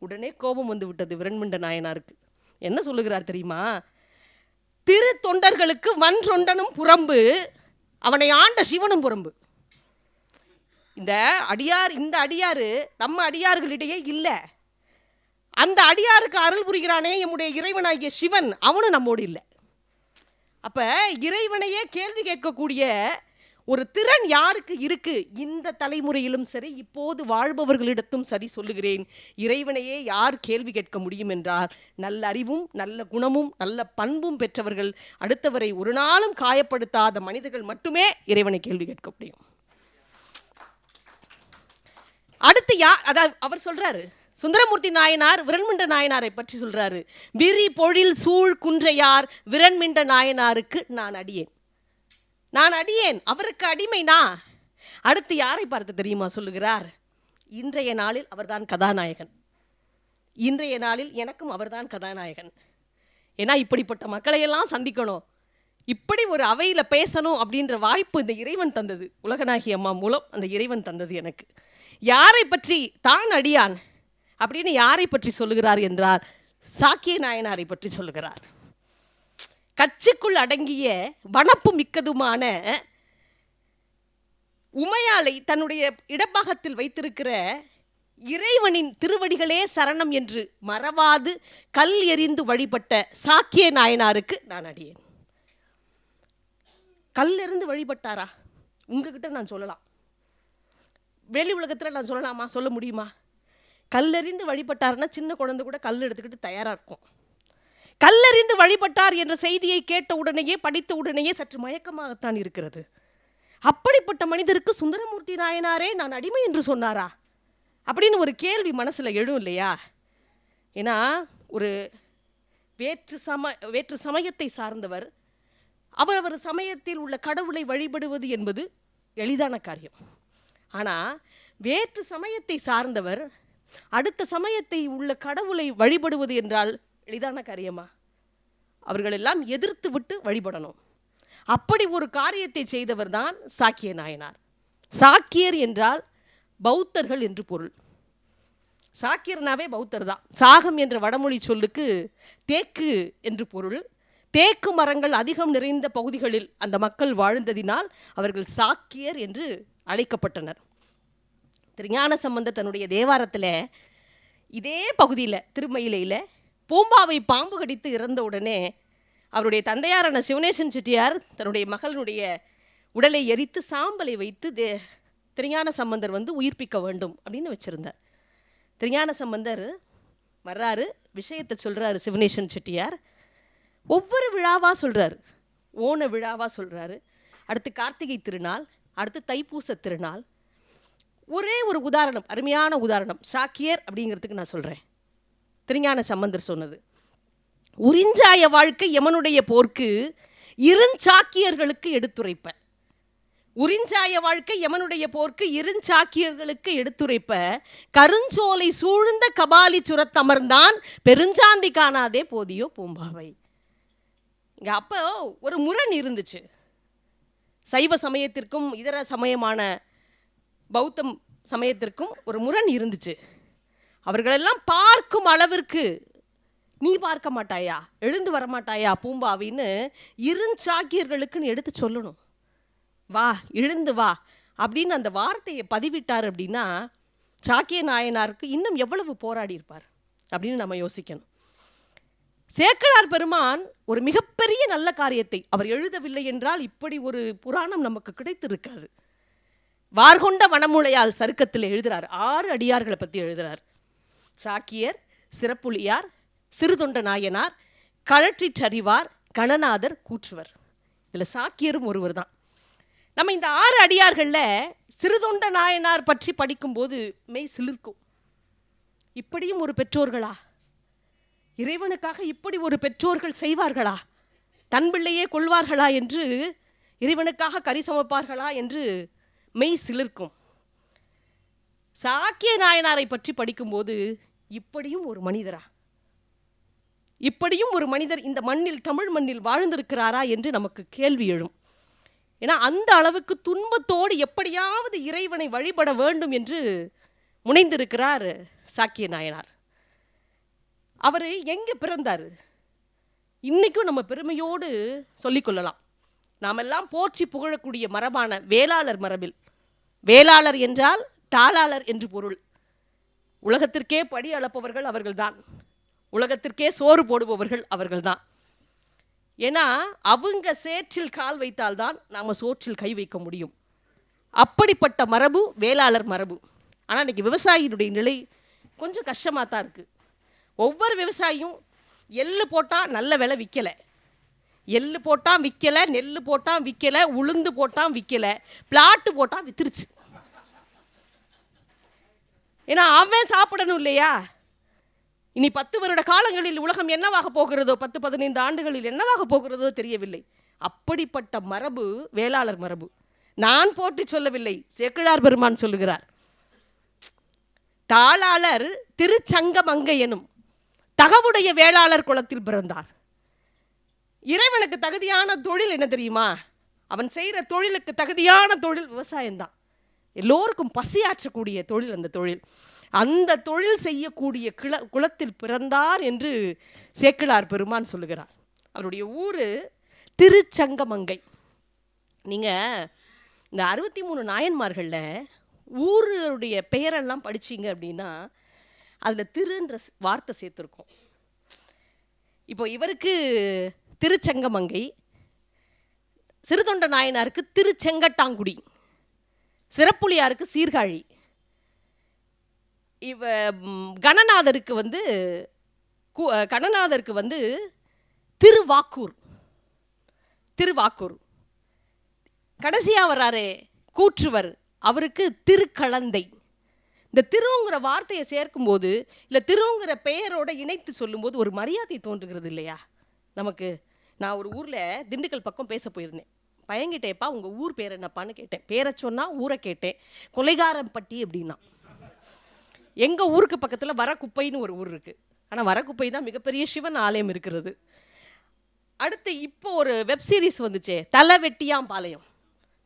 உடனே கோபம் வந்து விட்டது விரண்மிண்ட நாயனாருக்கு. என்ன சொல்லுகிறார் தெரியுமா? திரு தொண்டர்களுக்கு வன்றொண்டனும் புறம்பு, அவனை ஆண்ட சிவனும் புறம்பு. இந்த அடியாரு நம்ம அடியார்களிடையே இல்லை. அந்த அடியாருக்கு அருள் புரிகிறானே எம்முடைய இறைவனாகிய சிவன், அவனும் நம்மோடு இல்லை. அப்போ இறைவனையே கேள்வி கேட்கக்கூடிய ஒரு திறன் யாருக்கு இருக்கு? இந்த தலைமுறையிலும் சரி, இப்போது வாழ்பவர்களிடத்தும் சரி சொல்லுகிறேன், இறைவனையே யார் கேள்வி கேட்க முடியும் என்றால், நல்ல அறிவும் நல்ல குணமும் நல்ல பண்பும் பெற்றவர்கள், அடுத்தவரை ஒரு நாளும் காயப்படுத்தாத மனிதர்கள் மட்டுமே இறைவனை கேள்வி கேட்க முடியும். அடுத்து அதாவது அவர் சொல்றாரு, சுந்தரமூர்த்தி நாயனார் விரண்மிண்ட நாயனாரை பற்றி சொல்றாரு, விரி பொழில் சூழ் குன்றையார் விரண்மிண்ட நாயனாருக்கு நான் அடியேன். நான் அடியேன், அவருக்கு அடிமைனா. அடுத்து யாரை பார்த்து தெரியுமா சொல்லுகிறார்? இன்றைய நாளில் அவர்தான் கதாநாயகன். இன்றைய நாளில் எனக்கும் அவர்தான் கதாநாயகன். ஏன்னா இப்படிப்பட்ட மக்களையெல்லாம் சந்திக்கணும், இப்படி ஒரு அவையில் பேசணும் அப்படின்ற வாய்ப்பு இந்த இறைவன் தந்தது. உலகநாயகி அம்மா மூலம் அந்த இறைவன் தந்தது எனக்கு. யாரை பற்றி தான் அடியான் அப்படின்னு யாரை பற்றி சொல்லுகிறார் என்றால், சாக்கிய நாயனாரை பற்றி சொல்லுகிறார். கச்சுக்குள் அடங்கிய வனப்பு மிக்கதுமான உமையாலை தன்னுடைய இடப்பாகத்தில் வைத்திருக்கிற இறைவனின் திருவடிகளே சரணம் என்று மறவாது கல் எறிந்து வழிபட்ட சாக்கிய நாயனாருக்கு நான் அடியேன். கல் எறிந்து வழிபட்டாரா? உங்ககிட்ட நான் சொல்லலாம், வெளி உலகத்தில் நான் சொல்லலாமா? சொல்ல முடியுமா? கல்லெறிந்து வழிபட்டார்னா சின்ன குழந்தை கூட கல் எடுத்துக்கிட்டு தயாராக இருக்கும். கல்லெறிந்து வழிபட்டார் என்ற செய்தியை கேட்ட உடனேயே, படித்த உடனேயே சற்று மயக்கமாகத்தான் இருக்கிறது. அப்படிப்பட்ட மனிதருக்கு சுந்தரமூர்த்தி நாயனாரே நான் அடிமை என்று சொன்னாரா அப்படின்னு ஒரு கேள்வி மனசில் எழும் இல்லையா? ஏன்னா ஒரு வேற்று சமயத்தை சார்ந்தவர் அவரவர் சமயத்தில் உள்ள கடவுளை வழிபடுவது என்பது எளிதான காரியம். ஆனால் வேற்று சமயத்தை சார்ந்தவர் அடுத்த சமயத்தை உள்ள கடவுளை வழிபடுவது என்றால் எளிதான காரியமா? அவர்களெல்லாம் எதிர்த்து விட்டு வழிபடணும். அப்படி ஒரு காரியத்தை செய்தவர் தான் சாக்கிய நாயனார். சாக்கியர் என்றால் பௌத்தர்கள் என்று பொருள். சாக்கியர்னாவே பௌத்தர் தான். சாகம் என்ற வடமொழி சொல்லுக்கு தேக்கு என்று பொருள். தேக்கு மரங்கள் அதிகம் நிறைந்த பகுதிகளில் அந்த மக்கள் வாழ்ந்ததினால் அவர்கள் சாக்கியர் என்று அழைக்கப்பட்டனர். திருஞான சம்பந்தர் தன்னுடைய தேவாரத்தில் இதே பகுதியில் திருமயிலையில் பூம்பாவை பாம்பு கடித்து இறந்த உடனே அவருடைய தந்தையாரான சிவனேசன் செட்டியார் தன்னுடைய மகளுடைய உடலை எரித்து சாம்பலை வைத்து திருஞான சம்பந்தர் வந்து உயிர்ப்பிக்க வேண்டும் அப்படின்னு வச்சுருந்தார். திருஞான சம்பந்தர் வர்றாரு, விஷயத்தை சொல்கிறாரு. சிவனேசன் செட்டியார் ஒவ்வொரு விழாவாக சொல்கிறாரு. ஓண விழாவாக சொல்கிறாரு, அடுத்து கார்த்திகை திருநாள், அடுத்து தைப்பூச திருநாள். ஒரே ஒரு உதாரணம், அருமையான உதாரணம் சாக்கியர் அப்படிங்கிறதுக்கு நான் சொல்கிறேன். திருஞான சம்பந்தர் சொன்னது, உறிஞ்சாய வாழ்க்கை எமனுடைய போர்க்கு இருஞ்சாக்கியர்களுக்கு எடுத்துரைப்ப. உறிஞ்சாய வாழ்க்கை எமனுடைய போர்க்கு இருஞ்சாக்கியர்களுக்கு எடுத்துரைப்ப, கருஞ்சோலை சூழ்ந்த கபாலி சுரத்தமர்ந்தான் பெருஞ்சாந்தி காணாதே போதியோ பூம்பாவை. இங்கே அப்போ ஒரு முரண் இருந்துச்சு. சைவ சமயத்திற்கும் இதர சமயமான பௌத்தம் சமயத்திற்கும் ஒரு முரண் இருந்துச்சு. அவர்களெல்லாம் பார்க்கும் அளவிற்கு நீ பார்க்க மாட்டாயா, எழுந்து வரமாட்டாயா பூம்பாவின்னு இருஞ்சாக்கியர்களுக்குன்னு எடுத்து சொல்லணும். வா, எழுந்து வா அப்படின்னு அந்த வார்த்தையை பதிவிட்டார் அப்படின்னா சாக்கிய நாயனாருக்கு இன்னும் எவ்வளவு போராடி இருப்பார் அப்படின்னு நம்ம யோசிக்கணும். சேக்கிழார் பெருமான் ஒரு மிகப்பெரிய நல்ல காரியத்தை அவர் எழுதவில்லை என்றால் இப்படி ஒரு புராணம் நமக்கு கிடைத்திருக்காது. வார்கொண்ட வனமுலையால் சருக்கத்தில் எழுதுறார். 6 அடியார்களை பற்றி எழுதுறார். சாக்கியர், சிறப்புலியார், சிறுதொண்ட நாயனார், கழற்றிற்றறிவார், கணநாதர், கூற்றுவர். இதில் சாக்கியரும் ஒருவர் தான். நம்ம இந்த 6 அடியார்களில் சிறுதொண்ட நாயனார் பற்றி படிக்கும்போது மெய் சிலிர்க்கும். இப்படியும் ஒரு பெற்றோர்களா, இறைவனுக்காக இப்படி ஒரு பெற்றோர்கள் செய்வார்களா, தன் பிள்ளையே கொள்வார்களா என்று, இறைவனுக்காக கறி சமைப்பார்களா என்று மெய் சிலிர்க்கும். சாக்கிய நாயனாரை பற்றி படிக்கும்போது இப்படியும் ஒரு மனிதரா, இப்படியும் ஒரு மனிதர் இந்த மண்ணில், தமிழ் மண்ணில் வாழ்ந்திருக்கிறாரா என்று நமக்கு கேள்வி எழும். ஏன்னா அந்த அளவுக்கு துன்பத்தோடு எப்படியாவது இறைவனை வழிபட வேண்டும் என்று முனைந்திருக்கிறார் சாக்கிய நாயனார். அவர் எங்கே பிறந்தார்? இன்றைக்கும் நம்ம பெருமையோடு சொல்லிக்கொள்ளலாம். நாமெல்லாம் போற்றி புகழக்கூடிய மரபான வேளாளர் மரபில், வேளாளர் என்றால் தாளாளர் என்று பொருள். உலகத்திற்கே படி அளப்பவர்கள் அவர்கள்தான், உலகத்திற்கே சோறு போடுபவர்கள் அவர்கள்தான். ஏன்னா அவங்க சேற்றில் கால் வைத்தால்தான் நாம் சோற்றில் கை வைக்க முடியும். அப்படிப்பட்ட மரபு வேளாளர் மரபு. ஆனால் இன்றைக்கி விவசாயினுடைய நிலை கொஞ்சம் கஷ்டமாக தான் இருக்குது. ஒவ்வொரு விவசாயியும் எள்ளு போட்டால் நல்ல விலை விற்கலை, எள்ளு போட்டால் விற்கலை, நெல் போட்டால் விற்கலை, உளுந்து போட்டால் விற்கலை, பிளாட்டு போட்டால் விற்றுருச்சு. ஏன்னா அவன் சாப்பிடணும் இல்லையா? இனி 10 வருட காலங்களில் உலகம் என்னவாக போகிறதோ, 10-15 ஆண்டுகளில் என்னவாக போகிறதோ தெரியவில்லை. அப்படிப்பட்ட மரபு வேளாளர் மரபு. நான் போற்றி சொல்லவில்லை, சேக்கிழார் பெருமான் சொல்லுகிறார். தாளாளர் திருச்சங்கமங்கை எனும் தகவுடைய வேளாளர் குலத்தில் பிறந்தார். இறைவனுக்கு தகுதியான தொழில் என்ன தெரியுமா? அவன் செய்கிற தொழிலுக்கு தகுதியான தொழில் விவசாயம்தான். எல்லோருக்கும் பசியாற்றக்கூடிய தொழில் அந்த தொழில். அந்த தொழில் செய்யக்கூடிய குலத்தில் பிறந்தார் என்று சேக்கிழார் பெருமான் சொல்லுகிறார். அவருடைய ஊர் திருச்சங்கமங்கை. நீங்கள் இந்த 63 நாயன்மார்களில் ஊருடைய பெயரெல்லாம் படிச்சிங்க அப்படின்னா அதில் திருன்ற வார்த்தை சேர்த்துருக்கோம். இப்போ இவருக்கு திருச்சங்கமங்கை, சிறுதொண்ட நாயனாருக்கு திருச்செங்கட்டாங்குடி, சிறப்புலியாருக்கு சீர்காழி, கணநாதருக்கு வந்து திருவாக்கூர், கடைசியாக வர்றாரே கூற்றுவர், அவருக்கு திருக்கலந்தை. இந்த திருங்கிற வார்த்தையை சேர்க்கும்போது, இல்லை திருங்கிற பெயரோட இணைத்து சொல்லும்போது ஒரு மரியாதை தோன்றுகிறது இல்லையா நமக்கு? நான் ஒரு ஊரில் திண்டுக்கல் பக்கம் பேச போயிருந்தேன். பையன்கிட்டேப்பா உங்கள் ஊர் பேர் என்னப்பான்னு கேட்டேன். பேரை சொன்னால் ஊரை கேட்டேன். கொலைகாரம்பட்டி அப்படின்னா. எங்கள் ஊருக்கு பக்கத்தில் வரக்குப்பைன்னு ஒரு ஊர் இருக்குது. ஆனால் வரக்குப்பை தான் மிகப்பெரிய சிவன் ஆலயம் இருக்கிறது. அடுத்து இப்போ ஒரு வெப் சீரிஸ் வந்துச்சே, தலை வெட்டியாம் பாளையம்.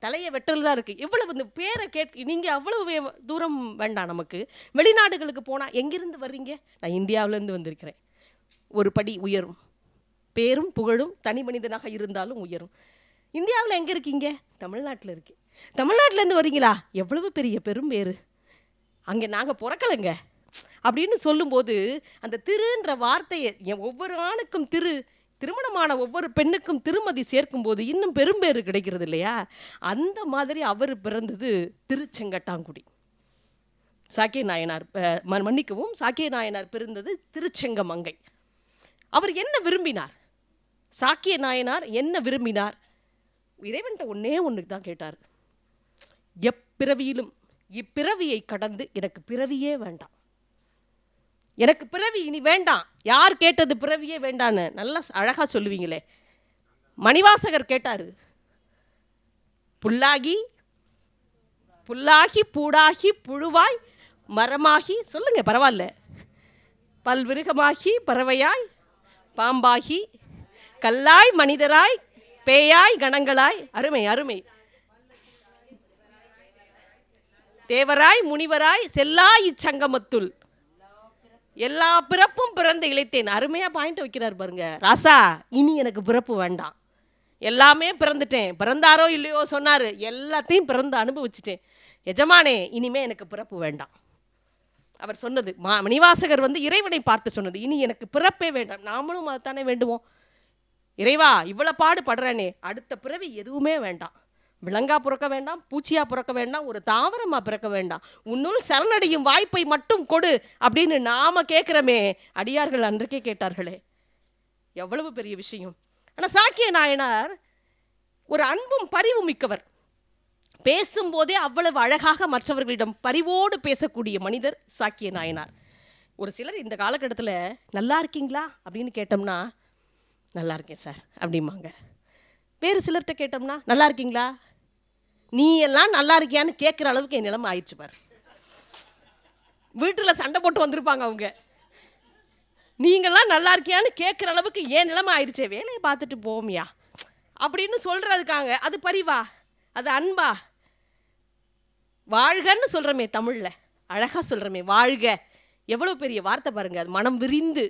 தலையை வெட்டல் தான் இருக்குது. எவ்வளவு இந்த பேரை நீங்கள் அவ்வளவு தூரம் வேண்டாம் நமக்கு. வெளிநாடுகளுக்கு போனால் எங்கேருந்து வர்றீங்க? நான் இந்தியாவிலேருந்து வந்திருக்கிறேன். ஒரு படி உயரும், பேரும் புகழும் தனி மனிதனாக இருந்தாலும் உயரும். இந்தியாவில் எங்கே இருக்கீங்க? தமிழ்நாட்டில் இருக்கு. தமிழ்நாட்டிலேருந்து வரீங்களா? எவ்வளவு பெரிய பெரும் பேர். அங்கே நாங்கள் பிறக்கலைங்க அப்படின்னு சொல்லும்போது அந்த திருன்ற வார்த்தையை ஒவ்வொரு ஆணுக்கும் திருமணமான ஒவ்வொரு பெண்ணுக்கும் திருமதி சேர்க்கும்போது இன்னும் பெரும்பேறு கிடைக்கிறது இல்லையா? அந்த மாதிரி அவர் பிறந்தது திருச்செங்கட்டாங்குடி. சாக்கிய நாயனார் மன்னிக்கவும், சாக்கிய நாயனார் பிறந்தது திருச்செங்கமங்கை. அவர் என்ன விரும்பினார்? சாக்கிய நாயனார் என்ன விரும்பினார்? இறைவன்கிட்ட ஒன்றே ஒன்று தான் கேட்டார். எப்பிறவியிலும் இப்பிறவியை கடந்து எனக்கு பிறவியே வேண்டாம், எனக்கு பிறவி இனி வேண்டாம். யார் கேட்டது பிறவியே வேண்டான்னு? நல்லா அழகாக சொல்லுவீங்களே. மணிவாசகர் கேட்டார். புல்லாகி பூடாகி புழுவாய் மரமாகி, சொல்லுங்க பரவாயில்ல, பல்விருகமாகி பறவையாய் பாம்பாகி கல்லாய் மனிதராய் பேயாய் கணங்களாய். அருமை அருமை. தேவராய் முனிவராய் செல்லா இச்சங்கமத்துள் எல்லா பிறப்பும் பிறந்து இழைத்தேன். அருமையாக பாயிண்ட் வைக்கிறார் பாருங்க. ராசா, இனி எனக்கு பிறப்பு வேண்டாம், எல்லாமே பிறந்துட்டேன். பிறந்தாரோ இல்லையோ சொன்னார், எல்லாத்தையும் பிறந்து அனுபவிச்சுட்டேன். எஜமானே, இனிமே எனக்கு பிறப்பு வேண்டாம். அவர் சொன்னது மணிவாசகர் இறைவனை பார்த்து சொன்னது, இனி எனக்கு பிறப்பே வேண்டாம். நாமளும் அதைத்தானே வேண்டுவோம். இறைவா, இவ்வளோ பாடுபடுறேனே, அடுத்த பிறவி எதுவுமே வேண்டாம். விலங்கா பிறக்க வேண்டாம், பூச்சியா பிறக்க வேண்டாம், ஒரு தாவரமாக பிறக்க வேண்டாம், உன்னுள் சரணடையும் வாய்ப்பை மட்டும் கொடு அப்படின்னு நாம கேட்குறோமே. அடியார்கள் அன்றைக்கே கேட்டார்களே, எவ்வளவு பெரிய விஷயம். ஆனால் சாக்கிய நாயனார் ஒரு அன்பும் பரிவும் மிக்கவர். பேசும்போதே அவ்வளவு அழகாக மற்றவர்களிடம் பரிவோடு பேசக்கூடிய மனிதர் சாக்கிய நாயனார். ஒரு சிலர் இந்த காலகட்டத்தில் நல்லா இருக்கீங்களா அப்படின்னு கேட்டோம்னா, நல்லா இருக்கேன் சார் அப்படிம்பாங்க. வேறு சிலர்கிட்ட கேட்டோம்னா, நல்லா இருக்கீங்களா, நீ எல்லாம் நல்லா இருக்கியான்னு கேட்குற அளவுக்கு என் நிலைமை ஆயிடுச்சு பார். வீட்டில் சண்டை போட்டு வந்திருப்பாங்க அவங்க. நீங்கள்லாம் நல்லா இருக்கியான்னு கேட்குற அளவுக்கு ஏன் நிலைமை ஆயிடுச்சே, வேலையை பார்த்துட்டு போவோமியா அப்படின்னு சொல்கிறதுக்காங்க. அது பரிவா, அது அன்பா? வாழ்கன்னு சொல்கிறோமே தமிழில், அழகாக சொல்கிறோமே வாழ்க, எவ்வளோ பெரிய வார்த்தை பாருங்கள். அது மனம் விரிந்து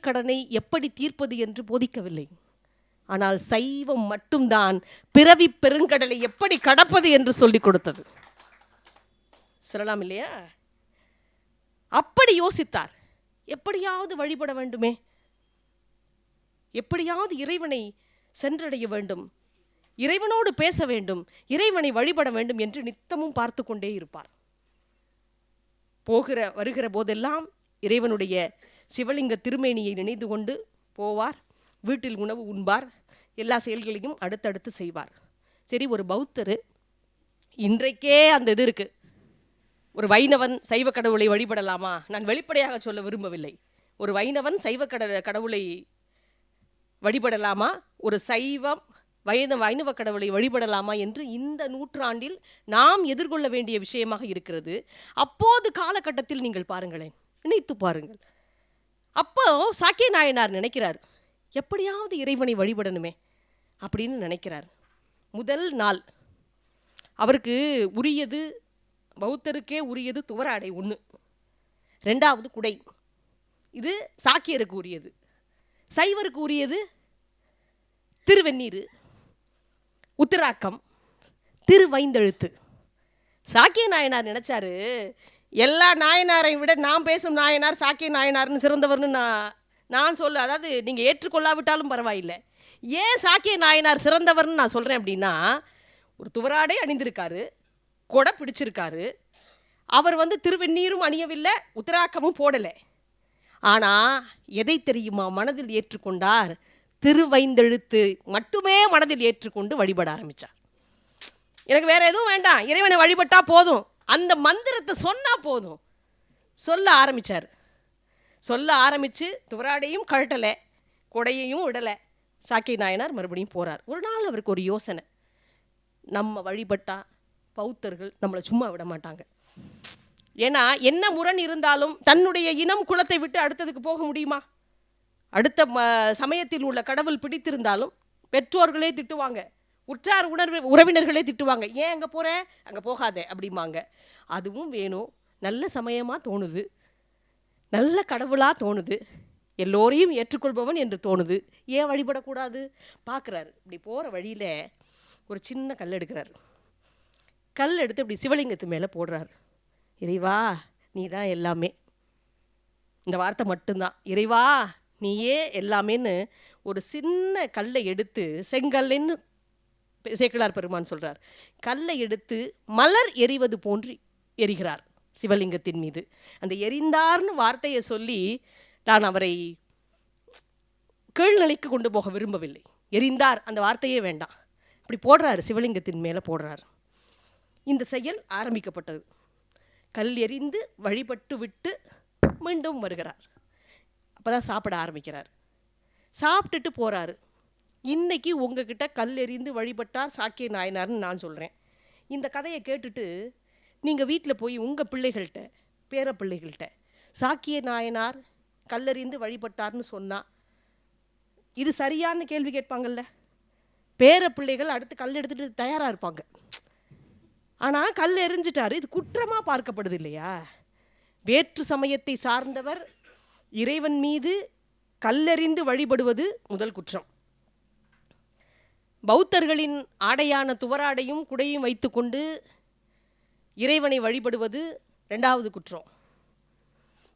கடனை எப்படி தீர்ப்பது என்று போதிக்கவில்லை. ஆனால் சைவம் மட்டும்தான் பிறவி பெருங்கடலை எப்படி கடப்பது என்று சொல்லிக் கொடுத்தது. சொல்லலாம் இல்லையா? அப்படி யோசித்தார். எப்படியாவது வழிபட வேண்டுமே, எப்படியாவது இறைவனை சென்றடைய வேண்டும், இறைவனோடு பேச வேண்டும், இறைவனை வழிபட வேண்டும் என்று நித்தமும் பார்த்து கொண்டே இருப்பார். வருகிற போதெல்லாம் இறைவனுடைய சிவலிங்க திருமேனியை நினைந்து கொண்டு போவார். வீட்டில் உணவு உண்பார். எல்லா செயல்களையும் அடுத்தடுத்து செய்வார். சரி, ஒரு பௌத்தர் இன்றைக்கே அந்த இது இருக்கு. ஒரு வைணவன் சைவ கடவுளை வழிபடலாமா? நான் வெளிப்படையாக சொல்ல விரும்பவில்லை. ஒரு வைணவன் சைவ கடவுளை வழிபடலாமா, ஒரு சைவம் வைணவ கடவுளை வழிபடலாமா என்று இந்த நூற்றாண்டில் நாம் எதிர்கொள்ள வேண்டிய விஷயமாக இருக்கிறது. அப்போது காலகட்டத்தில் நீங்கள் பாருங்களேன், நினைத்து பாருங்கள். அப்போ சாக்கிய நாயனார் நினைக்கிறார், எப்படியாவது இறைவனை வழிபடணுமே அப்படின்னு நினைக்கிறார். முதல் நாள் அவருக்கு உரியது, பௌத்தருக்கே உரியது துவராடை 1, 2வது குடை, இது சாக்கியருக்கு உரியது. சைவருக்கு உரியது திருவெண்ணீர், உத்திராக்கம், திருவைந்தெழுத்து. சாக்கிய நாயனார் நினைச்சாரு, எல்லா நாயனாரை விட நான் பேசும் நாயனார் சாக்கிய நாயனார்னு சிறந்தவர்னு நான் சொல்ல, அதாவது நீங்கள் ஏற்றுக்கொள்ளாவிட்டாலும் பரவாயில்லை. ஏன் சாக்கிய நாயனார் சிறந்தவர்னு நான் சொல்கிறேன் அப்படின்னா, ஒரு துவராடை அணிந்திருக்காரு, கொடை பிடிச்சிருக்காரு, அவர் திருவெண்ணீரும் அணியவில்லை, உத்திராக்கமும் போடலை. ஆனால் எதை தெரியுமா மனதில் ஏற்றுக்கொண்டார்? திருவைந்தெழுத்து மட்டுமே மனதில் ஏற்றுக்கொண்டு வழிபட ஆரம்பித்தார். எனக்கு வேற எதுவும் வேண்டாம், இறைவனை வழிபட்டா போதும், அந்த மந்திரத்தை சொன்னால் போதும், சொல்ல ஆரம்பித்தார். சொல்ல ஆரம்பித்து துவராடையும் கழட்டலை, கொடையையும் விடலை. சாக்கிய நாயனார் மறுபடியும் போகிறார். ஒரு நாள் அவருக்கு ஒரு யோசனை, நம்ம வழிபட்டா பௌத்தர்கள் நம்மளை சும்மா விட மாட்டாங்க. ஏன்னா என்ன முரண் இருந்தாலும் தன்னுடைய இனம் குலத்தை விட்டு அடுத்ததுக்கு போக முடியுமா? அடுத்த சமயத்தில் உள்ள கடவுள் பிடித்திருந்தாலும் பெற்றோர்களே திட்டுவாங்க, உற்றார் உறவினர்களே திட்டுவாங்க, ஏன் அங்கே போகிற, அங்கே போகாதே அப்படிம்பாங்க. அதுவும் வேணும், நல்ல சமயமாக தோணுது, நல்ல கடவுளாக தோணுது, எல்லோரையும் ஏற்றுக்கொள்பவன் என்று தோணுது, ஏன் வழிபடக்கூடாது? பார்க்குறாரு. இப்படி போகிற வழியில் ஒரு சின்ன கல் எடுக்கிறார். கல் எடுத்து இப்படி சிவலிங்கத்து மேலே போடுறார். இறைவா நீ தான் எல்லாமே, இந்த வார்த்தை மட்டும்தான், இறைவா நீயே எல்லாமேன்னு ஒரு சின்ன கல்லை எடுத்து, செங்கல்லுன்னு சேக்கிழார் பெருமான் சொல்கிறார், கல்லை எடுத்து மலர் எரிவது போன்று எரிகிறார் சிவலிங்கத்தின் மீது. அந்த எரிந்தார்னு வார்த்தையை சொல்லி நான் அவரை கீழ்நிலைக்கு கொண்டு போக விரும்பவில்லை. எரிந்தார் அந்த வார்த்தையே வேண்டாம், அப்படி போடுறாரு, சிவலிங்கத்தின் மேலே போடுறார். இந்த செயல் ஆரம்பிக்கப்பட்டது. கல் எறிந்து வழிபட்டு விட்டு மீண்டும் வருகிறார். அப்போ தான் சாப்பிட ஆரம்பிக்கிறார். சாப்பிட்டுட்டு போகிறாரு. இன்றைக்கி உங்ககிட்ட கல் எறிந்து வழிபட்டார் சாக்கிய நாயனார்னு நான் சொல்கிறேன். இந்த கதையை கேட்டுட்டு நீங்கள் வீட்டில் போய் உங்கள் பிள்ளைகள்கிட்ட, பேர பிள்ளைகள்கிட்ட சாக்கிய நாயனார் கல்லெறிந்து வழிபட்டார்னு சொன்னால் இது சரியான கேள்வி கேட்பாங்கள்ல. பேர பிள்ளைகள் அடுத்து கல் எடுத்துகிட்டு தயாராக இருப்பாங்க. ஆனால் கல் எறிஞ்சிட்டாரு, இது குற்றமாக பார்க்கப்படுது இல்லையா? வேற்று சமயத்தை சார்ந்தவர் இறைவன் மீது கல்லெறிந்து வழிபடுவது முதல் குற்றம். பௌத்தர்களின் ஆடையான துவராடையும் குடையும் வைத்துக்கொண்டு இறைவனை வழிபடுவது 2வது குற்றம்.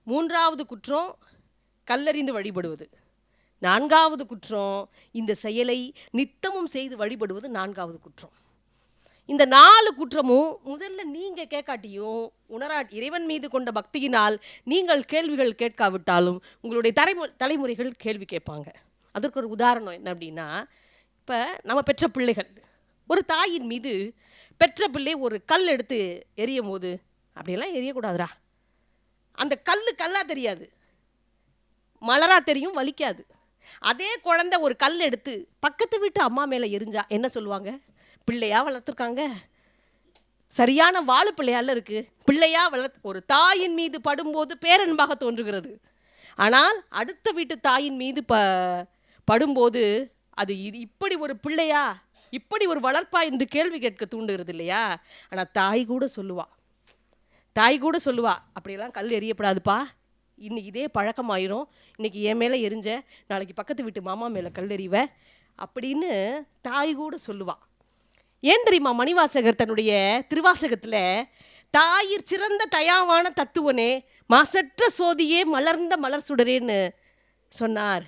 3வது குற்றம் கல்லெறிந்து வழிபடுவது. 4வது குற்றம் இந்த செயலை நித்தமும் செய்து வழிபடுவது 4வது குற்றம். இந்த 4 குற்றமும் முதல்ல நீங்கள் கேட்காட்டியும் இறைவன் மீது கொண்ட பக்தியினால் நீங்கள் கேள்விகள் கேட்காவிட்டாலும் உங்களுடைய தலைமுறைகள் கேள்வி கேட்பாங்க. அதற்கு ஒரு உதாரணம் என்ன அப்படின்னா, இப்போ நம்ம பெற்ற பிள்ளைகள், ஒரு தாயின் மீது பெற்ற பிள்ளை ஒரு கல் எடுத்து எரியும் போது, அப்படியெல்லாம் எரியக்கூடாதுரா, அந்த கல்லாக தெரியாது, மலராக தெரியும், வலிக்காது. அதே குழந்தை ஒரு கல் எடுத்து பக்கத்து வீட்டு அம்மா மேலே எரிஞ்சா என்ன சொல்லுவாங்க? பிள்ளையா வளர்த்துருக்காங்க, சரியான வாழு பிள்ளையால இருக்குது, பிள்ளையா ஒரு தாயின் மீது படும்போது பேரன்பாக தோன்றுகிறது. ஆனால் அடுத்த வீட்டு தாயின் மீது படும்போது அது இப்படி ஒரு பிள்ளையா, இப்படி ஒரு வளர்ப்பா என்று கேள்வி கேட்க தூண்டுகிறது இல்லையா? ஆனால் தாய் கூட சொல்லுவா அப்படியெல்லாம் கல் எரியப்படாதுப்பா, இன்னைக்கு இதே பழக்கமாயிரும், இன்னைக்கு என் மேலே எரிஞ்ச நாளைக்கு பக்கத்து வீட்டு மாமா மேலே கல் எறிவ, அப்படின்னு தாய் கூட சொல்லுவா. ஏன் தெரியுமா? மணிவாசகர் தன்னுடைய திருவாசகத்தில் தாயிற் சிறந்த தயாவான தத்துவனே மாசற்ற சோதியே மலர்ந்த மலர் சுடரேன்னு சொன்னார்.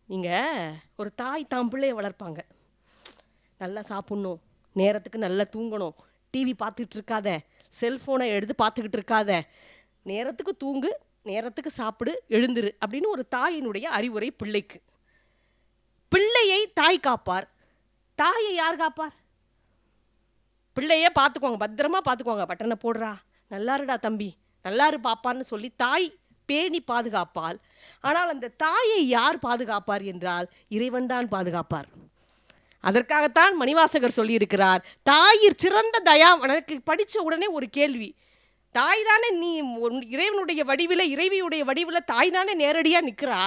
நீங்கள் ஒரு தாய் தாம் பிள்ளையை வளர்ப்பாங்க. நல்லா சாப்பிட்ணும், நேரத்துக்கு நல்லா தூங்கணும், டிவி பார்த்துக்கிட்டு இருக்காத, செல்ஃபோனை எடுத்து பார்த்துக்கிட்டு இருக்காத, நேரத்துக்கு தூங்கு, நேரத்துக்கு சாப்பிடு, எழுந்துரு அப்படின்னு ஒரு தாயினுடைய அறிவுரை பிள்ளைக்கு. பிள்ளையை தாய் காப்பார், தாயை யார் காப்பார்? பிள்ளையே பார்த்துக்குவாங்க, பத்திரமா பார்த்துக்குவாங்க. பட்டனை போடுறா, நல்லாருடா தம்பி, நல்லாரு பாப்பான்னு சொல்லி தாய் பேணி பாதுகாப்பாள். ஆனால் அந்த தாயை யார் பாதுகாப்பார் என்றால் இறைவன் தான் பாதுகாப்பார். அதற்காகத்தான் மணிவாசகர் சொல்லியிருக்கிறார், தாயிற் சிறந்த தயா. எனக்கு படித்த உடனே ஒரு கேள்வி, தாய் தானே நீ இறைவனுடைய வடிவில், இறைவியுடைய வடிவில் தாய் தானே நேரடியாக நிற்கிறா,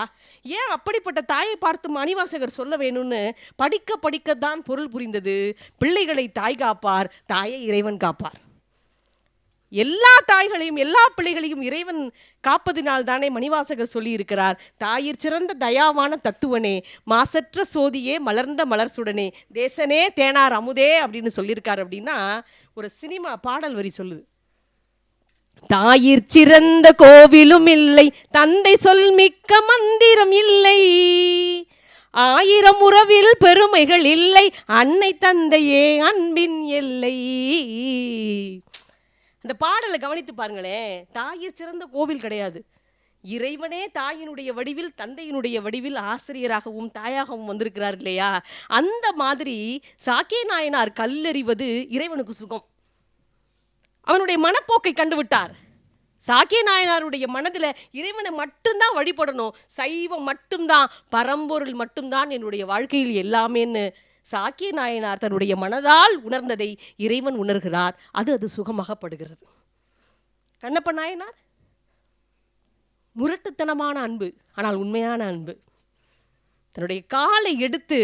ஏன் அப்படிப்பட்ட தாயை பார்த்து மணிவாசகர் சொல்ல வேணும்னு படிக்க படிக்கத்தான் பொருள் புரிந்தது. பிள்ளைகளை தாய் காப்பார், தாயை இறைவன் காப்பார். எல்லா தாய்களையும் எல்லா பிள்ளைகளையும் இறைவன் காப்பதினால் தானே மணிவாசகர் சொல்லியிருக்கிறார், தாயிற் சிறந்த தயாவான தத்துவனே மாசற்ற சோதியே மலர்ந்த மலர் சுடனே தேசனே தேனார் அமுதே அப்படின்னு சொல்லியிருக்கார். அப்படின்னா ஒரு சினிமா பாடல் வரி சொல்லுது, தாயிற் சிறந்த கோவிலும் இல்லை, தந்தை சொல் மிக்க மந்திரம் இல்லை, ஆயிரம் உறவில் பெருமைகள் இல்லை, அன்னை தந்தையே அன்பின் எல்லை. அந்த பாடலை கவனித்து பாருங்களேன். தாயிற் சிறந்த கோவில் கிடையாது, இறைவனே தாயினுடைய வடிவில், தந்தையினுடைய வடிவில் ஆசிரியராகவும் தாயாகவும் வந்திருக்கிறார் இல்லையா? அந்த மாதிரி சாக்கிய நாயனார் கல்லெறிவது இறைவனுக்கு சுகம். அவனுடைய மனப்போக்கை கண்டுவிட்டார். சாக்கிய நாயனாருடைய மனதில் இறைவனை மட்டும்தான் வழிபடணும், சைவம் மட்டும்தான், பரம்பொருள் மட்டும்தான் என்னுடைய வாழ்க்கையில் எல்லாமேன்னு சாக்கிய நாயனார் தன்னுடைய மனதால் உணர்ந்ததை இறைவன் உணர்கிறார். அது சுகமாகப்படுகிறது. கண்ணப்ப நாயனார் முரட்டுத்தனமான அன்பு, ஆனால் உண்மையான அன்பு. தன்னுடைய காலை எடுத்து,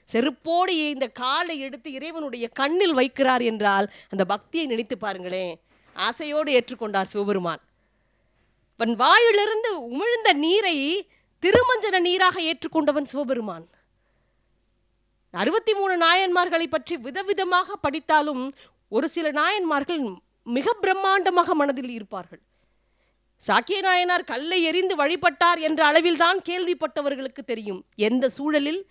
செருப்போடு இந்த காலை எடுத்து இறைவனுடைய கண்ணில் வைக்கிறார் என்றால் அந்த பக்தியை நினைத்து பாருங்களேன். ஆசையோடு ஏற்றுக்கொண்டார் சிவபெருமான். தன் வாயிலிருந்து உமிழ்ந்த நீரை திருமஞ்சன நீராக ஏற்றுக்கொண்டவன் சிவபெருமான். 63 நாயன்மார்களை பற்றி விதவிதமாக படித்தாலும் ஒரு சில நாயன்மார்கள் மிக பிரம்மாண்டமாக மனதில் இருப்பார்கள். சாக்கிய நாயனார் கல்லை எறிந்து வழிபட்டார் என்ற அளவில் தான் கேள்விப்பட்டவர்களுக்கு தெரியும். எந்த சூழலில்,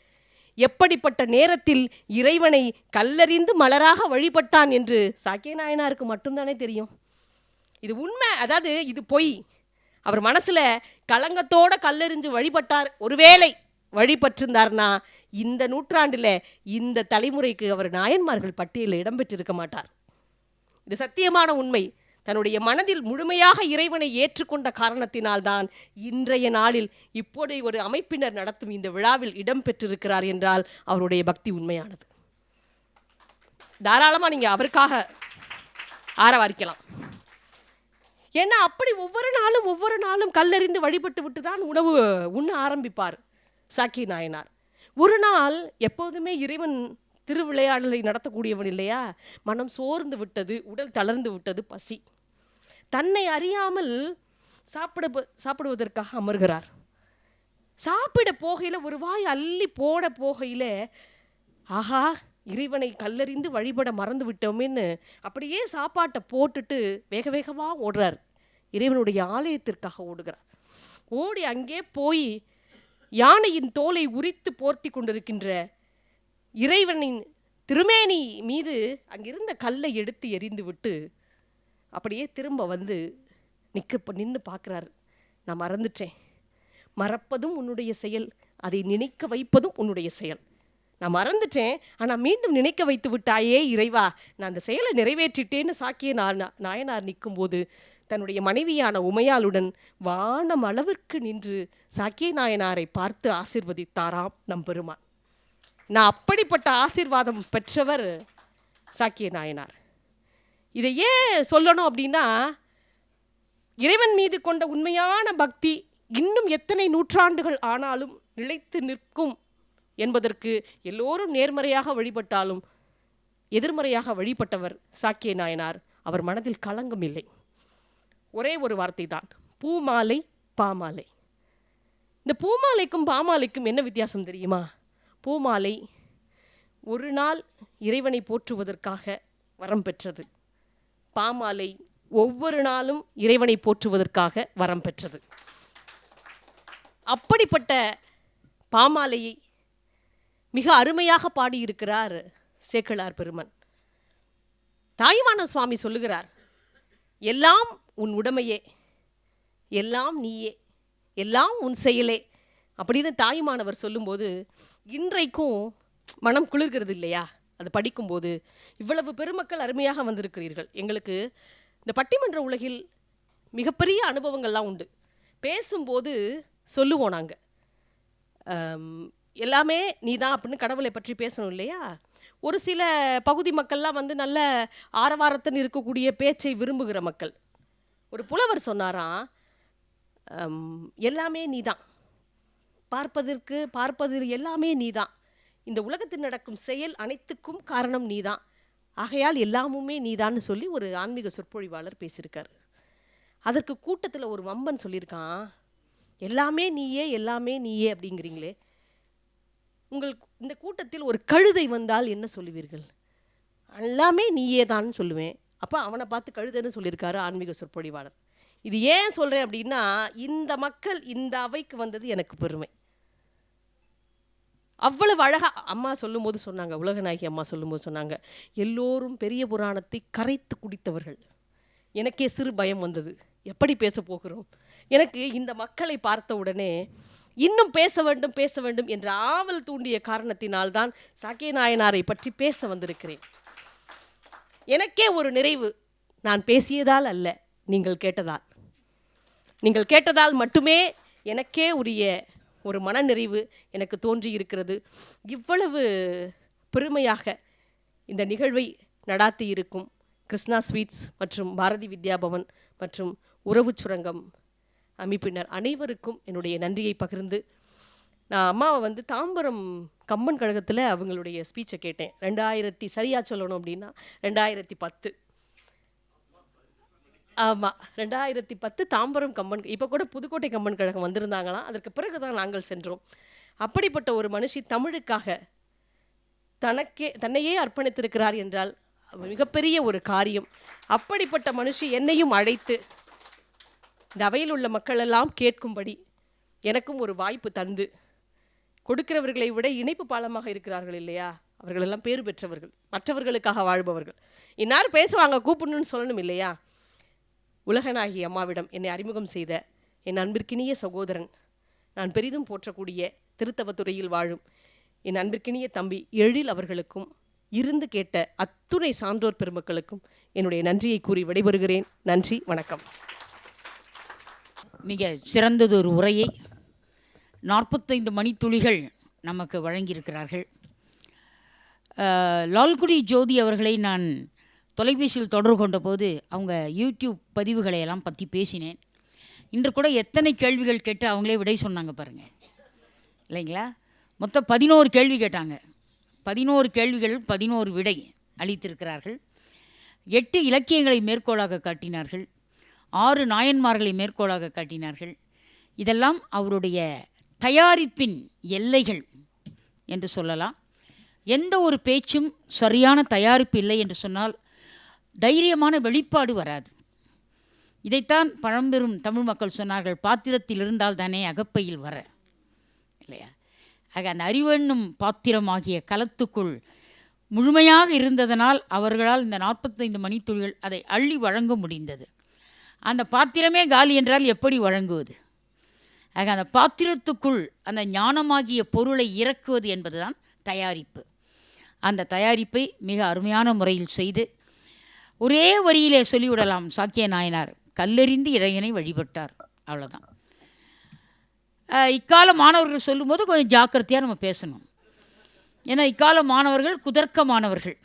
எப்படிப்பட்ட நேரத்தில் இறைவனை கல்லறிந்து மலராக வழிபட்டான் என்று சாக்கிய நாயனாருக்கு மட்டும்தானே தெரியும். இது உண்மை, அதாவது இது பொய். அவர் மனசுல களங்கத்தோட கல்லெறிஞ்சு வழிபட்டார், ஒருவேளை வழிபட்டிருந்தார்னா இந்த நூற்றாண்டில் இந்த தலைமுறைக்கு அவர் நாயன்மார்கள் பட்டியலில் இடம்பெற்றிருக்க மாட்டார். இது சத்தியமான உண்மை. தன்னுடைய மனதில் முழுமையாக இறைவனை ஏற்றுக்கொண்ட காரணத்தினால்தான் இன்றைய நாளில் இப்போது ஒரு அமைப்பினர் நடத்தும் இந்த விழாவில் இடம்பெற்றிருக்கிறார் என்றால் அவருடைய பக்தி உண்மையானது. தாராளமாக நீங்கள் அவருக்காக ஆரவாரிக்கலாம். ஏன்னா அப்படி ஒவ்வொரு நாளும் கல்லெறிந்து வழிபட்டு விட்டு தான் உணவு உண்ண ஆரம்பிப்பார் சாக்கிய நாயனார். ஒரு நாள், எப்போதுமே இறைவன் திருவிளையாடலை நடத்தக்கூடியவன் இல்லையா, மனம் சோர்ந்து விட்டது, உடல் தளர்ந்து விட்டது, பசி. தன்னை அறியாமல் சாப்பிடுவதற்காக அமர்கிறார். சாப்பிட போகையில், ஒரு வாய் அள்ளி போட போகையில், ஆஹா இறைவனை கல்லறிந்து வழிபட மறந்து விட்டோமேன்னு அப்படியே சாப்பாட்டை போட்டுட்டு வேக வேகமாக ஓடுறார். இறைவனுடைய ஆலயத்திற்காக ஓடுகிறார். ஓடி அங்கே போய் யானையின் தோலை உரித்து போர்த்தி கொண்டிருக்கின்ற இறைவனின் திருமேனி மீது அங்கிருந்த கல்லை எடுத்து எறிந்து விட்டு அப்படியே திரும்ப வந்து நின்று பார்க்குறாரு. நான் மறந்துட்டேன், மறப்பதும் உன்னுடைய செயல், அதை நினைக்க வைப்பதும் உன்னுடைய செயல். நான் மறந்துட்டேன், ஆனால் மீண்டும் நினைக்க வைத்து விட்டாயே இறைவா, நான் அந்த செயலை நிறைவேற்றிட்டேன்னு சாக்கிய நாயனார் நிற்கும்போது தன்னுடைய மனைவியான உமையாளுடன் வானம் அளவிற்கு நின்று சாக்கிய நாயனாரை பார்த்து ஆசீர்வதித்தாராம் நம் பெருமான். நான் அப்படிப்பட்ட ஆசீர்வாதம் பெற்றவர் சாக்கிய நாயனார். இதை ஏன் சொல்லணும் அப்படின்னா, இறைவன் மீது கொண்ட உண்மையான பக்தி இன்னும் எத்தனை நூற்றாண்டுகள் ஆனாலும் நிலைத்து நிற்கும் என்பதற்கு எல்லோரும் நேர்மறையாக வழிபட்டாலும் எதிர்மறையாக வழிபட்டவர் சாக்கிய நாயனார். அவர் மனதில் களங்கம் இல்லை. ஒரே ஒரு வார்த்தை தான், பூமாலை பாமாலை. இந்த பூமாலைக்கும் பாமாலைக்கும் என்ன வித்தியாசம் தெரியுமா? பூமாலை ஒரு நாள் இறைவனை போற்றுவதற்காக வரம் பெற்றது. பாமாலை ஒவ்வொரு நாளும் இறைவனை போற்றுவதற்காக வரம் பெற்றது. அப்படிப்பட்ட பாமாலையை மிக அருமையாக பாடியிருக்கிறார் சேக்கிழார் பெருமன். தாயுமான சுவாமி சொல்லுகிறார், எல்லாம் உன் உடைமையே, எல்லாம் நீயே, எல்லாம் உன் செயலே அப்படின்னு தாயுமானவர் சொல்லும்போது இன்றைக்கும் மனம் குளிர்கிறது இல்லையா? அது படிக்கும்போது இவ்வளவு பெருமக்கள் அருமையாக வந்திருக்கிறீர்கள். எங்களுக்கு இந்த பட்டிமன்ற உலகில் மிகப்பெரிய அனுபவங்கள்லாம் உண்டு. பேசும்போது சொல்லுவோம் நாங்கள், எல்லாமே நீ தான் அப்படின்னு கடவுளை பற்றி பேசணும் இல்லையா? ஒரு சில பகுதி மக்கள்லாம் வந்து நல்ல ஆரவாரத்துன்னு இருக்கக்கூடிய பேச்சை விரும்புகிற மக்கள். ஒரு புலவர் சொன்னாராம், எல்லாமே நீ தான், பார்ப்பது எல்லாமே நீ தான், இந்த உலகத்தில் நடக்கும் செயல் அனைத்துக்கும் காரணம் நீ தான், ஆகையால் எல்லாமுமே நீதான்னு சொல்லி ஒரு ஆன்மீக சொற்பொழிவாளர் பேசியிருக்கார். அதற்கு கூட்டத்தில் ஒரு வம்பன் சொல்லியிருக்கான், எல்லாமே நீயே எல்லாமே நீயே அப்படிங்கிறீங்களே, இந்த கூட்டத்தில் ஒரு கழுதை வந்தால் என்ன சொல்லுவீர்கள்? எல்லாமே நீயே தான் சொல்லுவேன். அப்போ அவனை பார்த்து கழுதைன்னு சொல்லியிருக்காரு ஆன்மீக சொற்பொழிவாளர். இது ஏன் சொல்கிறேன் அப்படின்னா, இந்த மக்கள் இந்த அவைக்கு வந்தது எனக்கு பெருமை. அவ்வளவு அழகாக அம்மா சொல்லும்போது சொன்னாங்க, உலகநாயகி அம்மா சொல்லும்போது சொன்னாங்க, எல்லோரும் பெரிய புராணத்தை கரைத்து குடித்தவர்கள். எனக்கே சிறு பயம் வந்தது, எப்படி பேச போகிறோம். எனக்கு இந்த மக்களை பார்த்த உடனே இன்னும் பேச வேண்டும் என்ற ஆவல் தூண்டிய காரணத்தினால்தான் சாக்கிய நாயனாரை பற்றி பேச வந்திருக்கிறேன். எனக்கே ஒரு நிறைவு, நான் பேசியதால் அல்ல, நீங்கள் கேட்டதால் மட்டுமே எனக்கே உரிய ஒரு மனநிறைவு எனக்கு தோன்றி இருக்கிறது. இவ்வளவு பெருமையாக இந்த நிகழ்வை நடாத்தி இருக்கும் கிருஷ்ணா ஸ்வீட்ஸ் மற்றும் பாரதி வித்யாபவன் மற்றும் உறவு சுரங்கம் அமைப்பினர் அனைவருக்கும் என்னுடைய நன்றியை பகிர்ந்து, நான் அம்மாவை வந்து தாம்பரம் கம்பன் கழகத்தில் அவங்களுடைய ஸ்பீச்சை கேட்டேன். 2000 சரியாக சொல்லணும் அப்படின்னா 2010. ஆமாம், 2010 தாம்பரம் கம்பன். இப்போ கூட புதுக்கோட்டை கம்பன் கழகம் வந்திருந்தாங்களாம், அதற்கு பிறகு தான் நாங்கள் சென்றோம். அப்படிப்பட்ட ஒரு மனுஷி தமிழுக்காக தன்னையே அர்ப்பணித்திருக்கிறார் என்றால் மிகப்பெரிய ஒரு காரியம். அப்படிப்பட்ட மனுஷி என்னையும் அழைத்து இந்த அவையில் உள்ள மக்கள் எல்லாம் கேட்கும்படி எனக்கும் ஒரு வாய்ப்பு தந்து, கொடுக்கிறவர்களை விட இணைப்பு பாலமாக இருக்கிறார்கள் இல்லையா, அவர்களெல்லாம் பேறு பெற்றவர்கள், மற்றவர்களுக்காக வாழ்பவர்கள். இன்னார் பேசுவாங்க, கூப்பிடணும்னு சொல்லணும் இல்லையா. உலகநாயகி அம்மாவிடம் என்னை அறிமுகம் செய்த என் அன்பிற்கினிய சகோதரன், நான் பெரிதும் போற்றக்கூடிய திருத்தவத்துறையில் வாழும் என் அன்பிற்கினிய தம்பி எழில் அவர்களுக்கும், இருந்து கேட்ட அத்துணை சான்றோர் பெருமக்களுக்கும் என்னுடைய நன்றியை கூறி விடைபெறுகிறேன். நன்றி, வணக்கம். மிக சிறந்ததொரு உரையை 45 மணித்துளிகள் நமக்கு வழங்கியிருக்கிறார்கள். லால்குடி ஜோதி அவர்களை நான் தொலைபேசியில் தொடர்பு கொண்ட போது அவங்க யூடியூப் பதிவுகளை எல்லாம் பற்றி பேசினேன். இன்று கூட எத்தனை கேள்விகள் கேட்டு அவங்களே விடை சொன்னாங்க பாருங்கள், இல்லைங்களா? மொத்தம் 11 கேள்வி கேட்டாங்க. 11 கேள்விகள் 11 விடை அளித்திருக்கிறார்கள். 8 இலக்கியங்களை மேற்கோளாக காட்டினார்கள். 6 நாயன்மார்களை மேற்கோளாக காட்டினார்கள். இதெல்லாம் அவருடைய தயாரிப்பின் எல்லைகள் என்று சொல்லலாம். எந்த ஒரு பேச்சும் சரியான தயாரிப்பு இல்லை என்று சொன்னால் தைரியமான வெளிப்பாடு வராது. இதைத்தான் பழம்பெரும் தமிழ் மக்கள் சொன்னார்கள், பாத்திரத்தில் இருந்தால் தானே அகப்பையில் வர, இல்லையா? ஆக அந்த அறிவென்னும் பாத்திரமாகிய கலத்துக்குள் முழுமையாக இருந்ததனால் அவர்களால் இந்த 45 மணித்துளிகள் அதை அள்ளி வழங்க முடிந்தது. அந்த பாத்திரமே காலி என்றால் எப்படி வழங்குவது? ஆக அந்த பாத்திரத்துக்குள் அந்த ஞானமாகிய பொருளை இறக்குவது என்பதுதான் தயாரிப்பு. அந்த தயாரிப்பை மிக அருமையான முறையில் செய்து ஒரே வரியிலே சொல்லிவிடலாம், சாக்கிய நாயனார் கல்லெறிந்து இறைவனை வழிபட்டார், அவ்வளோதான். இக்கால மாணவர்கள் சொல்லும்போது கொஞ்சம் ஜாக்கிரதையாக நம்ம பேசணும். ஏன்னா இக்கால மாணவர்கள் குதர்க்கமானவர்கள்,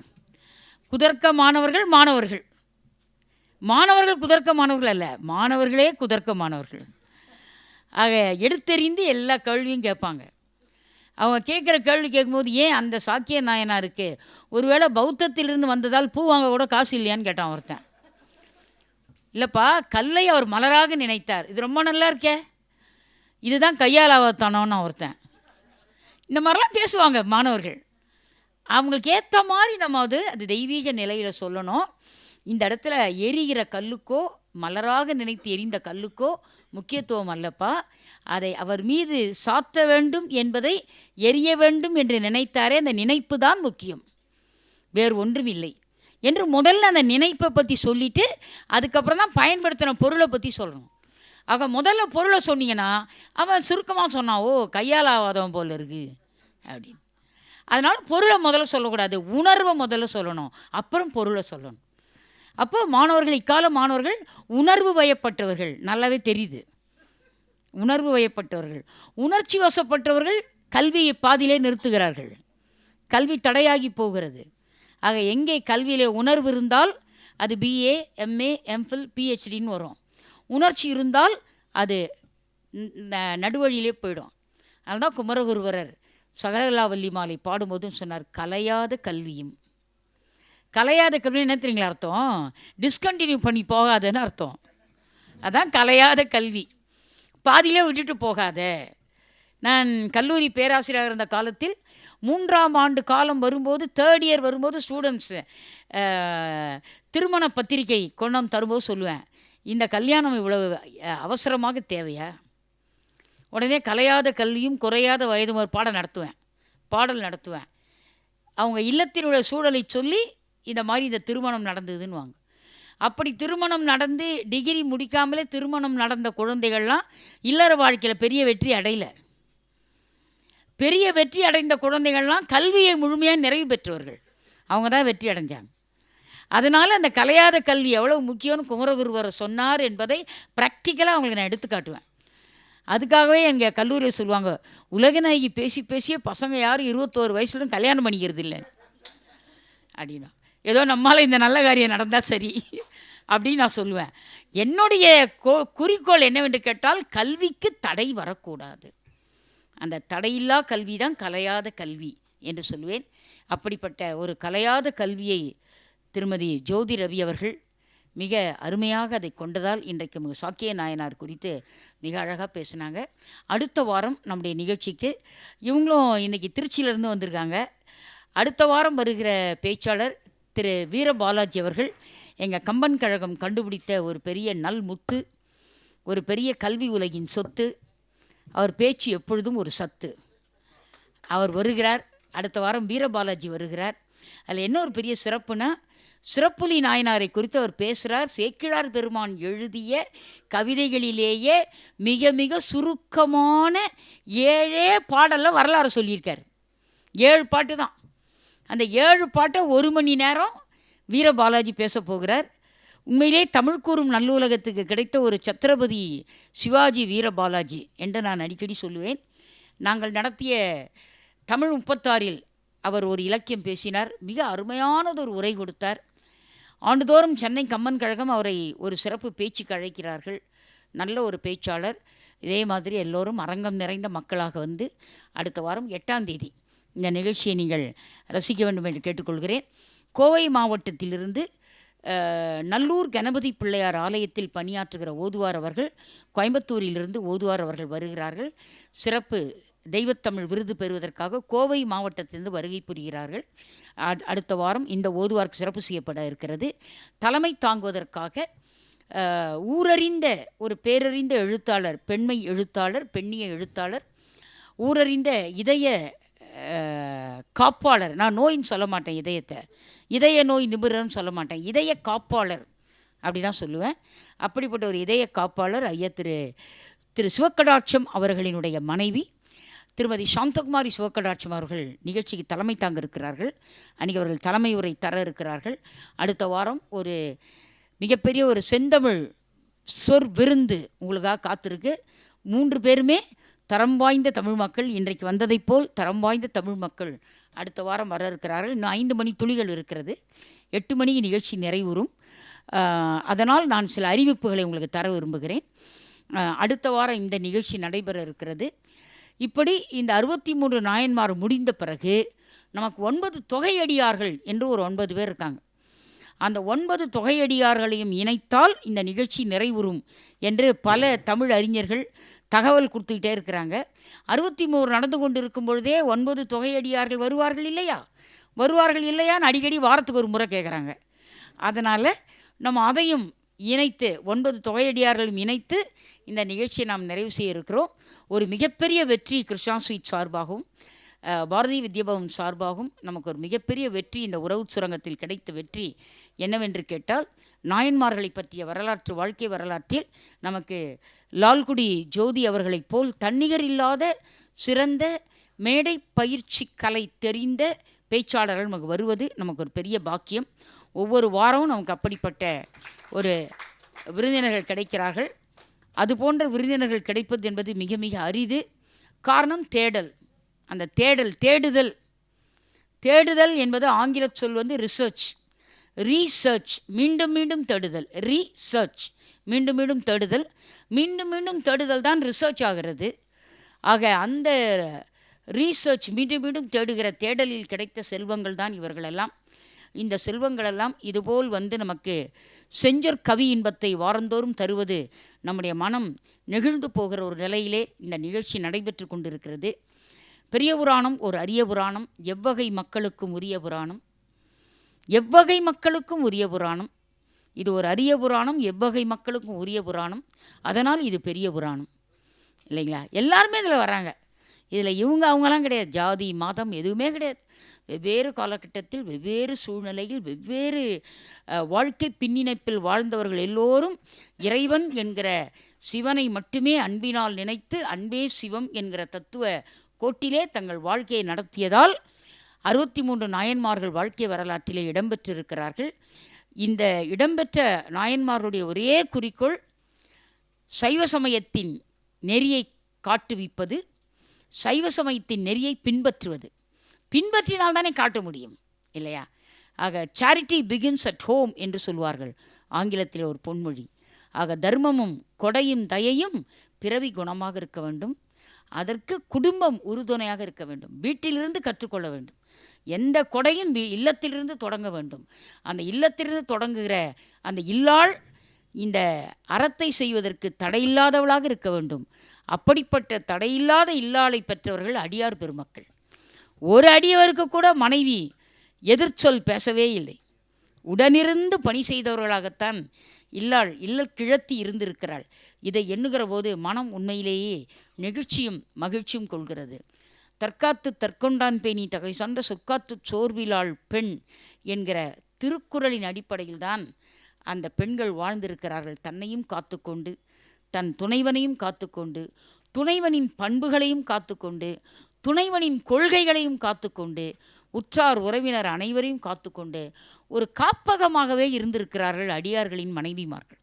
மாணவர்கள் குதர்க்கமானவர்கள் அல்ல, மாணவர்களே குதர்க்கமானவர்கள். ஆக எடுத்தெறிந்து எல்லா கேள்வியும் கேட்பாங்க. அவங்க கேட்குற கேள்வி கேட்கும்போது, ஏன் அந்த சாக்கிய நாயனாருக்கு ஒருவேளை பௌத்தத்திலிருந்து வந்ததால் பூ வாங்க கூட காசு இல்லையான்னு கேட்டான் ஒருத்தன். இல்லைப்பா, கல்லை அவர் மலராக நினைத்தார், இது ரொம்ப நல்லா இருக்கே, இதுதான் கையால் ஆவத்தானோன்னு ஒருத்தன். இந்த மாதிரிலாம் பேசுவாங்க மாணவர்கள். அவங்களுக்கு ஏற்ற மாதிரி நம்ம அது தெய்வீக நிலையில் சொல்லணும். இந்த இடத்துல எரிகிற கல்லுக்கோ மலராக நினைத்து எரிந்த கல்லுக்கோ முக்கியத்துவம் அல்லப்பா, அதை அவர் மீது சாத்த வேண்டும் என்பதை எரிய வேண்டும் என்று நினைத்தாரே, அந்த நினைப்பு தான் முக்கியம், வேறு ஒன்றும் இல்லை என்று முதல்ல அந்த நினைப்பை பற்றி சொல்லிவிட்டு அதுக்கப்புறம் தான் பயன்படுத்தின பொருளை பற்றி சொல்லணும். ஆக முதல்ல பொருளை சொன்னீங்கன்னா அவன் சுருக்கமாக சொன்னான், ஓ கையால் ஆகாதவன் போல் இருக்குது அப்படின்னு. அதனால் பொருளை முதல்ல சொல்லக்கூடாது, உணர்வை முதல்ல சொல்லணும், அப்புறம் பொருளை சொல்லணும். அப்போ மாணவர்கள், இக்கால மாணவர்கள் உணர்வு வயப்பட்டவர்கள், நல்லாவே தெரியுது. உணர்வு வயப்பட்டவர்கள், உணர்ச்சி வசப்பட்டவர்கள் கல்வியை பாதியிலே நிறுத்துகிறார்கள், கல்வி தடையாகி போகிறது. ஆக எங்கே கல்வியிலே உணர்வு இருந்தால் அது BA, MA, MPhil, PhDன்னு வரும். உணர்ச்சி இருந்தால் அது நடுவழியிலே போயிடும். அதனால்தான் குமரகுருவரர் சகலகலாவல்லி மாலை பாடும்போதும் சொன்னார், கலையாத கல்வியும். கலையாத கல்வி என்ன தெரியுங்களா அர்த்தம்? டிஸ்கண்டினியூ பண்ணி போகாதன்னு அர்த்தம். அதான் கலையாத கல்வி, பாதியிலே விட்டுட்டு போகாத. நான் கல்லூரி பேராசிரியராக இருந்த காலத்தில் 3ஆம் ஆண்டு காலம் வரும்போது, 3rd இயர் வரும்போது ஸ்டூடெண்ட்ஸு திருமண பத்திரிகை கொண்டாந்து தரும்போது சொல்லுவேன், இந்த கல்யாணம் இவ்வளவு அவசரமாக தேவையா? உடனே கலையாத கல்வியும் குறையாத வயதும் ஒரு பாடல் நடத்துவேன். அவங்க இல்லத்தினுடைய சூழலை சொல்லி இந்த மாதிரி இந்த திருமணம் நடந்ததுன்னு வாங்க. அப்படி திருமணம் நடந்து டிகிரி முடிக்காமலே திருமணம் நடந்த குழந்தைகள்லாம் இல்லற வாழ்க்கையில் பெரிய வெற்றி அடையல. பெரிய வெற்றி அடைந்த குழந்தைகள்லாம் கல்வியை முழுமையாக நிறைவு பெற்றவர்கள், அவங்க தான் வெற்றி அடைஞ்சாங்க. அதனால் அந்த கலையாத கல்வி எவ்வளோ முக்கியம்னு குமரகுருவரை சொன்னார் என்பதை ப்ராக்டிக்கலாக அவங்களுக்கு நான் எடுத்து காட்டுவேன். அதுக்காகவே எங்கள் கல்லூரியை சொல்லுவாங்க, உலகநாயகி பேசி பேசியே பசங்க யாரும் 21 வயசுலும் கல்யாணம் பண்ணிக்கிறது இல்லை அப்படின்னா. ஏதோ நம்மளால் இந்த நல்ல காரியம் நடந்தால் சரி அப்படின்னு நான் சொல்லுவேன். என்னுடைய குறிக்கோள் என்னவென்று கேட்டால், கல்விக்கு தடை வரக்கூடாது. அந்த தடையில்லா கல்வி தான் கலையாத கல்வி என்று சொல்லுவேன். அப்படிப்பட்ட ஒரு கலையாத கல்வியை திருமதி ஜோதி ரவி அவர்கள் மிக அருமையாக அதை கொண்டதால் இன்றைக்கு சாக்கிய நாயனார் குறித்து மிக அழகாக பேசினாங்க. அடுத்த வாரம் நம்முடைய நிகழ்ச்சிக்கு இவங்களும் இன்றைக்கி திருச்சியிலேருந்து வந்திருக்காங்க. அடுத்த வாரம் வருகிற பேச்சாளர் திரு வீரபாலாஜி அவர்கள் எங்கள் கம்பன் கழகம் கண்டுபிடித்த ஒரு பெரிய நல்முத்து, ஒரு பெரிய கல்வி உலகின் சொத்து. அவர் பேச்சு எப்பொழுதும் ஒரு சத்து. அவர் வருகிறார். அடுத்த வாரம் வீரபாலாஜி வருகிறார். அதில் என்ன ஒரு பெரிய சிறப்புனா, சிறப்புலி நாயனாரை குறித்து அவர் பேசுகிறார். சேக்கிழார் பெருமான் எழுதிய கவிதைகளிலேயே மிக மிக சுருக்கமான 7 பாடலில் வரலாறு சொல்லியிருக்கார். 7 பாட்டு தான். அந்த 7 பாட்டை 1 மணி நேரம் வீரபாலாஜி பேச போகிறார். உண்மையிலே தமிழ் கூறும் நல்லுலகத்துக்கு கிடைத்த ஒரு சத்ரபதி சிவாஜி வீரபாலாஜி என்று நான் அடிக்கடி சொல்லுவேன். நாங்கள் நடத்திய தமிழ் 36 அவர் ஒரு இலக்கியம் பேசினார். மிக அருமையானதொரு உரை கொடுத்தார். ஆண்டுதோறும் சென்னை கம்பன் கழகம் அவரை ஒரு சிறப்பு பேச்சுக்கு அழைக்கிறார்கள். நல்ல ஒரு பேச்சாளர். இதே மாதிரி எல்லோரும் அரங்கம் நிறைந்த மக்களாக வந்து அடுத்த வாரம் 8ஆம் தேதி இந்த நிகழ்ச்சியை நீங்கள் ரசிக்க வேண்டும் என்று கேட்டுக்கொள்கிறேன். கோவை மாவட்டத்திலிருந்து நல்லூர் கணபதி பிள்ளையார் ஆலயத்தில் பணியாற்றுகிற ஓதுவார் அவர்கள், கோயம்புத்தூரிலிருந்து ஓதுவார் அவர்கள் வருகிறார்கள். சிறப்பு தெய்வத்தமிழ் விருது பெறுவதற்காக கோவை மாவட்டத்திலிருந்து வருகை புரிகிறார்கள். அடுத்த வாரம் இந்த ஓதுவாருக்கு சிறப்பு செய்யப்பட இருக்கிறது. தலைமை தாங்குவதற்காக ஊரறிந்த ஒரு பேரறிந்த எழுத்தாளர், பெண்மை எழுத்தாளர், பெண்ணிய எழுத்தாளர், ஊரறிந்த இதய காப்பாளர். நான் நோயின்னு சொல்ல மாட்டேன், இதய நோய் நிபுணர்னு சொல்ல மாட்டேன், இதய காப்பாளர் அப்படி தான் சொல்லுவேன். அப்படிப்பட்ட ஒரு இதய காப்பாளர் ஐயா திரு சிவக்கடாட்சம் அவர்களினுடைய மனைவி திருமதி சாந்தகுமாரி சிவக்கடாட்சம் அவர்கள் நிகழ்ச்சிக்கு தலைமை தாங்க இருக்கிறார்கள். அன்றைக்கி அவர்கள் தலைமை உரை தர இருக்கிறார்கள். அடுத்த வாரம் ஒரு மிகப்பெரிய ஒரு செந்தமிழ் சொற் விருந்து உங்களுக்காக காத்திருக்கு. 3 பேருமே தரம் வாய்ந்த தமிழ் மக்கள். இன்றைக்கு வந்ததைப் போல் தரம் வாய்ந்த தமிழ் மக்கள் அடுத்த வாரம் வர இருக்கிறார்கள். இன்னும் 5 மணி துளிகள் இருக்கிறது. 8 மணிக்கு நிகழ்ச்சி நிறைவுறும். அதனால் நான் சில அறிவிப்புகளை உங்களுக்கு தர விரும்புகிறேன். அடுத்த வாரம் இந்த நிகழ்ச்சி நடைபெற இருக்கிறது. இப்படி இந்த 63 நாயன்மார் முடிந்த பிறகு நமக்கு 9 தொகையடியார்கள் என்று ஒரு 9 பேர் இருக்காங்க. அந்த 9 தொகையடியார்களையும் இணைத்தால் இந்த நிகழ்ச்சி நிறைவுறும் என்று பல தமிழ் அறிஞர்கள், தகவல் கொடுத்துக்கிட்டே இருக்கிறாங்க. 63 நடந்து கொண்டு இருக்கும் பொழுதே 9 தொகையடியார்கள் வருவார்கள் இல்லையான்னு அடிக்கடி வாரத்துக்கு ஒரு முறை கேட்குறாங்க. அதனால் நம்ம அதையும் இணைத்து 9 தொகையடியார்களும் இணைத்து இந்த நிகழ்ச்சியை நாம் நிறைவு செய்ய இருக்கிறோம். ஒரு மிகப்பெரிய வெற்றி கிருஷ்ணா ஸ்வீட் சார்பாகவும் பாரதிய வித்யாபவன் சார்பாகவும் நமக்கு ஒரு மிகப்பெரிய வெற்றி, இந்த உறவு சுரங்கத்தில் கிடைத்த வெற்றி என்னவென்று கேட்டால், நாயன்மார்களை பற்றிய வரலாற்று வாழ்க்கை வரலாற்றில் நமக்கு லால்குடி ஜோதி அவர்களைப் போல் தன்னிகர் இல்லாத சிறந்த மேடை பயிற்சி கலை தெரிந்த பேச்சாளர்கள் நமக்கு வருவது நமக்கு ஒரு பெரிய பாக்கியம். ஒவ்வொரு வாரமும் நமக்கு அப்படிப்பட்ட ஒரு விருந்தினர்கள் கிடைக்கிறார்கள். அதுபோன்ற விருந்தினர்கள் கிடைப்பது என்பது மிக மிக அரிது. காரணம் தேடல். அந்த தேடுதல் என்பது ஆங்கில சொல் வந்து ரீசர்ச், மீண்டும் மீண்டும் தேடுதல். மீண்டும் மீண்டும் தேடுதல் தான் ரிசர்ச் ஆகிறது. ஆக அந்த ரீசர்ச், மீண்டும் மீண்டும் தேடுகிற தேடலில் கிடைத்த செல்வங்கள் தான் இவர்களெல்லாம். இந்த செல்வங்களெல்லாம் இதுபோல் வந்து நமக்கு செஞ்சொற் கவி இன்பத்தை வாரந்தோறும் தருவது நம்முடைய மனம் நெகிழ்ந்து போகிற ஒரு நிலையிலே இந்த நிகழ்ச்சி நடைபெற்று கொண்டிருக்கிறது. பெரிய புராணம் ஒரு அரிய புராணம், எவ்வகை மக்களுக்கும் உரிய புராணம். இது ஒரு அரிய புராணம், எவ்வகை மக்களுக்கும் உரிய புராணம். அதனால் இது பெரிய புராணம் இல்லைங்களா? எல்லாருமே இதில் வராங்க. இதில் இவங்க அவங்களாம் கிடையாது, ஜாதி மதம் எதுவுமே கிடையாது. வெவ்வேறு காலகட்டத்தில் வெவ்வேறு சூழ்நிலையில் வெவ்வேறு வாழ்க்கை பின்னிணைப்பில் வாழ்ந்தவர்கள் எல்லோரும் இறைவன் என்கிற சிவனை மட்டுமே அன்பினால் நினைத்து அன்பே சிவம் என்கிற தத்துவ கோட்டிலே தங்கள் வாழ்க்கையை நடத்தியதால் 63 நாயன்மார்கள் வாழ்க்கை வரலாற்றிலே இடம்பெற்றிருக்கிறார்கள். இந்த இடம்பெற்ற நாயன்மார்களுடைய ஒரே குறிக்கோள் சைவ சமயத்தின் நெறியை காட்டுவிப்பது, சைவ சமயத்தின் நெறியை பின்பற்றினால் தானே காட்ட முடியும் இல்லையா? ஆக சேரிட்டி பிகின்ஸ் அட் ஹோம் என்று சொல்வார்கள் ஆங்கிலத்தில் ஒரு பொன்மொழி. ஆக தர்மமும் கொடையும் தயையும் பிறவி குணமாக இருக்க வேண்டும். அதற்கு குடும்பம் உறுதுணையாக இருக்க வேண்டும். வீட்டிலிருந்து கற்றுக்கொள்ள வேண்டும். எந்த கொடையும் இல்லத்திலிருந்து தொடங்க வேண்டும். அந்த இல்லத்திலிருந்து தொடங்குகிற அந்த இல்லாள் இந்த அறத்தை செய்வதற்கு தடையில்லாதவளாக இருக்க வேண்டும். அப்படிப்பட்ட தடையில்லாத இல்லாளை பெற்றவர்கள் அடியார் பெருமக்கள். ஒரு அடியவருக்கு கூட மனைவி எதிர்ச்சொல் பேசவே இல்லை. உடனிருந்து பணி செய்தவர்களாகத்தான் இல்லக்கிழத்தி இருந்திருக்கிறாள். இதை எண்ணுகிற போது மனம் உண்மையிலேயே நெகிழ்ச்சியும் மகிழ்ச்சியும் கொள்கிறது. தற்காத்து தற்கொண்டான் பேணி தகை சான்ற சொற்காத்து சோர்விலாள் பெண் என்கிற திருக்குறளின் அடிப்படையில் தான் அந்த பெண்கள் வாழ்ந்திருக்கிறார்கள். தன்னையும் காத்துக்கொண்டு, தன் துணைவனையும் காத்துக்கொண்டு, துணைவனின் பண்புகளையும் காத்துக்கொண்டு, துணைவனின் கொள்கைகளையும் காத்துக்கொண்டு, உற்றார் உறவினர் அனைவரையும் காத்துக்கொண்டு ஒரு காப்பகமாகவே இருந்திருக்கிறார்கள் அடியார்களின் மனைவிமார்கள்.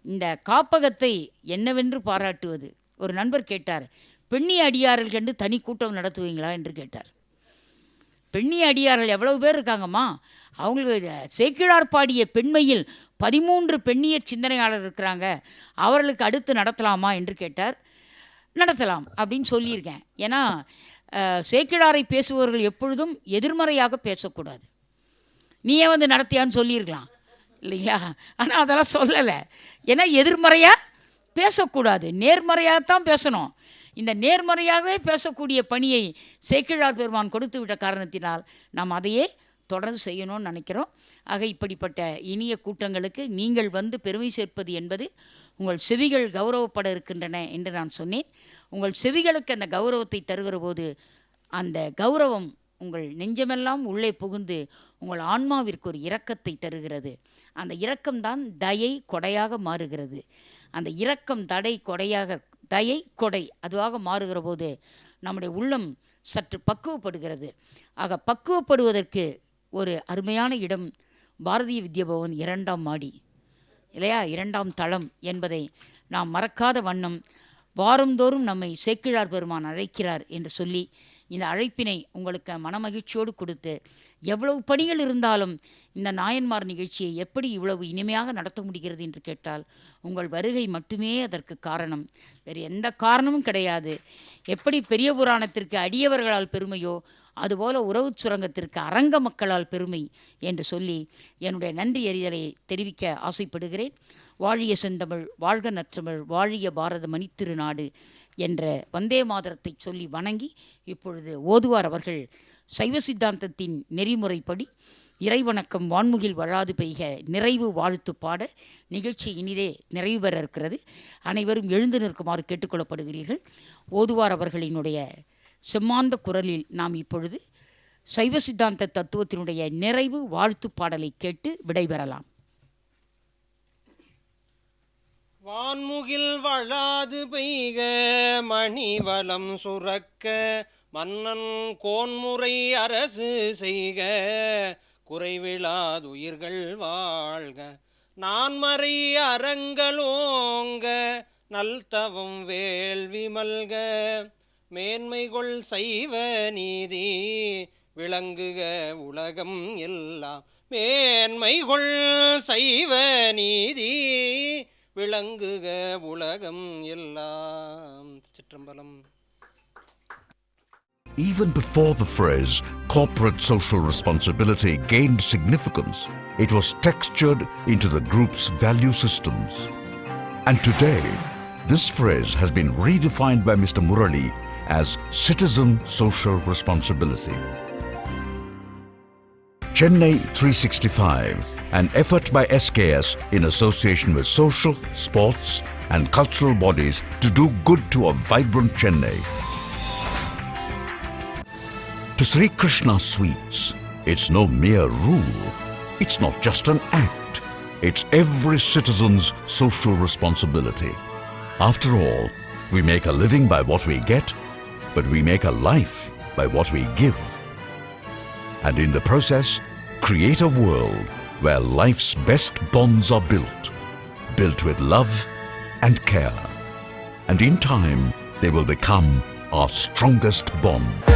இந்த காப்பகத்தை என்னவென்று பாராட்டுவது? ஒரு நண்பர் கேட்டார், பெண்ணி அடியார்கள் கண்டு தனி கூட்டம் நடத்துவீங்களா என்று கேட்டார். பெண்ணி அடியார்கள் எவ்வளவு பேர் இருக்காங்கம்மா, அவங்களுக்கு சேக்கிழார் பாடிய பெண்மையில் 13 பெண்ணிய சிந்தனையாளர் இருக்கிறாங்க, அவர்களுக்கு அடுத்து நடத்தலாமா என்று கேட்டார். நடத்தலாம் அப்படின்னு சொல்லியிருக்கேன். ஏன்னா சேக்கிழாரை பேசுபவர்கள் எப்பொழுதும் எதிர்மறையாக பேசக்கூடாது. நீயே வந்து நடத்தியான்னு சொல்லியிருக்கலாம் இல்லைங்களா? ஆனால் அதெல்லாம் சொல்லலை. ஏன்னா எதிர்மறையாக பேசக்கூடாது, நேர்மறையாகத்தான் பேசணும். இந்த நேர்மறையாகவே பேசக்கூடிய பணியை சேக்கிழார் பெருமான் கொடுத்து விட்ட காரணத்தினால் நாம் அதையே தொடர்ந்து செய்யணும்னு நினைக்கிறோம். ஆக இப்படிப்பட்ட இனிய கூட்டங்களுக்கு நீங்கள் வந்து பெருமை சேர்ப்பது என்பது உங்கள் செவிகள் கௌரவப்பட இருக்கின்றன என்று நான் சொன்னேன். உங்கள் செவிகளுக்கு அந்த கௌரவத்தை தருகிற போது அந்த கௌரவம் உங்கள் நெஞ்சமெல்லாம் உள்ளே புகுந்து உங்கள் ஆன்மாவிற்கு ஒரு இரக்கத்தை தருகிறது. அந்த இரக்கம்தான் தயை கொடையாக மாறுகிறது. அந்த இரக்கம் தயை கொடை அதுவாக மாறுகிற போது நம்முடைய உள்ளம் சற்று பக்குவப்படுகிறது. ஆக பக்குவப்படுவதற்கு ஒரு அருமையான இடம் பாரதிய வித்யாபவன் 2ஆம் மாடி இல்லையா, 2ஆம் தளம் என்பதை நாம் மறக்காத வண்ணம் வாரந்தோறும் நம்மை சேக்கிழார் பெருமான் அழைக்கிறார் என்று சொல்லி இந்த அழைப்பினை உங்களுக்கு மனமகிழ்ச்சியோடு கொடுத்து, எவ்வளவு பணிகள் இருந்தாலும் இந்த நாயன்மார் நிகழ்ச்சியை எப்படி இவ்வளவு இனிமையாக நடத்த முடிகிறது என்று கேட்டால் உங்கள் வருகை மட்டுமே அதற்கு காரணம். வேறு எந்த காரணமும் கிடையாது. எப்படி பெரிய புராணத்திற்கு அடியவர்களால் பெருமையோ அதுபோல உறவு சுரங்கத்திற்கு அரங்க மக்களால் பெருமை என்று சொல்லி என்னுடைய நன்றி அறிதலை தெரிவிக்க ஆசைப்படுகிறேன். வாழிய செந்தமிழ், வாழ்க நற்றமிழ், வாழிய பாரத மணித்திருநாடு என்ற வந்தே மாதரத்தை சொல்லி வணங்கி இப்பொழுது ஓதுவார் அவர்கள் சைவ சித்தாந்தத்தின் நெறிமுறைப்படி இறைவணக்கம் வான்முகில் வழாது பெய்க நிறைவு வாழ்த்து பாட நிகழ்ச்சி இனிதே நிறைவு பெற இருக்கிறது. அனைவரும் எழுந்து நிற்குமாறு கேட்டுக்கொள்ளப்படுகிறீர்கள். ஓதுவார் அவர்களினுடைய செம்மாந்த குரலில் நாம் இப்பொழுது சைவ சித்தாந்த தத்துவத்தினுடைய நிறைவு வாழ்த்து பாடலை கேட்டு விடைபெறலாம். வான்முகில் வழாது பெய்க மணிவளம் சுரக்க மன்னன் கோன்முறை அரசு செய்க குறைவிலாதுயிர்கள் வாழ்க நான்மறை அறங்களோங்க நல்தவம் வேள்வி மல்க மேன்மைகொள் சைவ நீதி விளங்குக உலகம் எல்லாம் மேன்மைகொள் சைவ நீதி விளங்குக உலகம் எல்லாம். Chitrambalam. Even before the phrase corporate social responsibility gained significance, it was textured into the group's value systems. And today, this phrase has been redefined by Mr. Murali as citizen social responsibility. Chennai 365, an effort by SKS in association with social, sports and cultural bodies to do good to a vibrant Chennai. To Sri Krishna Sweets, it's no mere rule. It's not just an act. It's every citizen's social responsibility. After all, we make a living by what we get, but we make a life by what we give. And in the process, create a world where life's best bonds are built with love and care. And in time, they will become our strongest bond.